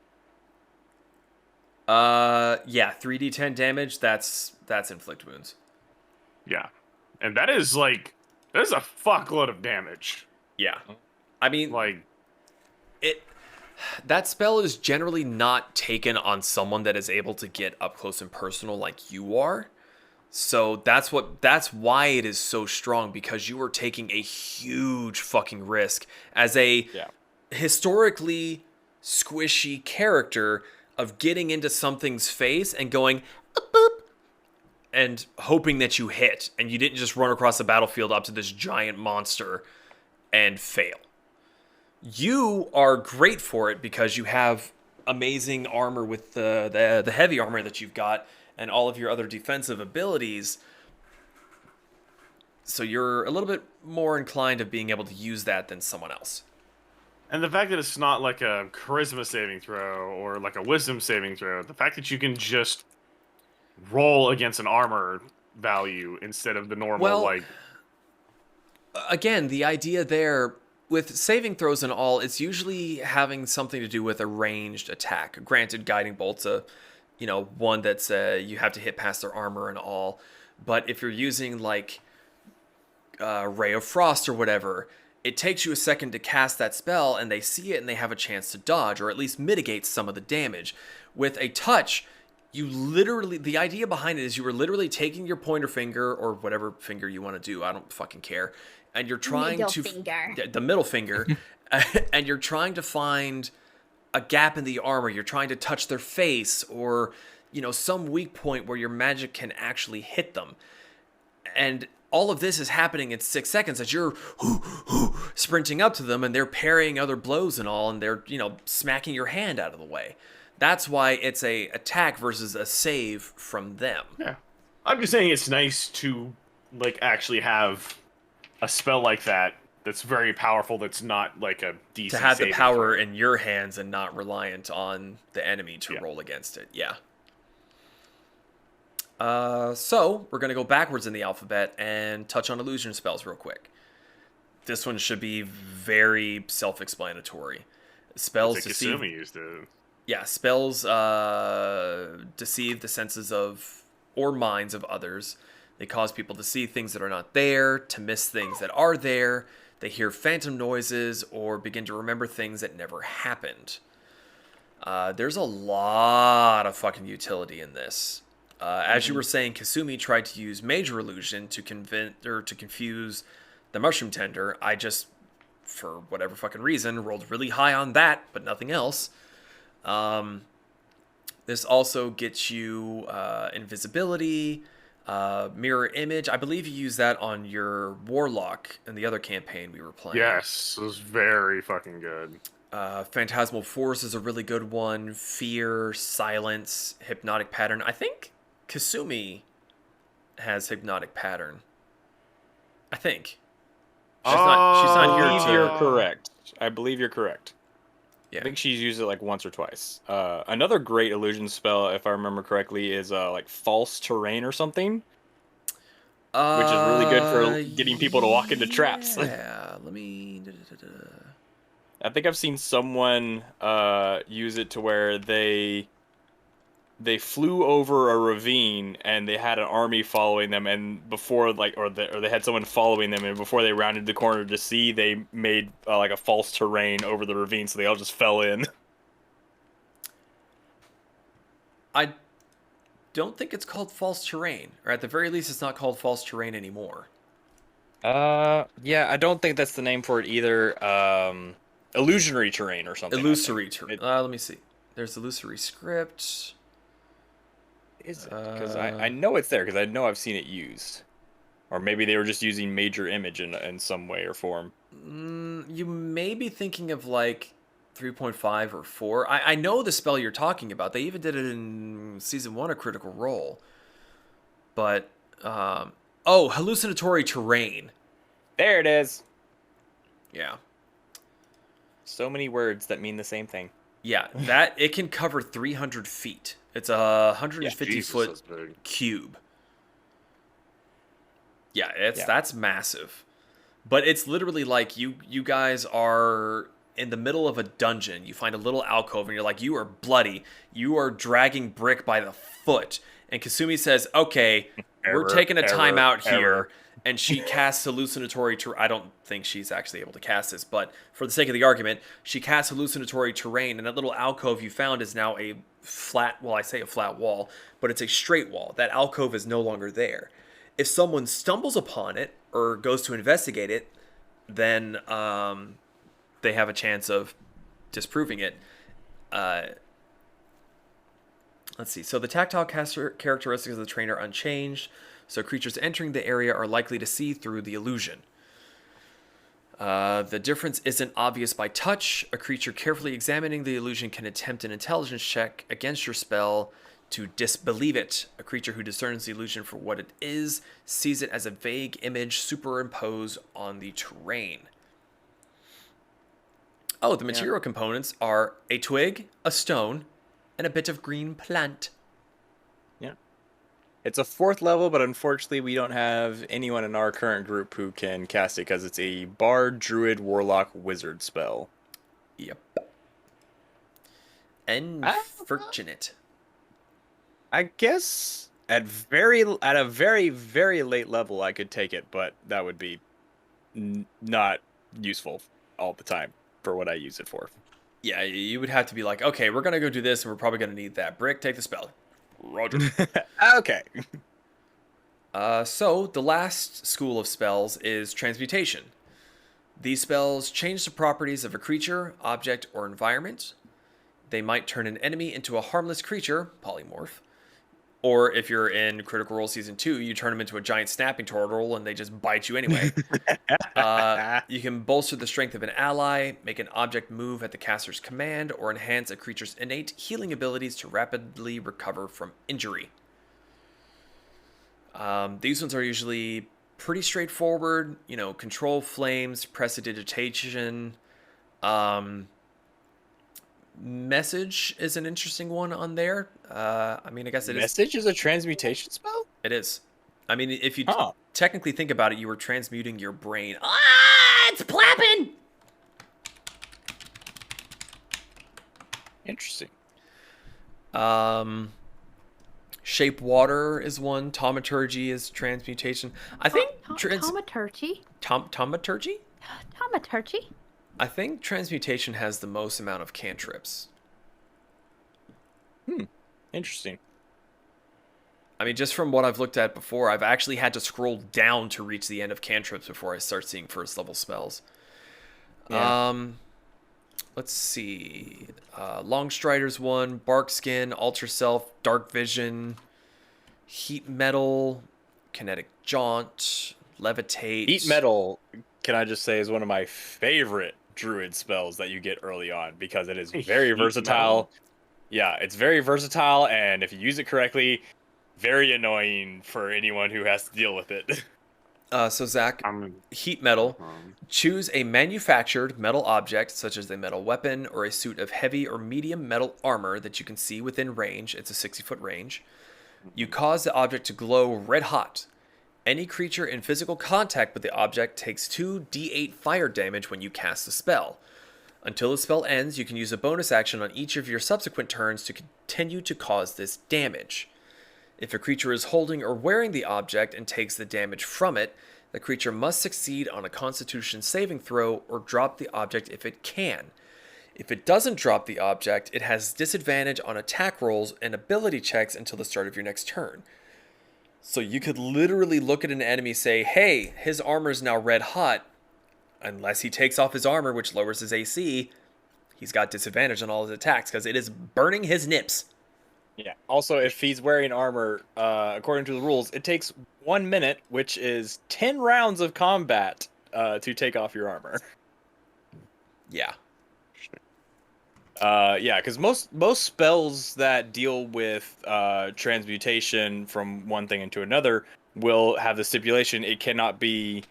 Yeah, 3d10 damage. That's Inflict Wounds. Yeah. And that is a fuckload of damage. Yeah. I mean, like, that spell is generally not taken on someone that is able to get up close and personal like you are. So that's why it is so strong, because you are taking a huge fucking risk as a historically squishy character of getting into something's face and going boop, and hoping that you hit, and you didn't just run across the battlefield up to this giant monster and fail. You are great for it because you have amazing armor with the heavy armor that you've got and all of your other defensive abilities. So you're a little bit more inclined of being able to use that than someone else. And the fact that it's not like a charisma saving throw or like a wisdom saving throw, the fact that you can just roll against an armor value instead of the normal, Again, the idea there with saving throws and all, it's usually having something to do with a ranged attack. Granted, Guiding Bolt's one that's you have to hit past their armor and all. But if you're using like Ray of Frost or whatever, it takes you a second to cast that spell, and they see it and they have a chance to dodge or at least mitigate some of the damage. With a touch, you literally, the idea behind it is you were literally taking your pointer finger or whatever finger you want to do, I don't fucking care, and you're trying the middle finger, and you're trying to find a gap in the armor. You're trying to touch their face or, you know, some weak point where your magic can actually hit them. And all of this is happening in 6 seconds as you're sprinting up to them, and they're parrying other blows and all, and they're, you know, smacking your hand out of the way. That's why it's a attack versus a save from them. Yeah. I'm just saying it's nice to, like, actually have a spell like that that's very powerful, that's not like a DC to have the saving power throw. in your hands and not reliant on the enemy to roll against it. Yeah. So we're going to go backwards in the alphabet and touch on illusion spells real quick. This one should be very self-explanatory. Spells deceive. Kasumi used to. Yeah, spells deceive the senses of or minds of others. They cause people to see things that are not there, to miss things that are there. They hear phantom noises or begin to remember things that never happened. There's a lot of fucking utility in this. As you were saying, Kasumi tried to use Major Illusion to confuse the Mushroom Tender. I just, for whatever fucking reason, rolled really high on that, but nothing else. This also gets you invisibility, mirror image. I believe you used that on your Warlock in the other campaign we were playing. Yes, it was very fucking good. Phantasmal Force is a really good one. Fear, Silence, Hypnotic Pattern. I think Kasumi has Hypnotic Pattern. I think. She's not here to... You're correct. I believe you're correct. Yeah. I think she's used it like once or twice. Another great illusion spell, if I remember correctly, is like False Terrain or something. Which is really good for getting people to walk into traps. Yeah, let me... I think I've seen someone use it to where they flew over a ravine and they had an army following them, and before or they had someone following them, and before they rounded the corner to see, they made like a false terrain over the ravine, so they all just fell in. I don't think it's called False Terrain, or at the very least, it's not called False Terrain anymore. Yeah, I don't think that's the name for it either. Illusionary Terrain or something. Illusory Terrain. Let me see. There's Illusory Script. Is it? Because I know it's there, because I know I've seen it used. Or maybe they were just using Major Image in some way or form. You may be thinking of like 3.5 or 4. I know the spell you're talking about. They even did it in Season 1 of Critical Role. But, Hallucinatory Terrain. There it is! Yeah. So many words that mean the same thing. Yeah, that it can cover 300 feet. It's a 150-foot that's big. cube. Yeah, that's massive. But it's literally like you guys are in the middle of a dungeon. You find a little alcove, and you're like, you are bloody. You are dragging Brick by the foot. And Kasumi says, okay, we're taking a timeout here. And she casts Hallucinatory Terrain. I don't think she's actually able to cast this, but for the sake of the argument, she casts Hallucinatory Terrain, and that little alcove you found is now a flat, well, I say a flat wall, but it's a straight wall. That alcove is no longer there. If someone stumbles upon it or goes to investigate it, then they have a chance of disproving it. Let's see. So the tactile characteristics of the terrain are unchanged. So creatures entering the area are likely to see through the illusion. The difference isn't obvious by touch. A creature carefully examining the illusion can attempt an intelligence check against your spell to disbelieve it. A creature who discerns the illusion for what it is sees it as a vague image superimposed on the terrain. Oh, the material components are a twig, a stone, and a bit of green plant. It's a 4th level, but unfortunately we don't have anyone in our current group who can cast it because it's a Bard, Druid, Warlock, Wizard spell. Yep. Unfortunate. I guess at a very late level, I could take it, but that would be not useful all the time for what I use it for. Yeah, you would have to be like, okay, we're gonna go do this, and we're probably gonna need that brick. Take the spell. Roger. Okay. So the last school of spells is transmutation. These spells change the properties of a creature, object, or environment. They might turn an enemy into a harmless creature, polymorph. Or if you're in Critical Role Season 2, you turn them into a giant snapping turtle and they just bite you anyway. You can bolster the strength of an ally, make an object move at the caster's command, or enhance a creature's innate healing abilities to rapidly recover from injury. These ones are usually pretty straightforward. You know, control flames, prestidigitation. Message is an interesting one on there. I mean, I guess it is. Message is a transmutation spell? It is. I mean, if you Huh. technically think about it, you were transmuting your brain. Ah, it's plapping. Interesting. Shape water is one. Taumaturgy is transmutation. I think Taumaturgy. taumaturgy. Taumaturgy. I think transmutation has the most amount of cantrips. Interesting. I mean, just from what I've looked at before, I've actually had to scroll down to reach the end of cantrips before I start seeing first level spells. Yeah. Let's see. Longstrider's one. Bark Skin, Alter Self, Dark Vision, Heat Metal, Kinetic Jaunt, Levitate. Heat Metal, can I just say, is one of my favorite druid spells that you get early on because it is very Heat versatile. Metal? Yeah, it's very versatile, and if you use it correctly, very annoying for anyone who has to deal with it. So Zach, I'm Heat Metal. Choose a manufactured metal object, such as a metal weapon or a suit of heavy or medium metal armor that you can see within range. It's a 60-foot range. You cause the object to glow red hot. Any creature in physical contact with the object takes 2d8 fire damage when you cast the spell. Until the spell ends, you can use a bonus action on each of your subsequent turns to continue to cause this damage. If a creature is holding or wearing the object and takes the damage from it, the creature must succeed on a Constitution saving throw or drop the object if it can. If it doesn't drop the object, it has disadvantage on attack rolls and ability checks until the start of your next turn. So you could literally look at an enemy, say, hey, his armor is now red hot. Unless he takes off his armor, which lowers his AC, he's got disadvantage on all his attacks because it is burning his nips. Yeah. Also, if he's wearing armor, according to the rules, it takes 1 minute, which is 10 rounds of combat, to take off your armor. Yeah. Yeah, because most spells that deal with transmutation from one thing into another will have the stipulation it cannot be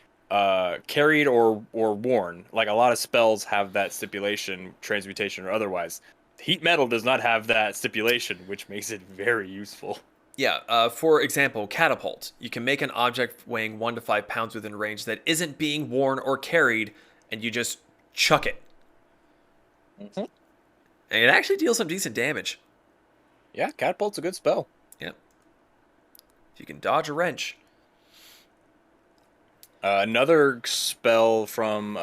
carried or worn. Like a lot of spells have that stipulation, transmutation or otherwise. Heat Metal does not have that stipulation, which makes it very useful. Yeah, for example, Catapult. You can make an object weighing 1 to 5 pounds within range that isn't being worn or carried, and you just chuck it. Mm-hmm. And it actually deals some decent damage. Yeah, Catapult's a good spell. Yep. If you can dodge a wrench. Another spell from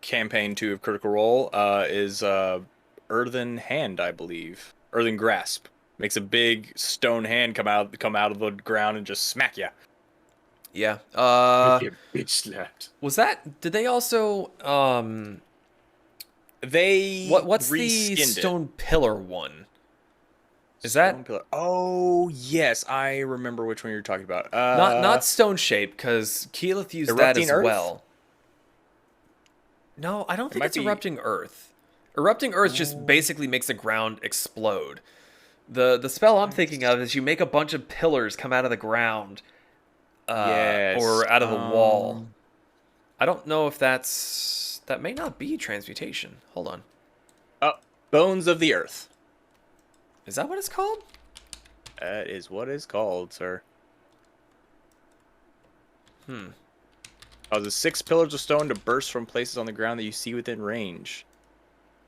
Campaign 2 of Critical Role is Earthen Hand, I believe. Earthen Grasp. Makes a big stone hand come out of the ground and just smack you. Yeah. Get bitch slapped. Was that... Did they also... They What's the reskinned stone pillar one? Is Stone that... Pillar. Oh, yes. I remember which one you're talking about. Not stone shape, because Keyleth used that Erupting as Earth? well. No, I don't think might it's be- Erupting Earth. Erupting Earth just basically makes the ground explode. The spell I'm thinking of is you make a bunch of pillars come out of the ground, Yes, or out of the wall. I don't know if that may not be transmutation. Hold on, Bones of the Earth. is that what it's called? That is what it's called, sir. Causes 6 pillars of stone to burst from places on the ground that you see within range.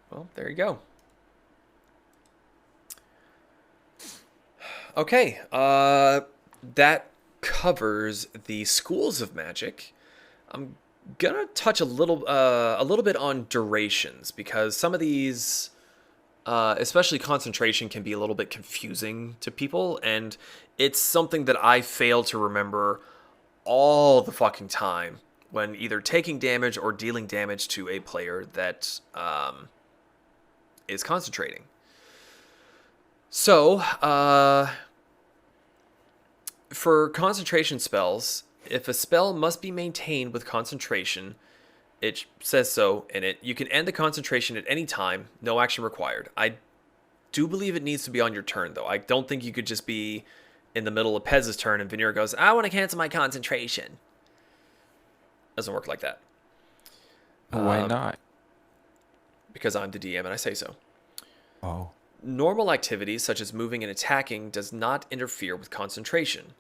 Well, there you go. Okay. That covers the schools of magic. I'm gonna touch a little bit on durations because some of these, especially concentration, can be a little bit confusing to people, and it's something that I fail to remember all the fucking time when either taking damage or dealing damage to a player that is concentrating. So, for concentration spells, if a spell must be maintained with concentration, it says so in it. You can end the concentration at any time, no action required. I do believe it needs to be on your turn, though. I don't think you could just be in the middle of Pez's turn and Vanir goes, I want to cancel my concentration. Doesn't work like that. Why not? Because I'm the DM and I say so. Oh. Normal activities such as moving and attacking does not interfere with concentration.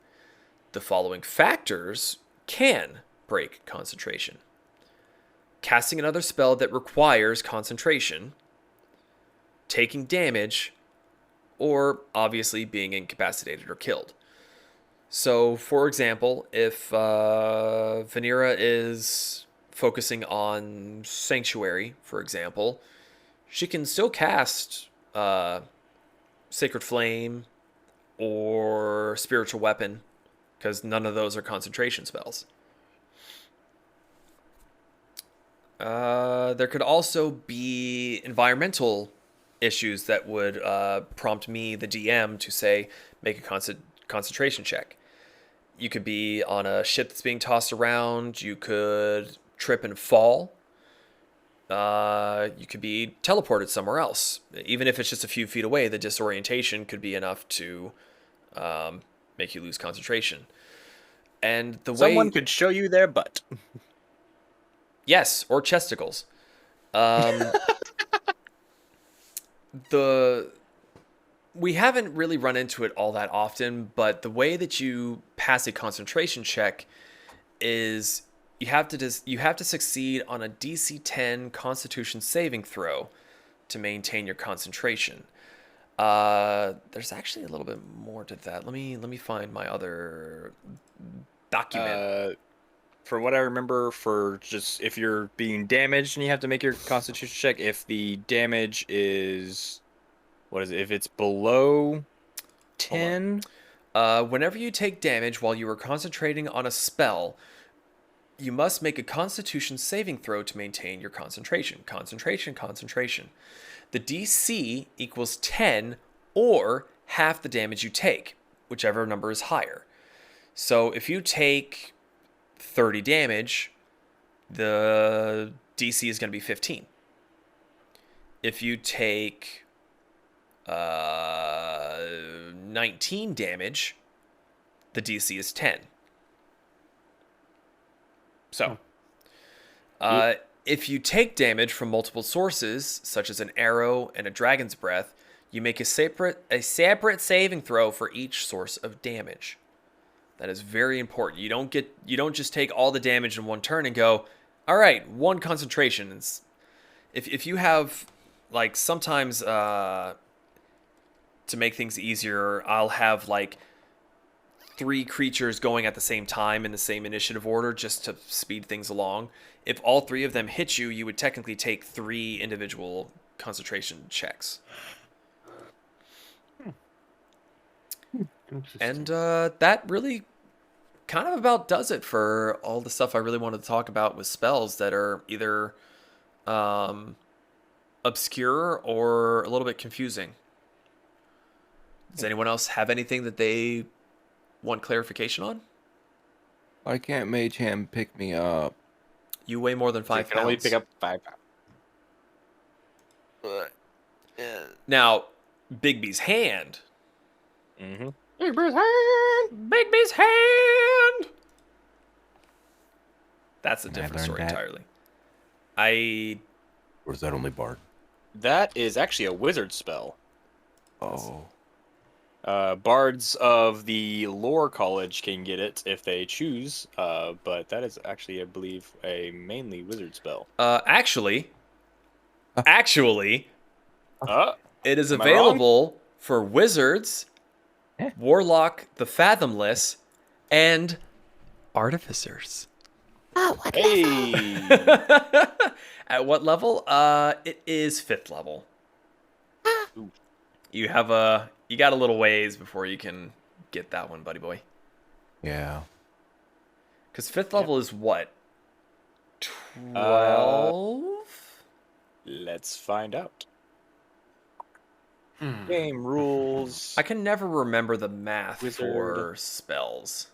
The following factors can break concentration: casting another spell that requires concentration, taking damage, or obviously being incapacitated or killed. So, for example, if Vanira is focusing on Sanctuary, for example, she can still cast Sacred Flame or Spiritual Weapon, because none of those are concentration spells. There could also be environmental issues that would prompt me, the DM, to say, make a concentration check. You could be on a ship that's being tossed around. You could trip and fall. You could be teleported somewhere else. Even if it's just a few feet away, the disorientation could be enough to make you lose concentration. And the Someone way... could show you their butt. Yes, or chesticles. We haven't really run into it all that often, but the way that you pass a concentration check is you have to succeed on a DC 10 Constitution saving throw to maintain your concentration. There's actually a little bit more to that. Let me find my other document. From what I remember, for just if you're being damaged and you have to make your Constitution check, if the damage is, what is it? If it's below 10. Whenever you take damage while you are concentrating on a spell, you must make a Constitution saving throw to maintain your concentration. Concentration. The DC equals 10 or half the damage you take, whichever number is higher. So if you take 30 damage, the DC is going to be 15. If you take 19 damage, the DC is 10. So, if you take damage from multiple sources, such as an arrow and a dragon's breath, you make a separate saving throw for each source of damage. That is very important. You don't just take all the damage in one turn and go, all right, one concentration. If you have, like, sometimes to make things easier, I'll have like 3 creatures going at the same time in the same initiative order just to speed things along. If all 3 of them hit you, you would technically take 3 individual concentration checks. And that really kind of about does it for all the stuff I really wanted to talk about with spells that are either obscure or a little bit confusing. Does anyone else have anything that they want clarification on? Why can't Mage Hand pick me up? You weigh more than 5 You pounds. can only pick up 5 pounds. Now, Bigby's hand. Mm-hmm. Bigby's hand. That's a Can I different learn story that? entirely. Or is that only Bard? That is actually a wizard spell. Oh. Bards of the Lore College can get it if they choose, but that is actually, I believe, a mainly wizard spell. Actually, it is Am I wrong? available for wizards Warlock, the Fathomless, and Artificers. Oh, what Hey. At what level? It is 5th level. Ooh. You got a little ways before you can get that one, buddy boy. Yeah. Because 5th level is what? 12? Let's find out. Hmm. Game rules. I can never remember the math Wizard. for spells.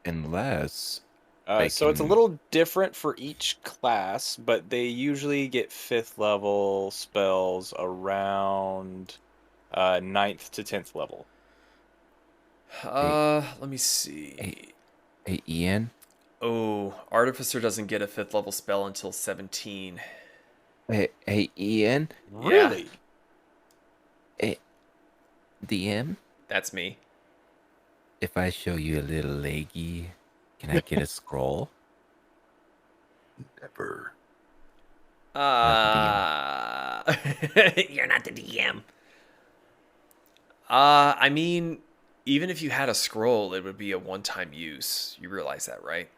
Unless So it's a can- little different for each class, but they usually get 5th level spells around 9th to 10th level. Let me see. Hey, Ian. Oh, Artificer doesn't get a 5th level spell until 17. Hey, Ian. Really? Hey, DM. That's me. If I show you a little leggy, can I get a scroll? Never. You're not the DM. I mean, even if you had a scroll, it would be a one-time use. You realize that, right?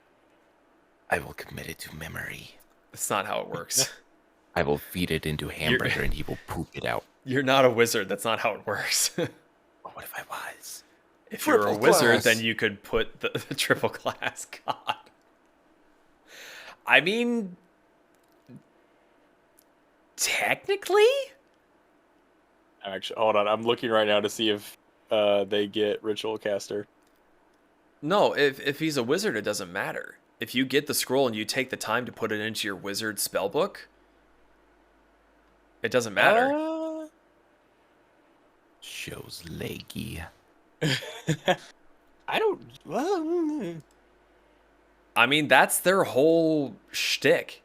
I will commit it to memory. That's not how it works. I will feed it into Hamburger and he will poop it out. You're not a wizard. That's not how it works. What if I was? If you're a Triple wizard, class. then you could put the triple class. God. I mean, technically? Actually, hold on. I'm looking right now to see if they get Ritual Caster. No, if he's a wizard, it doesn't matter. If you get the scroll and you take the time to put it into your wizard spellbook, it doesn't matter. Shows leggy. I don't. Well, I mean, that's their whole shtick.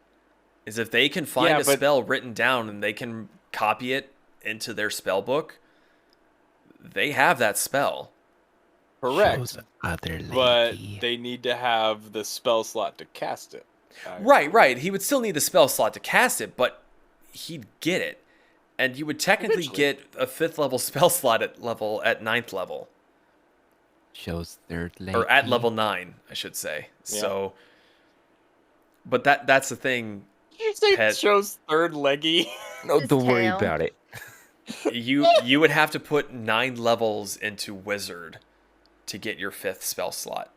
Is if they can find Yeah, a but- spell written down and they can copy it into their spellbook, they have that spell. correct. Shows other But leggy. they need to have the spell slot to cast it. Right. He would still need the spell slot to cast it, but he'd get it. And you would technically Eventually. get a 5th level spell slot at 9th level. Shows third leggy. Or at level 9, I should say. Yeah. So, but that's the thing. You say Pet. it shows third leggy? No, His don't worry tail. about it. You would have to put 9 levels into wizard to get your 5th spell slot.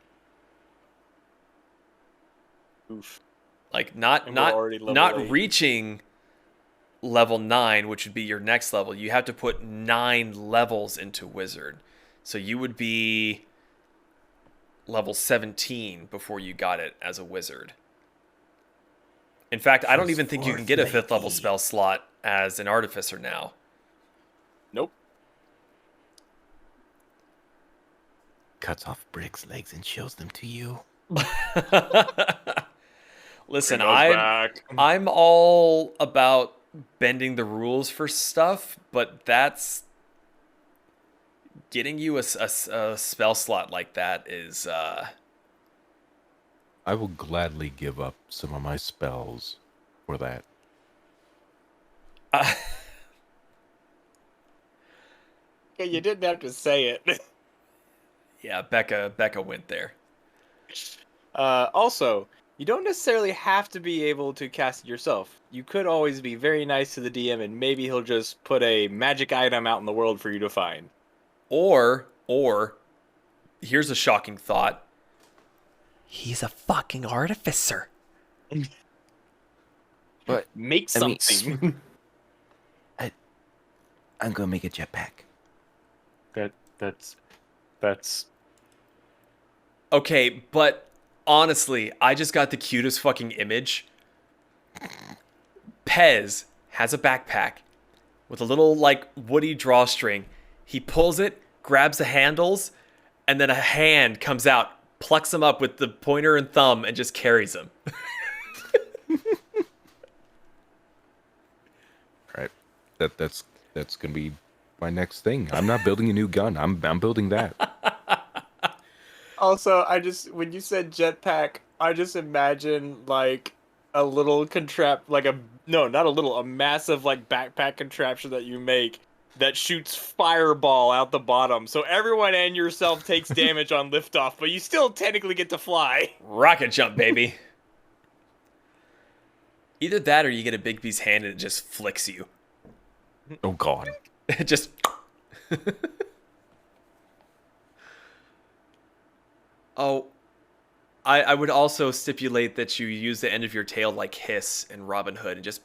Oof. Like And we're already level not 8. reaching level 9, which would be your next level. You have to put 9 levels into wizard. So you would be level 17 before you got it as a wizard. In fact, I don't Shows even think you can fourth get a 5th level leggy. spell slot as an artificer now. Nope. Cuts off Brick's legs and shows them to you. Listen, Bring those back. I'm all about bending the rules for stuff, but that's getting you a spell slot like that is I will gladly give up some of my spells for that. Okay, you didn't have to say it. yeah, Becca went there. Also, you don't necessarily have to be able to cast it yourself. You could always be very nice to the DM, and maybe he'll just put a magic item out in the world for you to find. Or here's a shocking thought. He's a fucking artificer. But Make I mean, something. I'm gonna make a jetpack. That's Okay, but honestly, I just got the cutest fucking image. Pez has a backpack with a little like woody drawstring. He pulls it, grabs the handles, and then a hand comes out, plucks him up with the pointer and thumb, and just carries him. Right. That's gonna be my next thing. I'm not building a new gun. I'm building that. Also, when you said jetpack, I just imagine like a little a massive like backpack contraption that you make that shoots fireball out the bottom. So everyone and yourself takes damage on liftoff, but you still technically get to fly. Rocket jump, baby. Either that or you get a big bee's hand and it just flicks you. Oh God. It just... Oh, I would also stipulate that you use the end of your tail like Hiss in Robin Hood and just...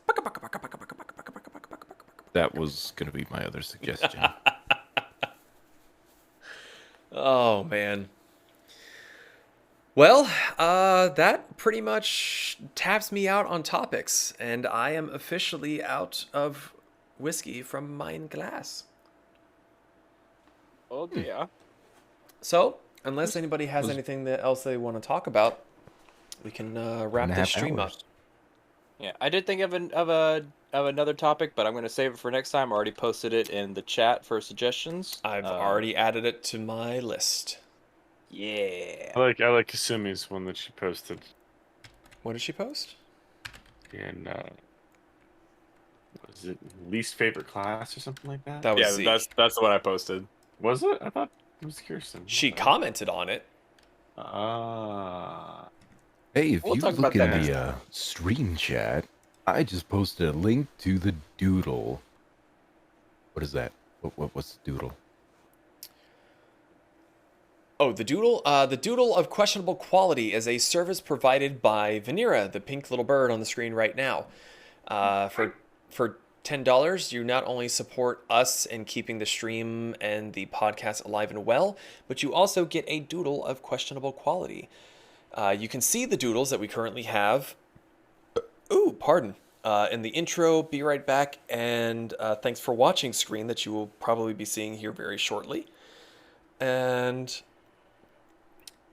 That was going to be my other suggestion. Oh, man. Well, that pretty much taps me out on topics, and I am officially out of whiskey from mine glass. Oh, yeah. So, unless anybody has anything else they want to talk about, we can wrap this stream up. Yeah, I did think of another topic, but I'm going to save it for next time. I already posted it in the chat for suggestions. I've already added it to my list. Yeah. I like Kasumi's one that she posted. What did she post? And what is it? Least favorite class or something like that? That was Yeah, Z. that's the one I posted. Was it? I thought it was Kirsten. She commented on it. Ah. Hey, if We'll you talk look about in that the stream chat, I just posted a link to the doodle. What is that? What's the doodle? Oh, the doodle? The doodle of questionable quality is a service provided by Vanera, the pink little bird on the screen right now. For $10, you not only support us in keeping the stream and the podcast alive and well, but you also get a doodle of questionable quality. You can see the doodles that we currently have. Ooh, pardon. In the intro, be right back, and thanks for watching screen that you will probably be seeing here very shortly. And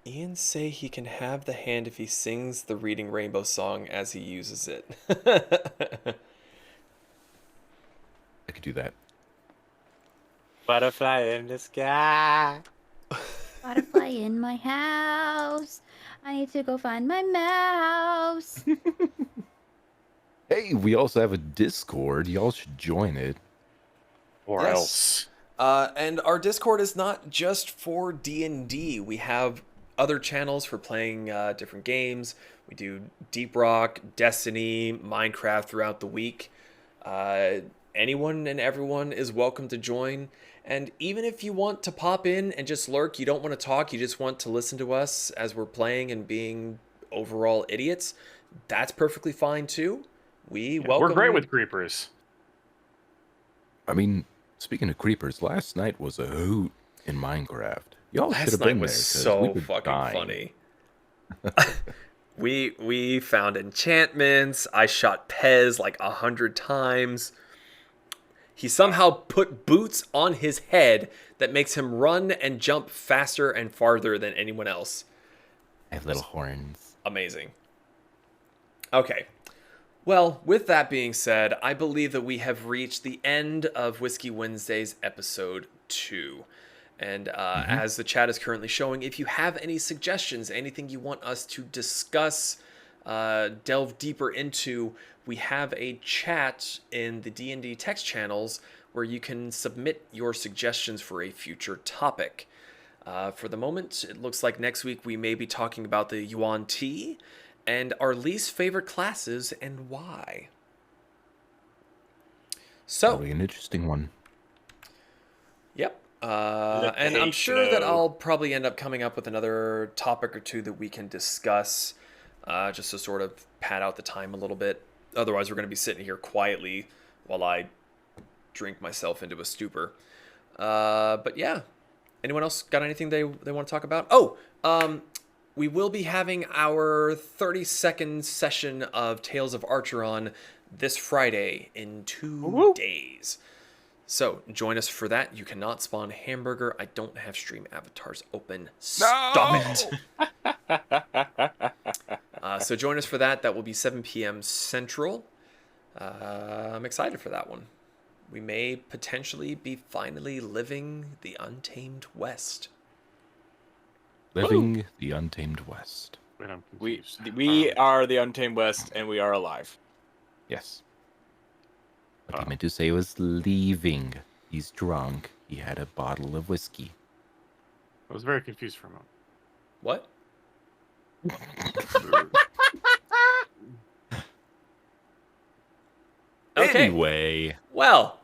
Ian say he can have the hand if he sings the Reading Rainbow song as he uses it. I could do that. Butterfly in the sky. Butterfly in my house. I need to go find my mouse. Hey, we also have a Discord. Y'all should join it. Or Yes. else. And our Discord is not just for D&D. We have other channels for playing different games. We do Deep Rock, Destiny, Minecraft throughout the week. Anyone and everyone is welcome to join. And even if you want to pop in and just lurk, you don't want to talk, you just want to listen to us as we're playing and being overall idiots, that's perfectly fine too. We welcome We're great you. with creepers. I mean, speaking of creepers, last night was a hoot in Minecraft. Y'all should Last have night been there. was 'cause we so were fucking dying. funny. We found enchantments. I shot Pez like 100 times. He somehow put boots on his head that makes him run and jump faster and farther than anyone else. I have little horns. Amazing. Okay. Well, with that being said, I believe that we have reached the end of Whiskey Wednesday's episode 2. And as the chat is currently showing, if you have any suggestions, anything you want us to discuss, delve deeper into, we have a chat in the D&D text channels where you can submit your suggestions for a future topic. For the moment, it looks like next week we may be talking about the Yuan Ti and our least favorite classes and why. So, Probably an interesting one. yep. Let the And I'm hate sure that flow. I'll probably end up coming up with another topic or two that we can discuss, just to sort of pad out the time a little bit. Otherwise, we're going to be sitting here quietly while I drink myself into a stupor. But yeah, anyone else got anything they want to talk about? Oh, we will be having our 30-second session of Tales of Archeron this Friday in 2 days. So join us for that. You cannot spawn hamburger. I don't have stream avatars open. Stop it. So join us for that. That will be 7 p.m. Central. I'm excited for that one. We may potentially be finally living the Untamed West. Living the Untamed West. Wait, I'm We confused. are the Untamed West, and we are alive. Yes. What he meant to say was leaving He's drunk. He had a bottle of whiskey. I was very confused for a moment. What? Okay. Anyway. Well,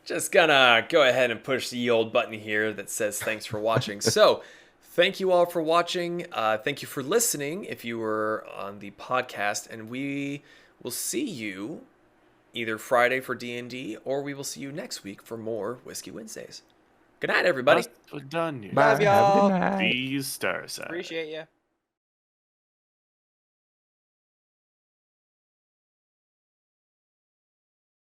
just gonna go ahead and push the old button here that says thanks for watching. So, thank you all for watching. Thank you for listening if you were on the podcast, and we will see you either Friday for D&D, or we will see you next week for more Whiskey Wednesdays. Good night, everybody. We're done. Bye. Love y'all. Have a good night. These stars. Appreciate you.